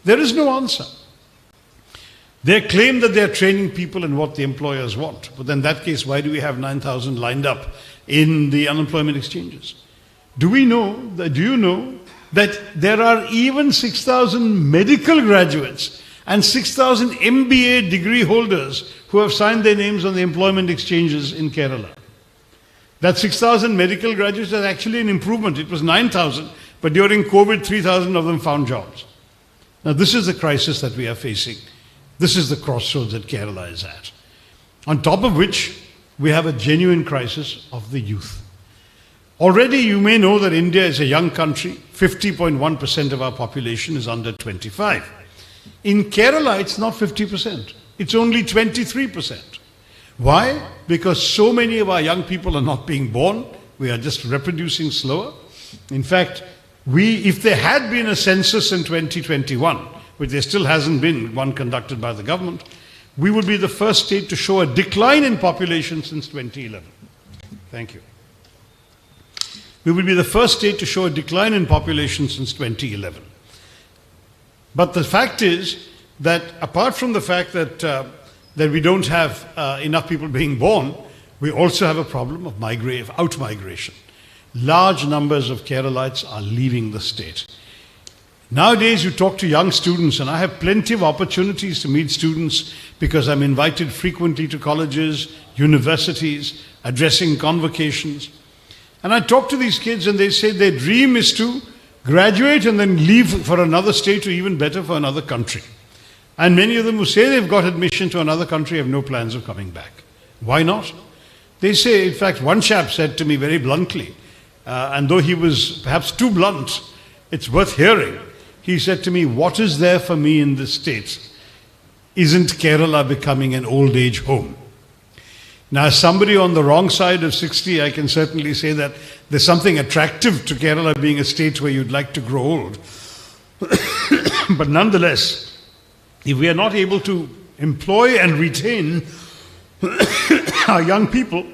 There is no answer. They claim that they are training people in what the employers want. But in that case, why do we have 9,000 lined up in the unemployment exchanges? Do you know that there are even 6,000 medical graduates and 6,000 MBA degree holders who have signed their names on the employment exchanges in Kerala? That 6,000 medical graduates is actually an improvement. It was 9,000, but during COVID, 3,000 of them found jobs. Now, this is the crisis that we are facing. This is the crossroads that Kerala is at. On top of which, we have a genuine crisis of the youth. Already you may know that India is a young country. 50.1% of our population is under 25. In Kerala, it's not 50%. It's only 23%. Why? Because so many of our young people are not being born. We are just reproducing slower. In fact, if there had been a census in 2021, which there still hasn't been one conducted by the government, we would be the first state to show a decline in population since 2011. Thank you. we will be the first state to show a decline in population since 2011. But the fact is that apart from the fact that, that we don't have enough people being born, we also have a problem of out-migration. Large numbers of Keralites are leaving the state. Nowadays, you talk to young students, and I have plenty of opportunities to meet students because I'm invited frequently to colleges, universities, addressing convocations. And I talk to these kids, and they say their dream is to graduate and then leave for another state, or even better, for another country. And many of them who say they've got admission to another country have no plans of coming back. Why not? They say, in fact, one chap said to me very bluntly, and though he was perhaps too blunt, it's worth hearing. He said to me, what is there for me in this state? Isn't Kerala becoming an old age home? Now, as somebody on the wrong side of 60, I can certainly say that there's something attractive to Kerala being a state where you'd like to grow old. But nonetheless, if we are not able to employ and retain our young people,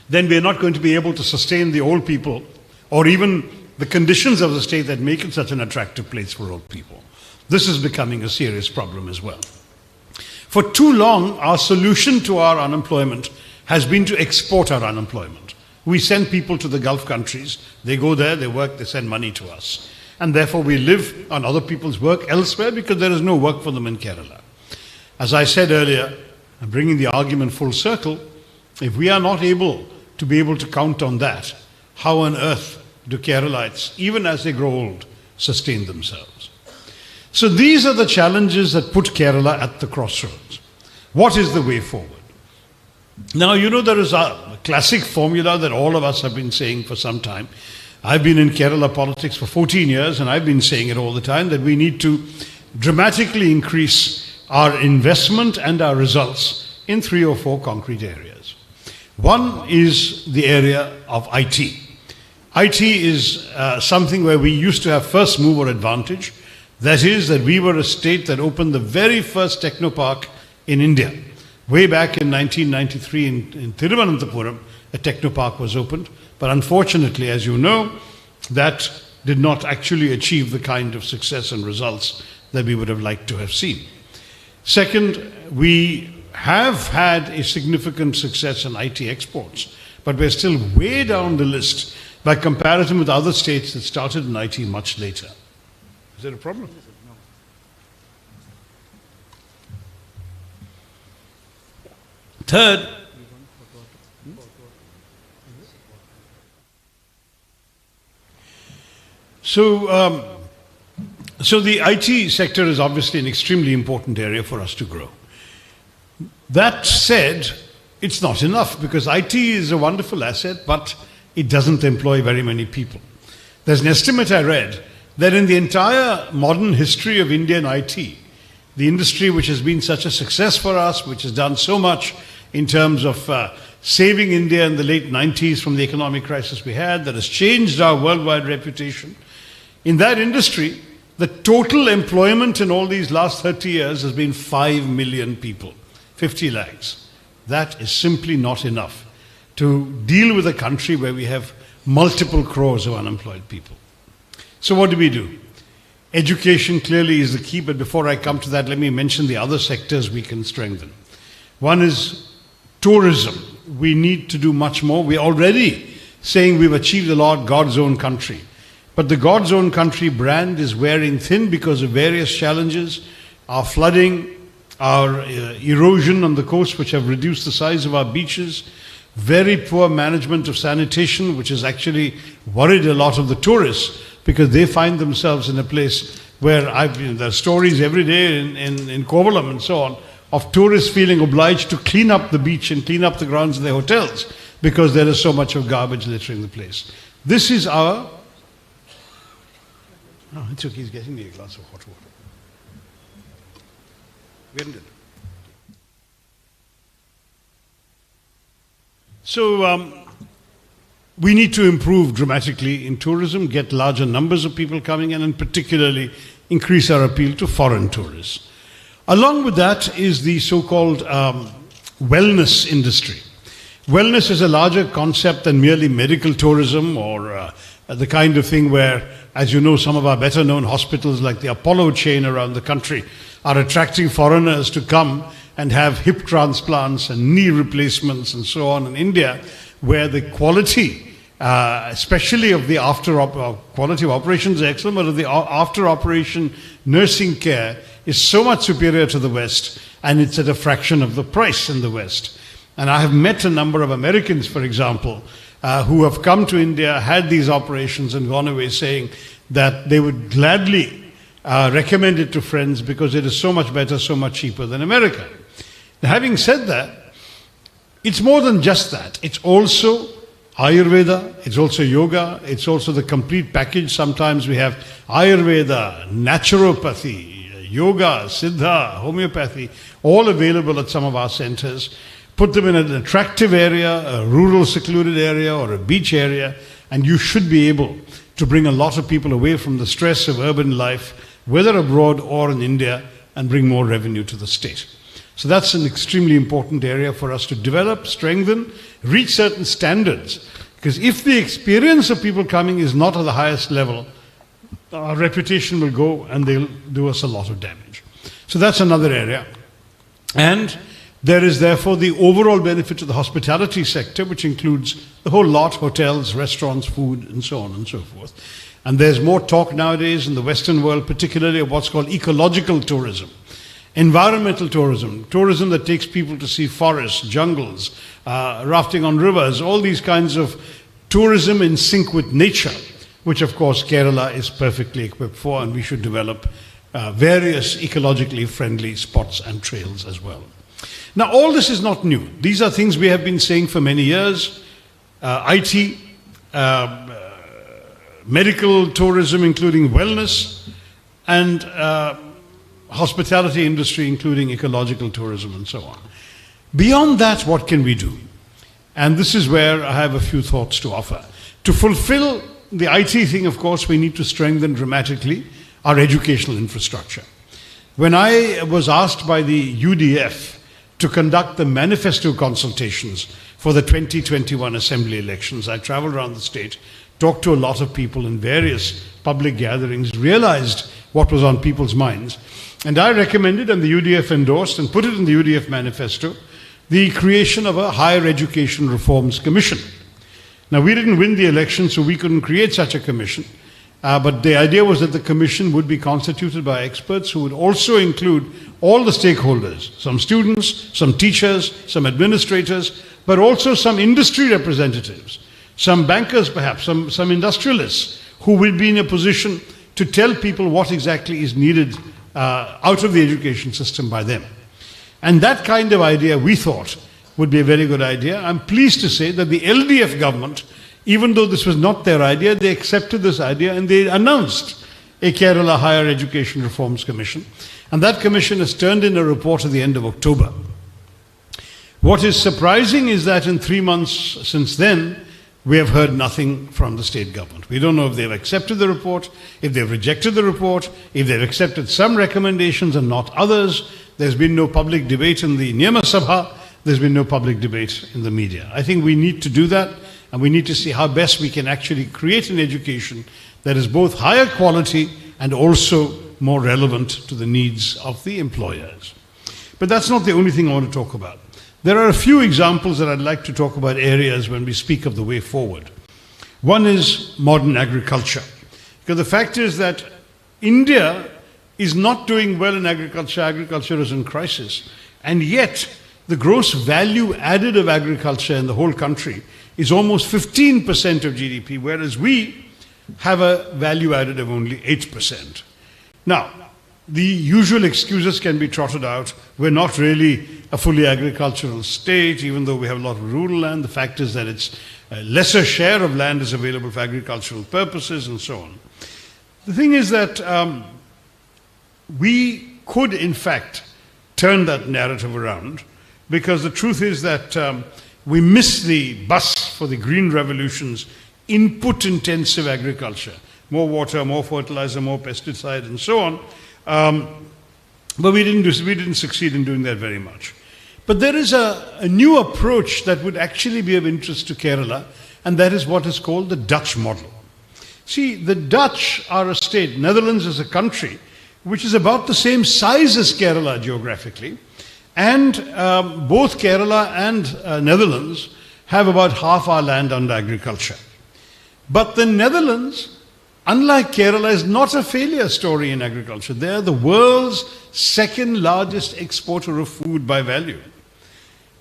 then we are not going to be able to sustain the old people, or even the conditions of the state that make it such an attractive place for old people. This is becoming a serious problem as well. For too long, our solution to our unemployment has been to export our unemployment. We send people to the Gulf countries, they go there, they work, they send money to us. And therefore we live on other people's work elsewhere because there is no work for them in Kerala. As I said earlier, I'm bringing the argument full circle, if we are not able to count on that, how on earth do Keralites, even as they grow old, sustain themselves? So these are the challenges that put Kerala at the crossroads. What is the way forward? Now, you know, there is a classic formula that all of us have been saying for some time. I've been in Kerala politics for 14 years, and I've been saying it all the time, that we need to dramatically increase our investment and our results in 3 or 4 concrete areas. One is the area of IT. IT is something where we used to have first mover advantage. That is, that we were a state that opened the very first technopark in India. Way back in 1993 in Thiruvananthapuram, a technopark was opened. But unfortunately, as you know, that did not actually achieve the kind of success and results that we would have liked to have seen. Second, we have had a significant success in IT exports, but we're still way down the list by comparison with other states that started in IT much later. Is there a problem? Third, so the IT sector is obviously an extremely important area for us to grow. That said, it's not enough because IT is a wonderful asset, but it doesn't employ very many people. There's an estimate I read that in the entire modern history of Indian IT, the industry which has been such a success for us, which has done so much in terms of saving India in the late 90s from the economic crisis we had, that has changed our worldwide reputation. In that industry, the total employment in all these last 30 years has been 5 million people, 50 lakhs. That is simply not enough to deal with a country where we have multiple crores of unemployed people. So what do? Education clearly is the key, but before I come to that, let me mention the other sectors we can strengthen. One is tourism. We need to do much more. We're already saying we've achieved a lot, God's own country. But the God's own country brand is wearing thin because of various challenges, our flooding, our erosion on the coast, which have reduced the size of our beaches, very poor management of sanitation, which has actually worried a lot of the tourists because they find themselves in a place where there are stories every day in Kovalam and so on of tourists feeling obliged to clean up the beach and clean up the grounds of their hotels because there is so much of garbage littering the place. This is our... Oh, it's okay, he's getting me a glass of hot water. When So we need to improve dramatically in tourism, get larger numbers of people coming in, and particularly increase our appeal to foreign tourists. Along with that is the so-called wellness industry. Wellness is a larger concept than merely medical tourism or the kind of thing where, as you know, some of our better known hospitals like the Apollo chain around the country are attracting foreigners to come and have hip transplants and knee replacements and so on. In India, where the quality, especially of the quality of operations is excellent, but of the after operation nursing care is so much superior to the West, and it's at a fraction of the price in the West. And I have met a number of Americans, for example, who have come to India, had these operations and gone away saying that they would gladly recommend it to friends because it is so much better, so much cheaper than America. Now, having said that, it's more than just that. It's also Ayurveda, it's also yoga, it's also the complete package. Sometimes we have Ayurveda, naturopathy, yoga, siddha, homeopathy, all available at some of our centers. Put them in an attractive area, a rural secluded area or a beach area, and you should be able to bring a lot of people away from the stress of urban life, whether abroad or in India, and bring more revenue to the state. So that's an extremely important area for us to develop, strengthen, reach certain standards. Because if the experience of people coming is not at the highest level, our reputation will go and they'll do us a lot of damage. So that's another area. And there is therefore the overall benefit to the hospitality sector, which includes the whole lot, hotels, restaurants, food, and so on and so forth. And there's more talk nowadays in the Western world, particularly of what's called ecological tourism, environmental tourism, tourism that takes people to see forests, jungles, rafting on rivers, all these kinds of tourism in sync with nature, which of course Kerala is perfectly equipped for, and we should develop various ecologically friendly spots and trails as well. Now, all this is not new. These are things we have been saying for many years. IT, medical tourism, including wellness, and hospitality industry, including ecological tourism and so on. Beyond that, what can we do? And this is where I have a few thoughts to offer. To fulfill the IT thing, of course, we need to strengthen dramatically our educational infrastructure. When I was asked by the UDF to conduct the manifesto consultations for the 2021 assembly elections, I traveled around the state, talked to a lot of people in various public gatherings, realized what was on people's minds, and I recommended, and the UDF endorsed and put it in the UDF manifesto, the creation of a higher education reforms commission. Now, we didn't win the election, so we couldn't create such a commission. But the idea was that the commission would be constituted by experts who would also include all the stakeholders, some students, some teachers, some administrators, but also some industry representatives, some bankers perhaps, some industrialists who will be in a position to tell people what exactly is needed out of the education system by them. And that kind of idea, we thought, would be a very good idea. I'm pleased to say that the LDF government, even though this was not their idea, they accepted this idea and they announced a Kerala Higher Education Reforms Commission. And that commission has turned in a report at the end of October. What is surprising is that in 3 months since then, we have heard nothing from the state government. We don't know if they've accepted the report, if they've rejected the report, if they've accepted some recommendations and not others. There's been no public debate in the Niyama Sabha. There's been no public debate in the media. I think we need to do that, and we need to see how best we can actually create an education that is both higher quality and also more relevant to the needs of the employers. But that's not the only thing I want to talk about. There are a few examples that I'd like to talk about areas when we speak of the way forward. One is modern agriculture. Because the fact is that India is not doing well in agriculture. Agriculture is in crisis. And yet, the gross value added of agriculture in the whole country is almost 15% of GDP, whereas we have a value added of only 8%. Now, the usual excuses can be trotted out. We're not really a fully agricultural state, even though we have a lot of rural land. The fact is that it's a lesser share of land is available for agricultural purposes and so on. The thing is that we could, in fact, turn that narrative around, because the truth is that we miss the bus for the green revolution's input-intensive agriculture. More water, more fertilizer, more pesticide, and so on. But we didn't succeed in doing that very much. But there is a new approach that would actually be of interest to Kerala, and that is what is called the Dutch model. See, the Dutch are a state, Netherlands is a country, which is about the same size as Kerala geographically, and both Kerala and Netherlands have about half our land under agriculture. But the Netherlands, unlike Kerala, is not a failure story in agriculture. They are the world's second largest exporter of food by value.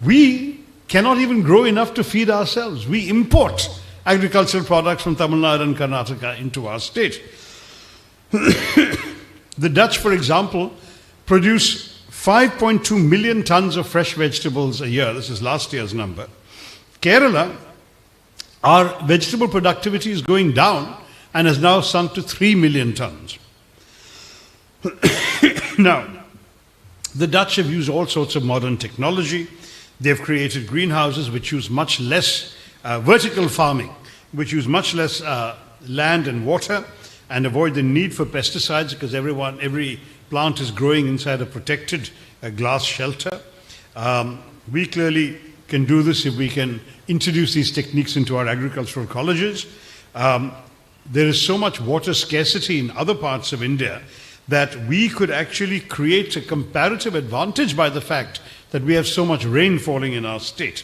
We cannot even grow enough to feed ourselves. We import agricultural products from Tamil Nadu and Karnataka into our state. The Dutch, for example, produce 5.2 million tons of fresh vegetables a year. This is last year's number. Kerala, our vegetable productivity is going down and has now sunk to 3 million tons. Now, the Dutch have used all sorts of modern technology. They've created greenhouses which use much less vertical farming, which use much less land and water and avoid the need for pesticides because every plant is growing inside a protected glass shelter. We clearly can do this if we can introduce these techniques into our agricultural colleges. There is so much water scarcity in other parts of India that we could actually create a comparative advantage by the fact that we have so much rain falling in our state.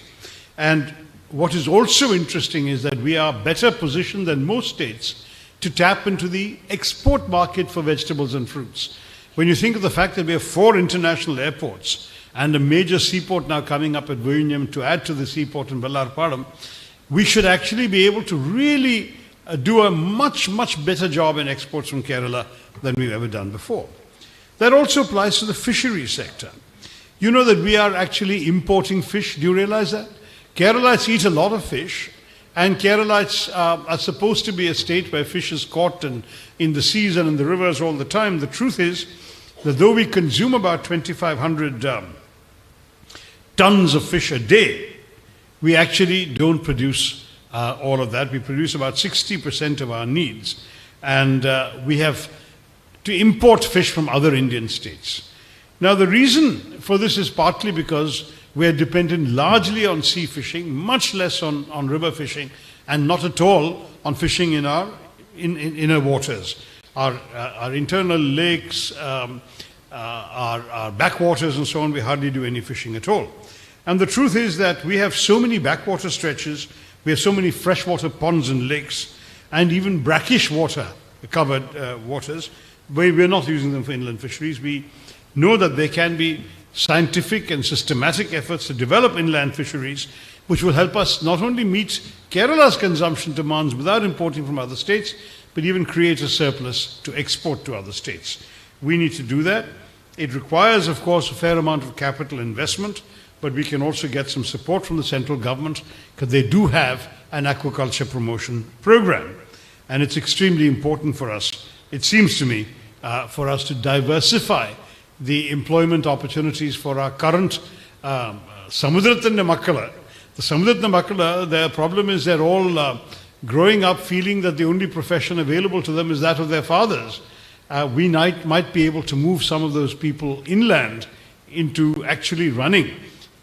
And what is also interesting is that we are better positioned than most states to tap into the export market for vegetables and fruits. When you think of the fact that we have 4 international airports and a major seaport now coming up at Vizhinjam to add to the seaport in Ballarpadam, we should actually be able to really do a much, much better job in exports from Kerala than we've ever done before. That also applies to the fishery sector. You know that we are actually importing fish. Do you realize that? Keralites eat a lot of fish, and Keralites are supposed to be a state where fish is caught in the seas and in the rivers all the time. The truth is that though we consume about 2,500 tons of fish a day, we actually don't produce all of that. We produce about 60% of our needs, and we have to import fish from other Indian states. Now, the reason for this is partly because we are dependent largely on sea fishing, much less on river fishing, and not at all on fishing in our inner waters. Our internal lakes, our backwaters and so on, we hardly do any fishing at all. And the truth is that we have so many backwater stretches, we have so many freshwater ponds and lakes, and even brackish water covered waters, where we're not using them for inland fisheries. We know that there can be scientific and systematic efforts to develop inland fisheries, which will help us not only meet Kerala's consumption demands without importing from other states, but even create a surplus to export to other states. We need to do that. It requires, of course, a fair amount of capital investment, but we can also get some support from the central government because they do have an aquaculture promotion program. And it's extremely important for us, it seems to me, for us to diversify the employment opportunities for our current Samudrathinte Makkala. The Samudrathinte Makkala, their problem is they're all growing up feeling that the only profession available to them is that of their fathers. We might be able to move some of those people inland into actually running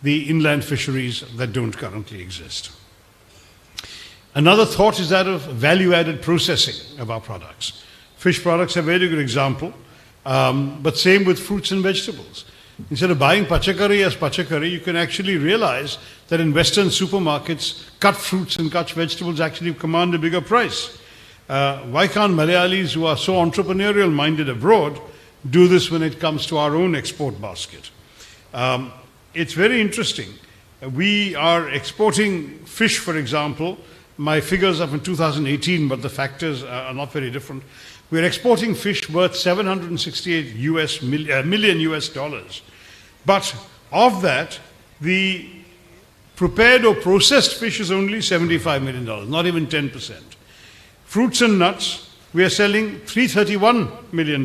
the inland fisheries that don't currently exist. Another thought is that of value-added processing of our products. Fish products are a very good example. But same with fruits and vegetables. Instead of buying pachakari as pachakari, you can actually realize that in Western supermarkets, cut fruits and cut vegetables actually command a bigger price. Why can't Malayalis who are so entrepreneurial minded abroad do this when it comes to our own export basket? It's very interesting. We are exporting fish, for example. My figures are from 2018, but the factors are not very different. We're exporting fish worth $768 million US dollars. But of that, the prepared or processed fish is only $75 million, not even 10%. Fruits and nuts, we are selling $331 million,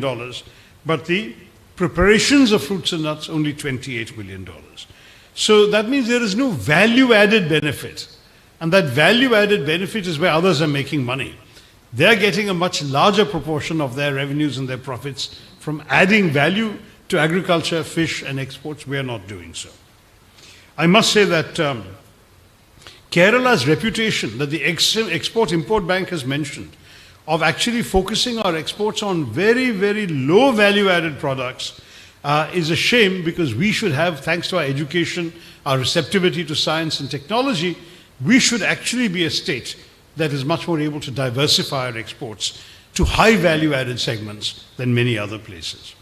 but the preparations of fruits and nuts only $28 million. So that means there is no value-added benefit. And that value-added benefit is where others are making money. They're getting a much larger proportion of their revenues and their profits from adding value to agriculture, fish, and exports. We are not doing so. I must say that Kerala's reputation that the Export-Import Bank has mentioned of actually focusing our exports on very, very low value-added products is a shame, because we should have, thanks to our education, our receptivity to science and technology, we should actually be a state that is much more able to diversify our exports to high value-added segments than many other places.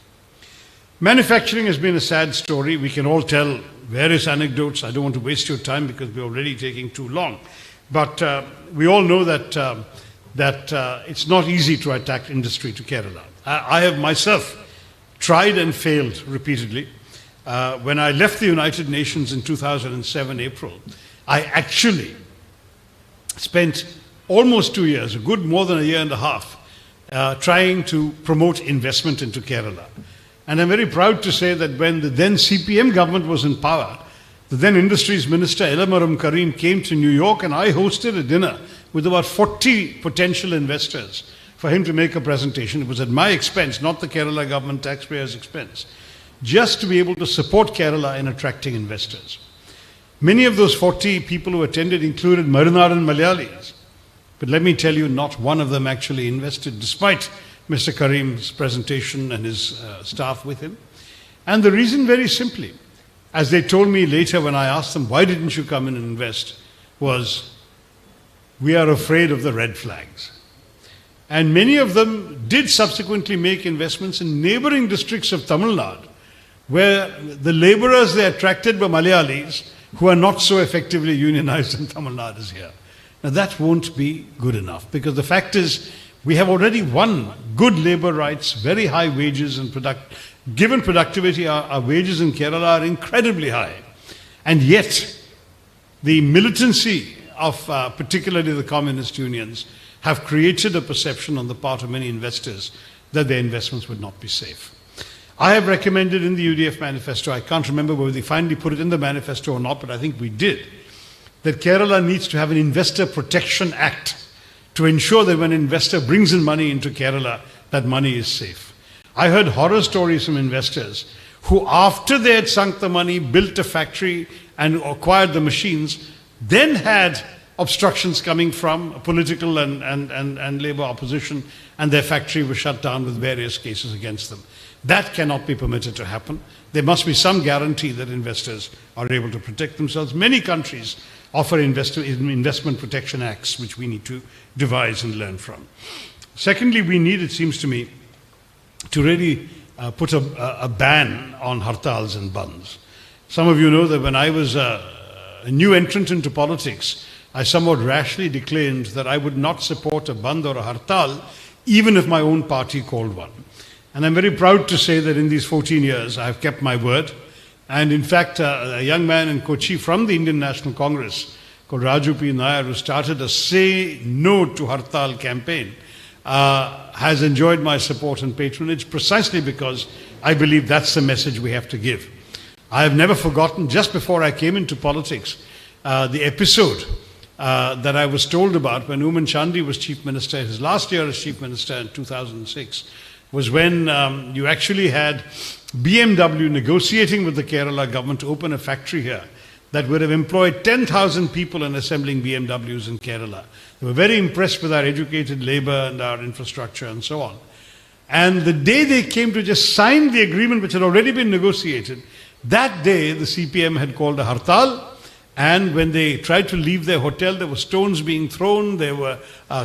Manufacturing has been a sad story. We can all tell various anecdotes. I don't want to waste your time because we're already taking too long. But we all know that it's not easy to attract industry to Kerala. I have myself tried and failed repeatedly. When I left the United Nations in 2007, April, I actually spent almost 2 years, a good more than a year and a half, trying to promote investment into Kerala. And I'm very proud to say that when the then CPM government was in power, the then Industries Minister Elamaram Karim came to New York, and I hosted a dinner with about 40 potential investors for him to make a presentation. It was at my expense, not the Kerala government taxpayers' expense, just to be able to support Kerala in attracting investors. Many of those 40 people who attended included Marunadan Malayalis. But let me tell you, not one of them actually invested, despite Mr. Karim's presentation and his staff with him. And the reason, very simply, as they told me later when I asked them, why didn't you come in and invest, was, we are afraid of the red flags. And many of them did subsequently make investments in neighboring districts of Tamil Nadu, where the laborers they attracted were Malayalis, who are not so effectively unionized in Tamil Nadu as here. Now that won't be good enough, because the fact is, we have already won good labor rights, very high wages, and given productivity, our wages in Kerala are incredibly high. And yet, the militancy of particularly the communist unions have created a perception on the part of many investors that their investments would not be safe. I have recommended in the UDF manifesto, I can't remember whether they finally put it in the manifesto or not, but I think we did, that Kerala needs to have an Investor Protection Act to ensure that when an investor brings in money into Kerala, that money is safe. I heard horror stories from investors who, after they had sunk the money, built a factory and acquired the machines, then had obstructions coming from political and labor opposition, and their factory was shut down with various cases against them. That cannot be permitted to happen. There must be some guarantee that investors are able to protect themselves. Many countries offer investment protection acts, which we need to devise and learn from. Secondly, we need, it seems to me, to really put a ban on hartals and bands. Some of you know that when I was a new entrant into politics, I somewhat rashly declaimed that I would not support a band or a hartal, even if my own party called one. And I'm very proud to say that in these 14 years, I've kept my word. And in fact, a young man in Kochi from the Indian National Congress called Raju P. Nair, who started a Say No to Hartal campaign, has enjoyed my support and patronage precisely because I believe that's the message we have to give. I have never forgotten, just before I came into politics, the episode that I was told about when Uman Chandi was Chief Minister, his last year as Chief Minister in 2006, was when you actually had BMW negotiating with the Kerala government to open a factory here that would have employed 10,000 people in assembling BMWs in Kerala. They were very impressed with our educated labor and our infrastructure and so on. And the day they came to just sign the agreement which had already been negotiated, that day the CPM had called a hartal, and when they tried to leave their hotel, there were stones being thrown, there were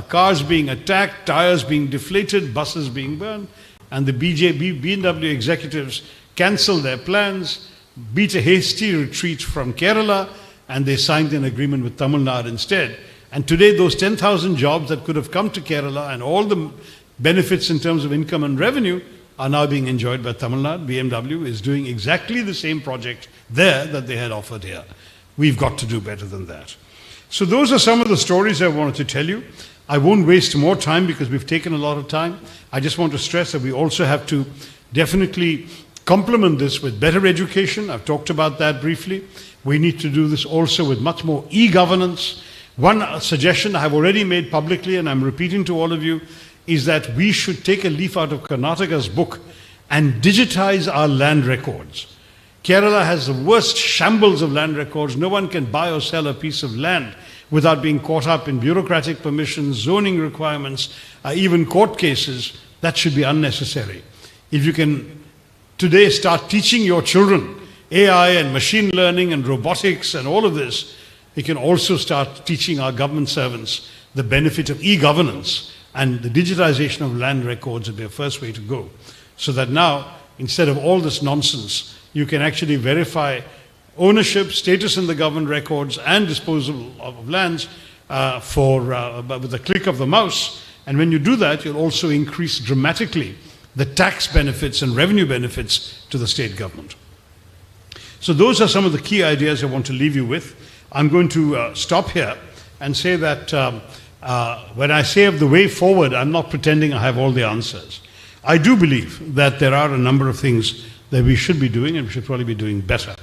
cars being attacked, tires being deflated, buses being burned, and the BMW executives cancelled their plans, beat a hasty retreat from Kerala, and they signed an agreement with Tamil Nadu instead. And today those 10,000 jobs that could have come to Kerala and all the benefits in terms of income and revenue are now being enjoyed by Tamil Nadu. BMW is doing exactly the same project there that they had offered here. We've got to do better than that. So those are some of the stories I wanted to tell you. I won't waste more time because we've taken a lot of time. I just want to stress that we also have to definitely complement this with better education. I've talked about that briefly. We need to do this also with much more e-governance. One suggestion I have already made publicly, and I'm repeating to all of you, is that we should take a leaf out of Karnataka's book and digitize our land records. Kerala has the worst shambles of land records. No one can buy or sell a piece of land without being caught up in bureaucratic permissions, zoning requirements, even court cases. That should be unnecessary. If you can today start teaching your children AI and machine learning and robotics and all of this, we can also start teaching our government servants the benefit of e-governance, and the digitization of land records would be a first way to go. So that now, instead of all this nonsense, you can actually verify ownership, status in the government records, and disposal of lands with a click of the mouse. And when you do that, you'll also increase dramatically the tax benefits and revenue benefits to the state government. So those are some of the key ideas I want to leave you with. I'm going to stop here and say that when I say of the way forward, I'm not pretending I have all the answers. I do believe that there are a number of things that we should be doing, and we should probably be doing better.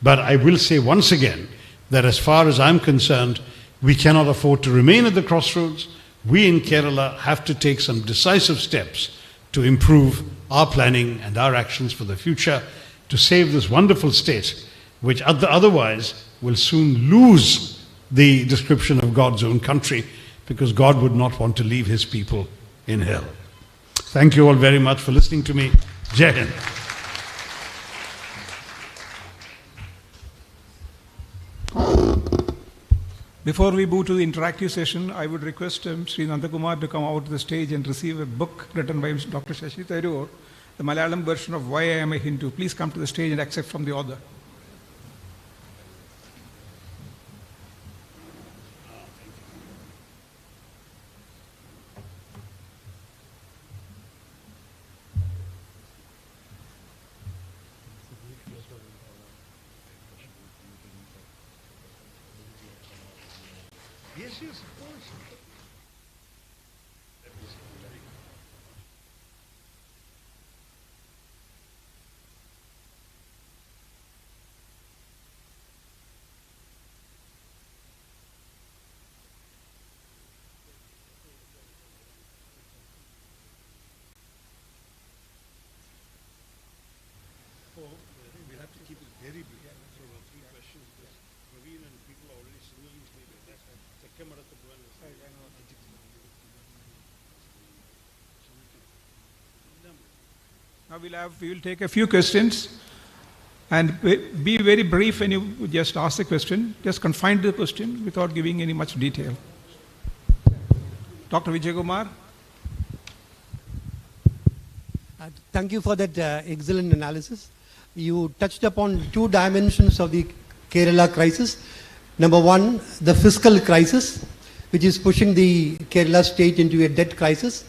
But I will say once again that as far as I'm concerned, we cannot afford to remain at the crossroads. We in Kerala have to take some decisive steps to improve our planning and our actions for the future, to save this wonderful state, which otherwise will soon lose the description of God's own country, because God would not want to leave his people in hell. Thank you all very much for listening to me. Jai Hind. Before we move to the interactive session, I would request Sri Nandakumar to come out to the stage and receive a book written by Dr. Shashi Tharoor, the Malayalam version of Why I Am a Hindu. Please come to the stage and accept from the author. Yes, yes, of course. We'll have to keep it very brief. So 3 questions, because Praveen and people are already signaling to me that now we will take a few questions, and be very brief when you just ask the question. Just confine the question without giving any much detail. Dr. Vijay Kumar. Thank you for that excellent analysis. You touched upon 2 dimensions of the Kerala crisis. Number 1, the fiscal crisis, which is pushing the Kerala state into a debt crisis.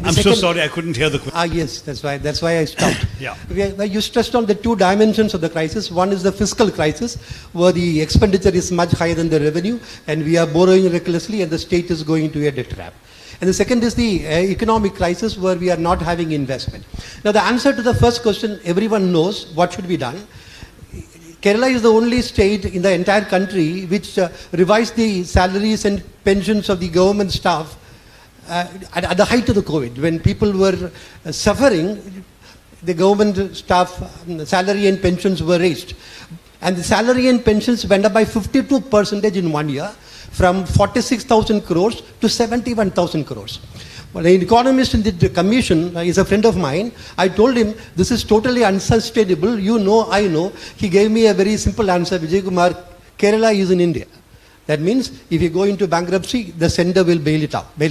I'm so sorry, I couldn't hear the question. Yes, that's why I stopped. Yeah. You stressed on the 2 dimensions of the crisis. One is the fiscal crisis, where the expenditure is much higher than the revenue, and we are borrowing recklessly, and the state is going into a debt trap. And the second is the economic crisis, where we are not having investment. Now, the answer to the first question, everyone knows what should be done. Kerala is the only state in the entire country which revised the salaries and pensions of the government staff at the height of the COVID. When people were suffering, the government staff salary and pensions were raised. And the salary and pensions went up by 52% in 1 year, from 46,000 crores to 71,000 crores. Well, an economist in the commission is a friend of mine. I told him, this is totally unsustainable. You know, I know. He gave me a very simple answer. Vijay Kumar, Kerala is in India. That means if you go into bankruptcy, the sender will bail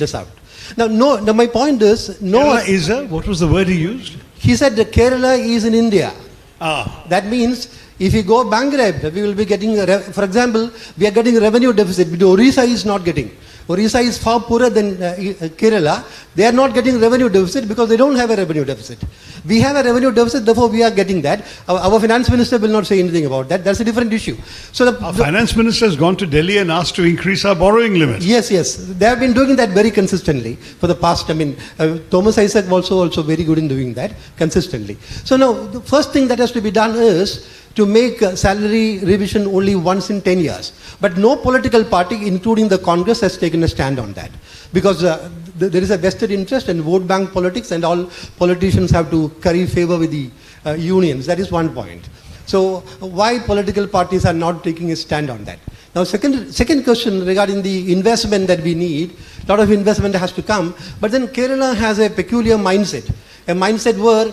us out. Now, my point is, Kerala is what was the word he used? He said that Kerala is in India. Ah. That means if we go bankrupt, we will be getting, for example, we are getting revenue deficit, but Orissa is not getting. Orissa is far poorer than Kerala. They are not getting revenue deficit because they don't have a revenue deficit. We have a revenue deficit, therefore we are getting that. Our finance minister will not say anything about that. That's a different issue. So our finance minister has gone to Delhi and asked to increase our borrowing limit. Yes. They have been doing that very consistently for the past, Thomas Isaac also very good in doing that consistently. So now, the first thing that has to be done is to make salary revision only once in 10 years. But no political party, including the Congress, has taken a stand on that. Because there is a vested interest in vote bank politics, and all politicians have to curry favor with the unions. That is one point. So why political parties are not taking a stand on that? Now, second question regarding the investment that we need. A lot of investment has to come, but then Kerala has a peculiar mindset. A mindset where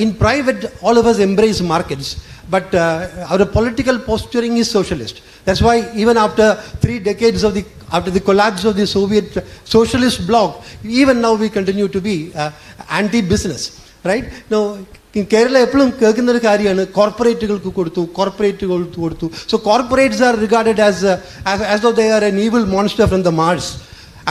in private all of us embrace markets, but our political posturing is socialist. That's why even after 3 decades after the collapse of the Soviet socialist bloc, even now we continue to be anti-business, right? Now, in Kerala, എപ്പോഴും കേൾക്കുന്ന ഒരു കാര്യമാണ് കോർപ്പറേറ്റുകൾക്ക് കൊടുത്തു. So corporates are regarded as though they are an evil monster from the Mars.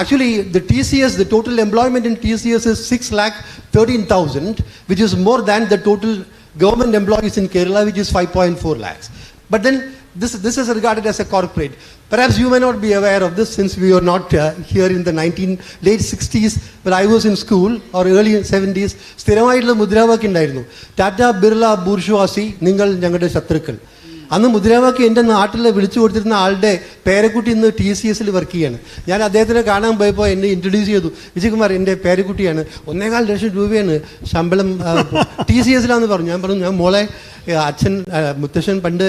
Actually, the TCS, the total employment in TCS is 6,13,000, which is more than the total government employees in Kerala, which is 5.4 lakhs. But then this is regarded as a corporate. Perhaps you may not be aware of this since we were not here in the late 60s when I was in school, or early 70s. സ്ഥിരമായിട്ടുള്ള മുദ്രാവാക്യം ഉണ്ടായിരുന്നു. Tata, Birla, bourgeoisie, നിങ്ങൾ ഞങ്ങളുടെ ശത്രുക്കൾ. അന്ന് മുദ്രാവാക്യം എൻ്റെ നാട്ടിൽ വിളിച്ചു കൊടുത്തിരുന്ന ആളുടെ പേരക്കുട്ടി ഇന്ന് TCS വർക്ക് ചെയ്യാണ്. ഞാൻ അദ്ദേഹത്തിനെ കാണാൻ പോയപ്പോൾ എന്നെ ഇൻട്രൊഡ്യൂസ് ചെയ്തു. വിജയകുമാർ എൻ്റെ പേരക്കുട്ടിയാണ്, 1.25 ലക്ഷം രൂപയാണ് ശമ്പളം TCS പറഞ്ഞു. ഞാൻ പറഞ്ഞു, ഞാൻ മോളെ അച്ഛൻ മുത്തശ്ശൻ പണ്ട്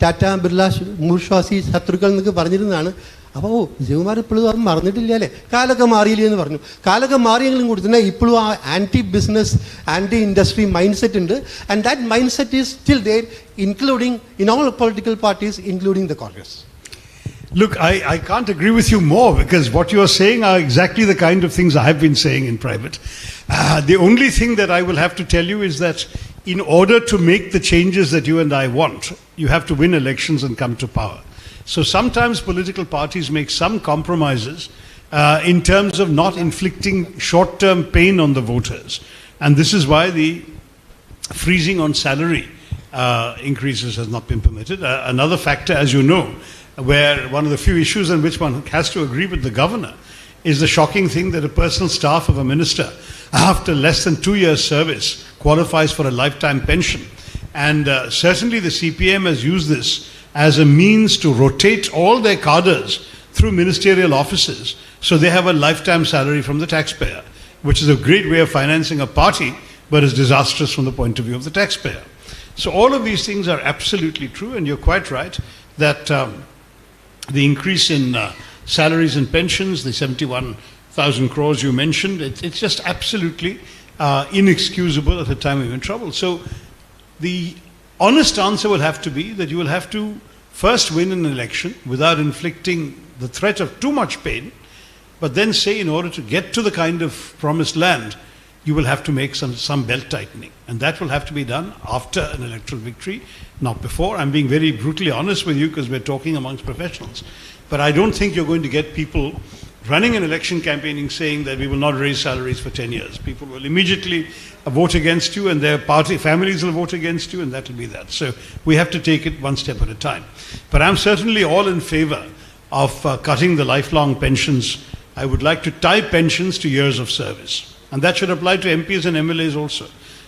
ടാറ്റ, ബിർള, ബൂർഷ്വാസി ശത്രുക്കൾ എന്നൊക്കെ പറഞ്ഞിരുന്നതാണ്. അപ്പോൾ വിജയകുമാർ ഇപ്പോഴും അത് മറന്നിട്ടില്ല അല്ലേ? കാലൊക്കെ മാറിയില്ലേ എന്ന് പറഞ്ഞു. കാലൊക്കെ മാറിയെങ്കിലും കൊടുത്തിട്ടുണ്ടെങ്കിൽ ഇപ്പോഴും ആ anti business, anti industry mindset ഉണ്ട്. And that mindset is still there, including in all political parties, including the Congress. Look, I can't agree with you more, because what you are saying are exactly the kind of things I have been saying in private. The only thing that I will have to tell you is that in order to make the changes that you and I want, you have to win elections and come to power. So sometimes political parties make some compromises in terms of not inflicting short-term pain on the voters. And this is why the freezing on salary increases has not been permitted. Another factor, as you know, where one of the few issues on which one has to agree with the governor is the shocking thing that a personal staff of a minister, after less than 2 years' service, qualifies for a lifetime pension. And certainly the CPM has used this as a means to rotate all their cadres through ministerial offices, so they have a lifetime salary from the taxpayer, which is a great way of financing a party, but is disastrous from the point of view of the taxpayer. So all of these things are absolutely true, and you're quite right that the increase in salaries and pensions, the 71,000 crores you mentioned, it's just absolutely inexcusable at a time of in trouble. So the honest answer will have to be that you will have to first win an election without inflicting the threat of too much pain, but then say, in order to get to the kind of promised land, you will have to make some belt tightening. And that will have to be done after an electoral victory, not before. I'm being very brutally honest with you because we're talking amongst professionals. But I don't think you're going to get people running an election campaigning saying that we will not raise salaries for 10 years. People will immediately vote against you, and their party families will vote against you, and that will be that. So we have to take it one step at a time. But I'm certainly all in favor of cutting the lifelong pensions. I would like to tie pensions to years of service. And that should apply to MPs and MLAs also.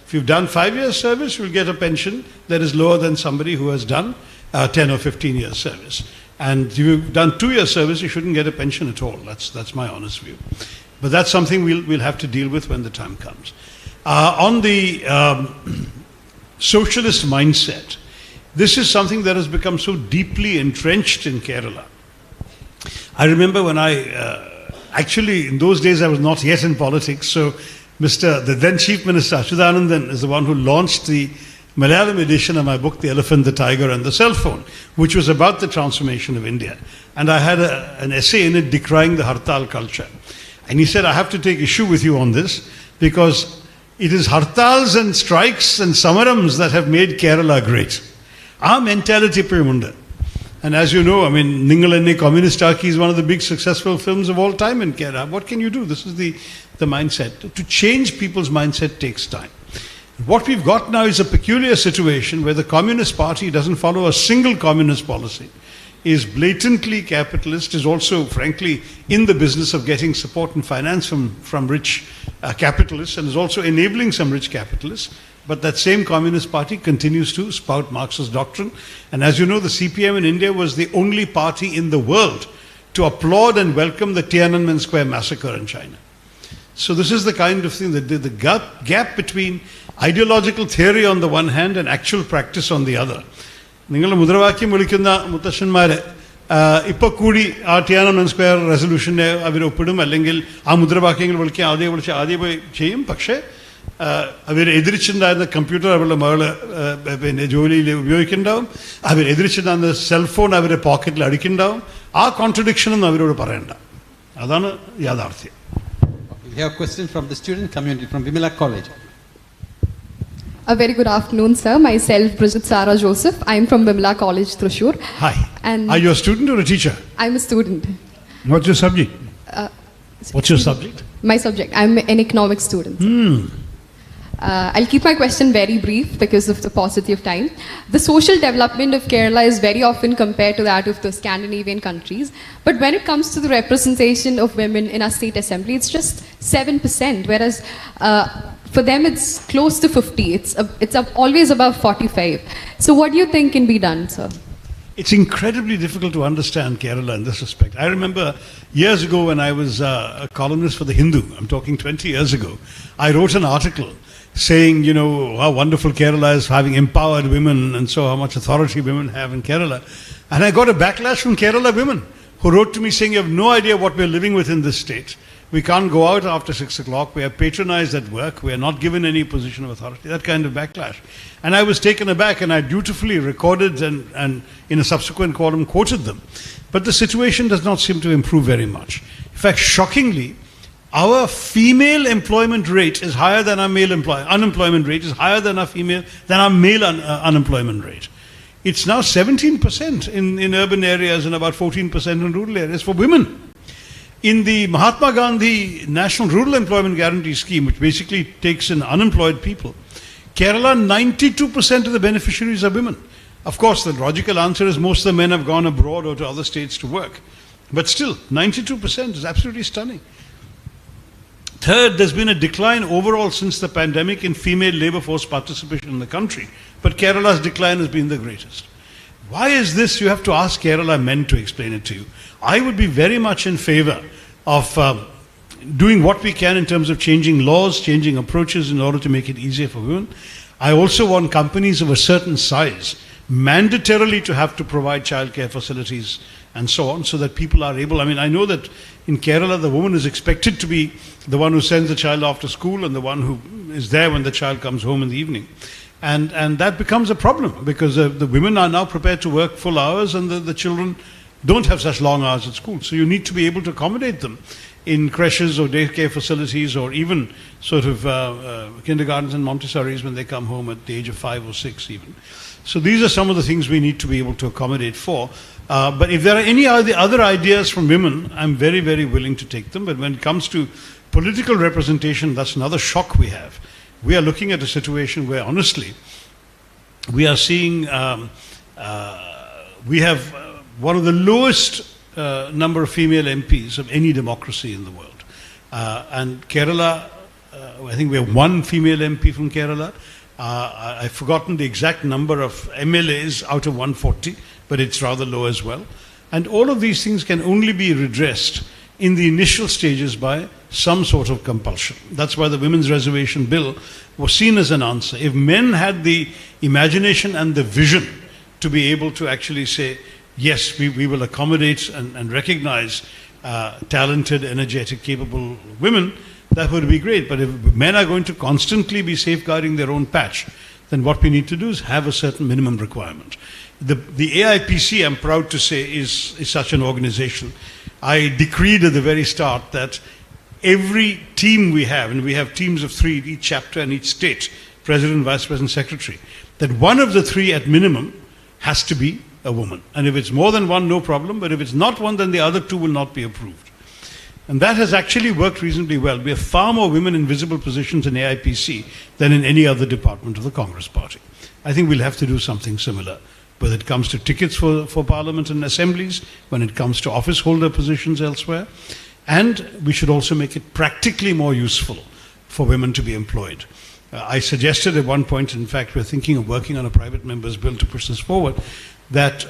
If you've done 5 years service, you'll get a pension that is lower than somebody who has done 10 or 15 years service. And if you've done 2 years service, you shouldn't get a pension at all. That's my honest view. But that's something we'll have to deal with when the time comes. On the socialist mindset, this is something that has become so deeply entrenched in Kerala. I remember when actually in those days I was not yet in politics, so the then Chief Minister Achuthanandan is the one who launched the Malayalam edition of my book, The Elephant, the Tiger and the Cell Phone, which was about the transformation of India. And I had an essay in it decrying the Hartal culture. And he said, I have to take issue with you on this, because it is Hartals and strikes and samarams that have made Kerala great. Our mentality payunda. And as you know, I mean, Ningalenne Communist Taki is one of the big successful films of all time in Kerala. What can you do? This is the mindset. To change people's mindset takes time. What we've got now is a peculiar situation where the Communist Party doesn't follow a single communist policy, is blatantly capitalist, is also, frankly, in the business of getting support and finance from rich capitalists, and is also enabling some rich capitalists. But that same Communist Party continues to spout Marxist doctrine. And as you know, the CPM in India was the only party in the world to applaud and welcome the Tiananmen Square massacre in China. So this is the kind of thing that the gap between ideological theory on the one hand and actual practice on the other. നിങ്ങൾ മുദ്രാവാക്യം വിളിക്കുന്ന മുത്തശ്ശന്മാർ ഇപ്പോൾ കൂടി ആ ടിയാനോമെൻ square റെസൊല്യൂഷനെ അവർ ഒപ്പിടും, അല്ലെങ്കിൽ ആ മുദ്രാവാക്യങ്ങൾ വിളിച്ച് ആദ്യം പോയി ചെയ്യും. പക്ഷേ അവർ എതിരിച്ചിട്ടുണ്ടായിരുന്ന കമ്പ്യൂട്ടർ അവരുടെ മകൾ പിന്നെ ജോലിയിൽ ഉപയോഗിക്കുന്നുണ്ടാവും, അവർ എതിരിച്ചിട്ടുണ്ടായിരുന്ന സെൽഫോൺ അവരുടെ പോക്കറ്റിൽ അടിക്കുന്നുണ്ടാവും. ആ കോൺട്രഡിക്ഷനൊന്നും അവരോട് പറയണ്ട. അതാണ് യാഥാർത്ഥ്യം. We have a question from the student community from Vimala College. A very good afternoon, sir. Myself, Bridget Sarah Joseph. I am from Vimala College, Thrissur. Hi. And Are you a student or a teacher? I'm a student. What's your subject? What's your subject? My subject. I'm an economics student. I'll keep my question very brief because of the paucity of time. The social development of Kerala is very often compared to that of the Scandinavian countries. But when it comes to the representation of women in our state assembly, it's just 7%, whereas for them it's close to 50. It's always above 45. So what do you think can be done, sir? It's incredibly difficult to understand Kerala in this respect. I remember years ago when I was a columnist for The Hindu, I'm talking 20 years ago, I wrote an article saying, you know, how wonderful Kerala is having empowered women, and so how much authority women have in Kerala. And I got a backlash from Kerala women who wrote to me saying, you have no idea what we're living with in this state. We can't go out after 6 o'clock. We are patronized at work. We are not given any position of authority. That kind of backlash. And I was taken aback, and I dutifully recorded and in a subsequent column quoted them. But the situation does not seem to improve very much. In fact, shockingly, our female employment rate is higher than our male unemployment rate is higher than our male unemployment rate. It's now 17% in urban areas and about 14% in rural areas for women. In the Mahatma Gandhi National Rural Employment Guarantee Scheme, which basically takes in unemployed people, Kerala, 92% of the beneficiaries are women. Of course, the logical answer is most of the men have gone abroad or to other states to work. But still, 92% is absolutely stunning. Third, there's been a decline overall since the pandemic in female labor force participation in the country. But Kerala's decline has been the greatest. Why is this? You have to ask Kerala men to explain it to you. I would be very much in favor of doing what we can in terms of changing laws, changing approaches in order to make it easier for women. I also want companies of a certain size mandatorily to have to provide childcare facilities and so on, so that people are able. I mean, I know that in Kerala, the woman is expected to be the one who sends the child off to school and the one who is there when the child comes home in the evening. And that becomes a problem because the women are now prepared to work full hours and the children don't have such long hours at school. So you need to be able to accommodate them in creches or daycare facilities or even sort of kindergartens and Montessori's when they come home at the age of 5 or 6 even. So these are some of the things we need to be able to accommodate for. But if there are any other ideas from women, I'm very, very willing to take them. But when it comes to political representation, that's another shock we have. We are looking at a situation where, honestly, we are seeing, we have one of the lowest number of female MPs of any democracy in the world. And Kerala, I think we have one female MP from Kerala. I've forgotten the exact number of MLAs out of 140, but it's rather low as well. And all of these things can only be redressed in the initial stages by some sort of compulsion. That's why the Women's Reservation Bill was seen as an answer. If men had the imagination and the vision to be able to actually say, yes, we will accommodate and recognize talented, energetic, capable women, that would be great. But if men are going to constantly be safeguarding their own patch, then what we need to do is have a certain minimum requirement. The AIPC, I'm proud to say, is such an organization. I decreed at the very start that every team we have, and we have teams of 3 in each chapter and each state, president, vice president, secretary, that one of the 3 at minimum has to be a woman. And if it's more than one, no problem. But if it's not one, then the other 2 will not be approved. And that has actually worked reasonably well. We have far more women in visible positions in AIPC than in any other department of the Congress party. I think we'll have to do something similar, whether it comes to tickets for parliament and assemblies, when it comes to office holder positions elsewhere. And we should also make it practically more useful for women to be employed. I suggested at one point, in fact, we're thinking of working on a private member's bill to push this forward, that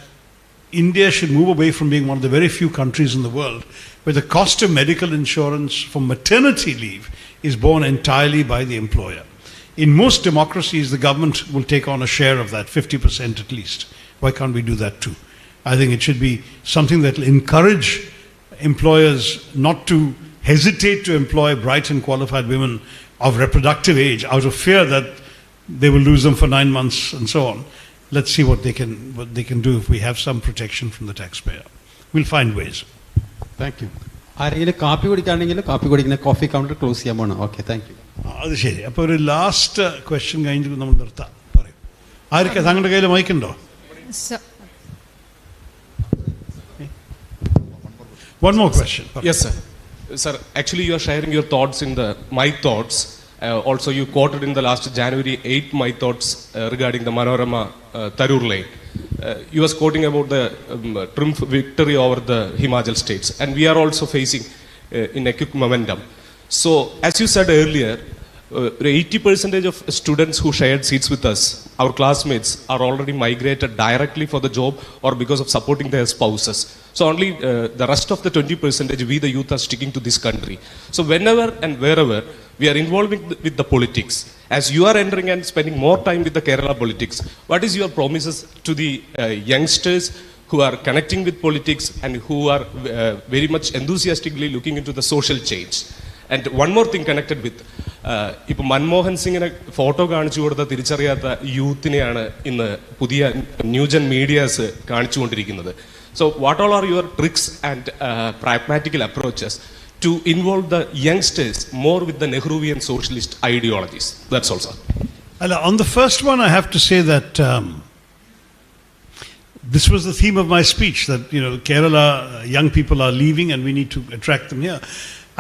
India should move away from being one of the very few countries in the world where the cost of medical insurance for maternity leave is borne entirely by the employer. In most democracies, the government will take on a share of that, 50% at least. Why can't we do that too? I think it should be something that will encourage employers not to hesitate to employ bright and qualified women of reproductive age out of fear that they will lose them for 9 months and so on. Let's see what they can do if we have some protection from the taxpayer. We'll find ways. Thank you. ആരെങ്കിലും കാപ്പി കുടിക്കുകയാണെങ്കിൽ കാപ്പി കുടിക്കുന്ന coffee counter close ചെയ്യാൻ പോകണം. Okay, thank you. അത് ശരി. അപ്പോൾ ഒരു ലാസ്റ്റ് ക്വസ്റ്റ്യൻ കഴിഞ്ഞിട്ട് നമ്മൾ നിർത്താം. പറയും ആർക്കാ താങ്കളുടെ കയ്യിൽ മൈക്കുണ്ടോ? One more question. Yes, sir. Sir, actually you are sharing your thoughts in my thoughts. Also you quoted in the last January 8 my thoughts regarding the Manorama Tharoor lane. You was quoting about the triumph victory over the Himachal states, and we are also facing in a quick momentum. So as you said earlier, 80% of students who shared seats with us, our classmates, are already migrated directly for the job or because of supporting their spouses. So only the rest of the 20%, we the youth are sticking to this country. So whenever and wherever we are involving with the politics, as you are entering and spending more time with the Kerala politics, what is your promises to the youngsters who are connecting with politics and who are very much enthusiastically looking into the social change? And one more thing connected with, ഇപ്പോൾ മൻമോഹൻ സിംഗിനെ photo കാണിച്ചു കൊടുത്ത തിരിച്ചറിയാത്ത യൂത്തിനെയാണ് ഇന്ന് പുതിയ new gen medias കാണിച്ചുകൊണ്ടിരിക്കുന്നത്. So what all are your tricks and pragmatical approaches to involve the youngsters more with the Nehruvian socialist ideologies? That's all, sir. On the first one, I have to say that this was the theme of my speech, that Kerala young people are leaving and we need to attract them here.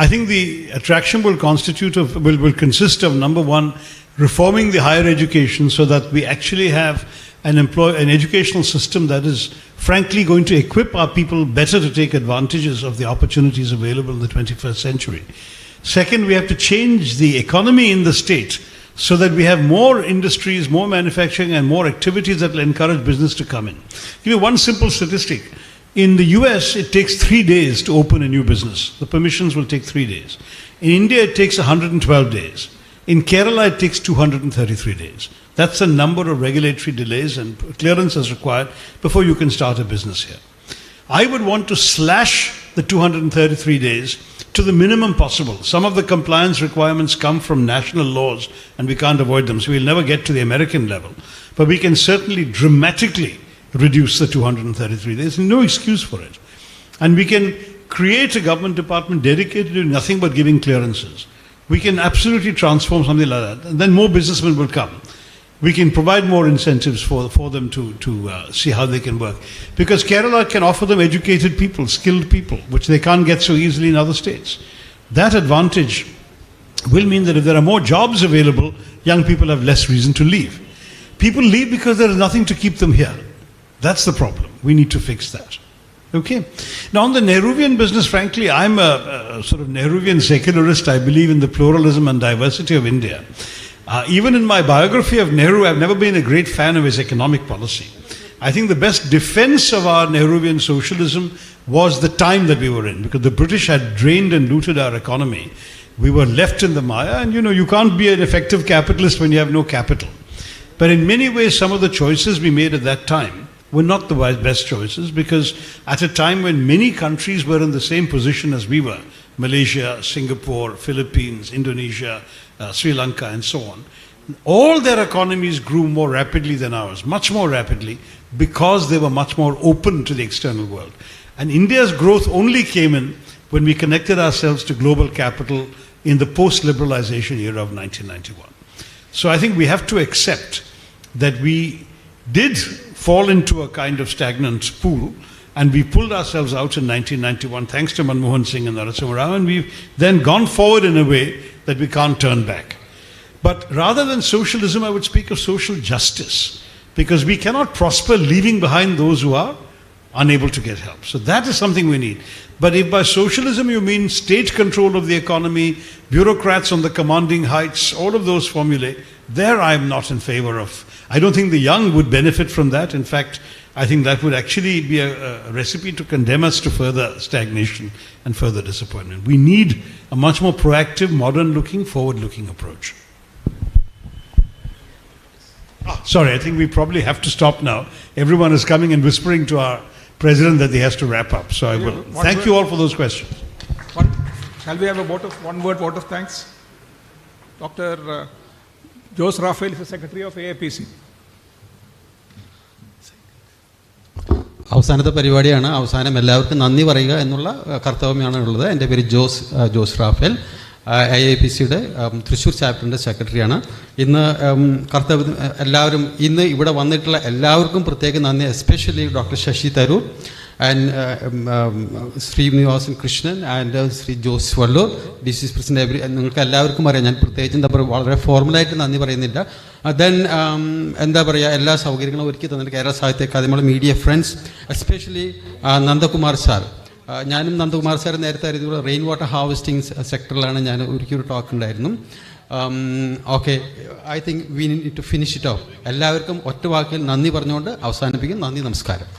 I think the attraction will consist of, number one, reforming the higher education so that we actually have an educational system that is frankly going to equip our people better to take advantages of the opportunities available in the 21st century. Second, we have to change the economy in the state so that we have more industries, more manufacturing and more activities that will encourage business to come in. Give you one simple statistic. In the US, it takes 3 days to open a new business. The permissions will take 3 days. In India, it takes 112 days. In Kerala, it takes 233 days. That's the number of regulatory delays and clearance is required before you can start a business here. I would want to slash the 233 days to the minimum possible. Some of the compliance requirements come from national laws and we can't avoid them, so we'll never get to the American level. But we can certainly dramatically reduce the 233 days. There's no excuse for it. And we can create a government department dedicated to nothing but giving clearances. We can absolutely transform something like that. And then more businessmen will come. We can provide more incentives for them to see how they can work. Because Kerala can offer them educated people, skilled people, which they can't get so easily in other states. That advantage will mean that if there are more jobs available, young people have less reason to leave. People leave because there is nothing to keep them here. That's the problem. We need to fix that. Okay. Now on the Nehruvian business, frankly, I'm a sort of Nehruvian secularist. I believe in the pluralism and diversity of India. Even in my biography of Nehru, I've never been a great fan of his economic policy. I think the best defense of our Nehruvian socialism was the time that we were in, because the British had drained and looted our economy. We were left in the mire, and you can't be an effective capitalist when you have no capital. But in many ways, some of the choices we made at that time were not the best choices, because at a time when many countries were in the same position as we were, Malaysia, Singapore, Philippines, Indonesia, Sri Lanka and so on, all their economies grew more rapidly than ours, much more rapidly, because they were much more open to the external world. And India's growth only came in when we connected ourselves to global capital in the post-liberalization era of 1991. So I think we have to accept that we did fall into a kind of stagnant pool, and we pulled ourselves out in 1991 thanks to Manmohan Singh and Narasimha Rao, and we've then gone forward in a way that we can't turn back. But rather than socialism, I would speak of social justice, because we cannot prosper leaving behind those who are unable to get help. So that is something we need. But if by socialism you mean state control of the economy, bureaucrats on the commanding heights, all of those formulae, there I am not in favor of. I don't think the young would benefit from that. In fact, I think that would actually be a recipe to condemn us to further stagnation and further disappointment. We need a much more proactive, modern-looking, forward-looking approach. Sorry, I think we probably have to stop now. Everyone is coming and whispering to our president that he has to wrap up. So I will thank you all for those questions. Shall we have a one-word vote of thanks? Dr. Jose Rafael is the Secretary of AAPC. അവസാനത്തെ പരിപാടിയാണ്. അവസാനം എല്ലാവർക്കും നന്ദി പറയുക എന്നുള്ള കർത്തവ്യമാണ് ഉള്ളത്. എൻ്റെ പേര് ജോസ് റാഫേൽ, AAPCയുടെ തൃശ്ശൂർ ചാപ്റ്ററിൻ്റെ സെക്രട്ടറിയാണ്. ഇന്ന് എല്ലാവരും ഇന്ന് ഇവിടെ വന്നിട്ടുള്ള എല്ലാവർക്കും പ്രത്യേകം നന്ദി. Especially doctor Shashi Tharoor and Srinivasan Krishnan and Shri Jose Valloor, DCC president. നിങ്ങൾക്ക് എല്ലാവർക്കും അറിയാം, ഞാൻ പ്രത്യേകിച്ച് എന്താ പറയുക, വളരെ ഫോർമലായിട്ട് നന്ദി പറയുന്നില്ല. ദെൻ എന്താ പറയുക, എല്ലാ സൗകര്യങ്ങളും ഒരുക്കി തന്നിട്ട് കേരള സാഹിത്യ അക്കാദമിയുടെ media friends, especially Nandakumar sir. ഞാനും നന്ദകുമാർ സാർ നേരത്തെ അറിയുന്ന റെയിൻ വാട്ടർ ഹാർവെസ്റ്റിംഗ് സെക്ടറിലാണ് ഞാൻ ഒരിക്കലും ടോക്ക് ഉണ്ടായിരുന്നു. Okay, I think we need to finish it off. എല്ലാവർക്കും ഒറ്റ വാക്കിൽ നന്ദി പറഞ്ഞുകൊണ്ട് അവസാനിപ്പിക്കും. നന്ദി, നമസ്കാരം.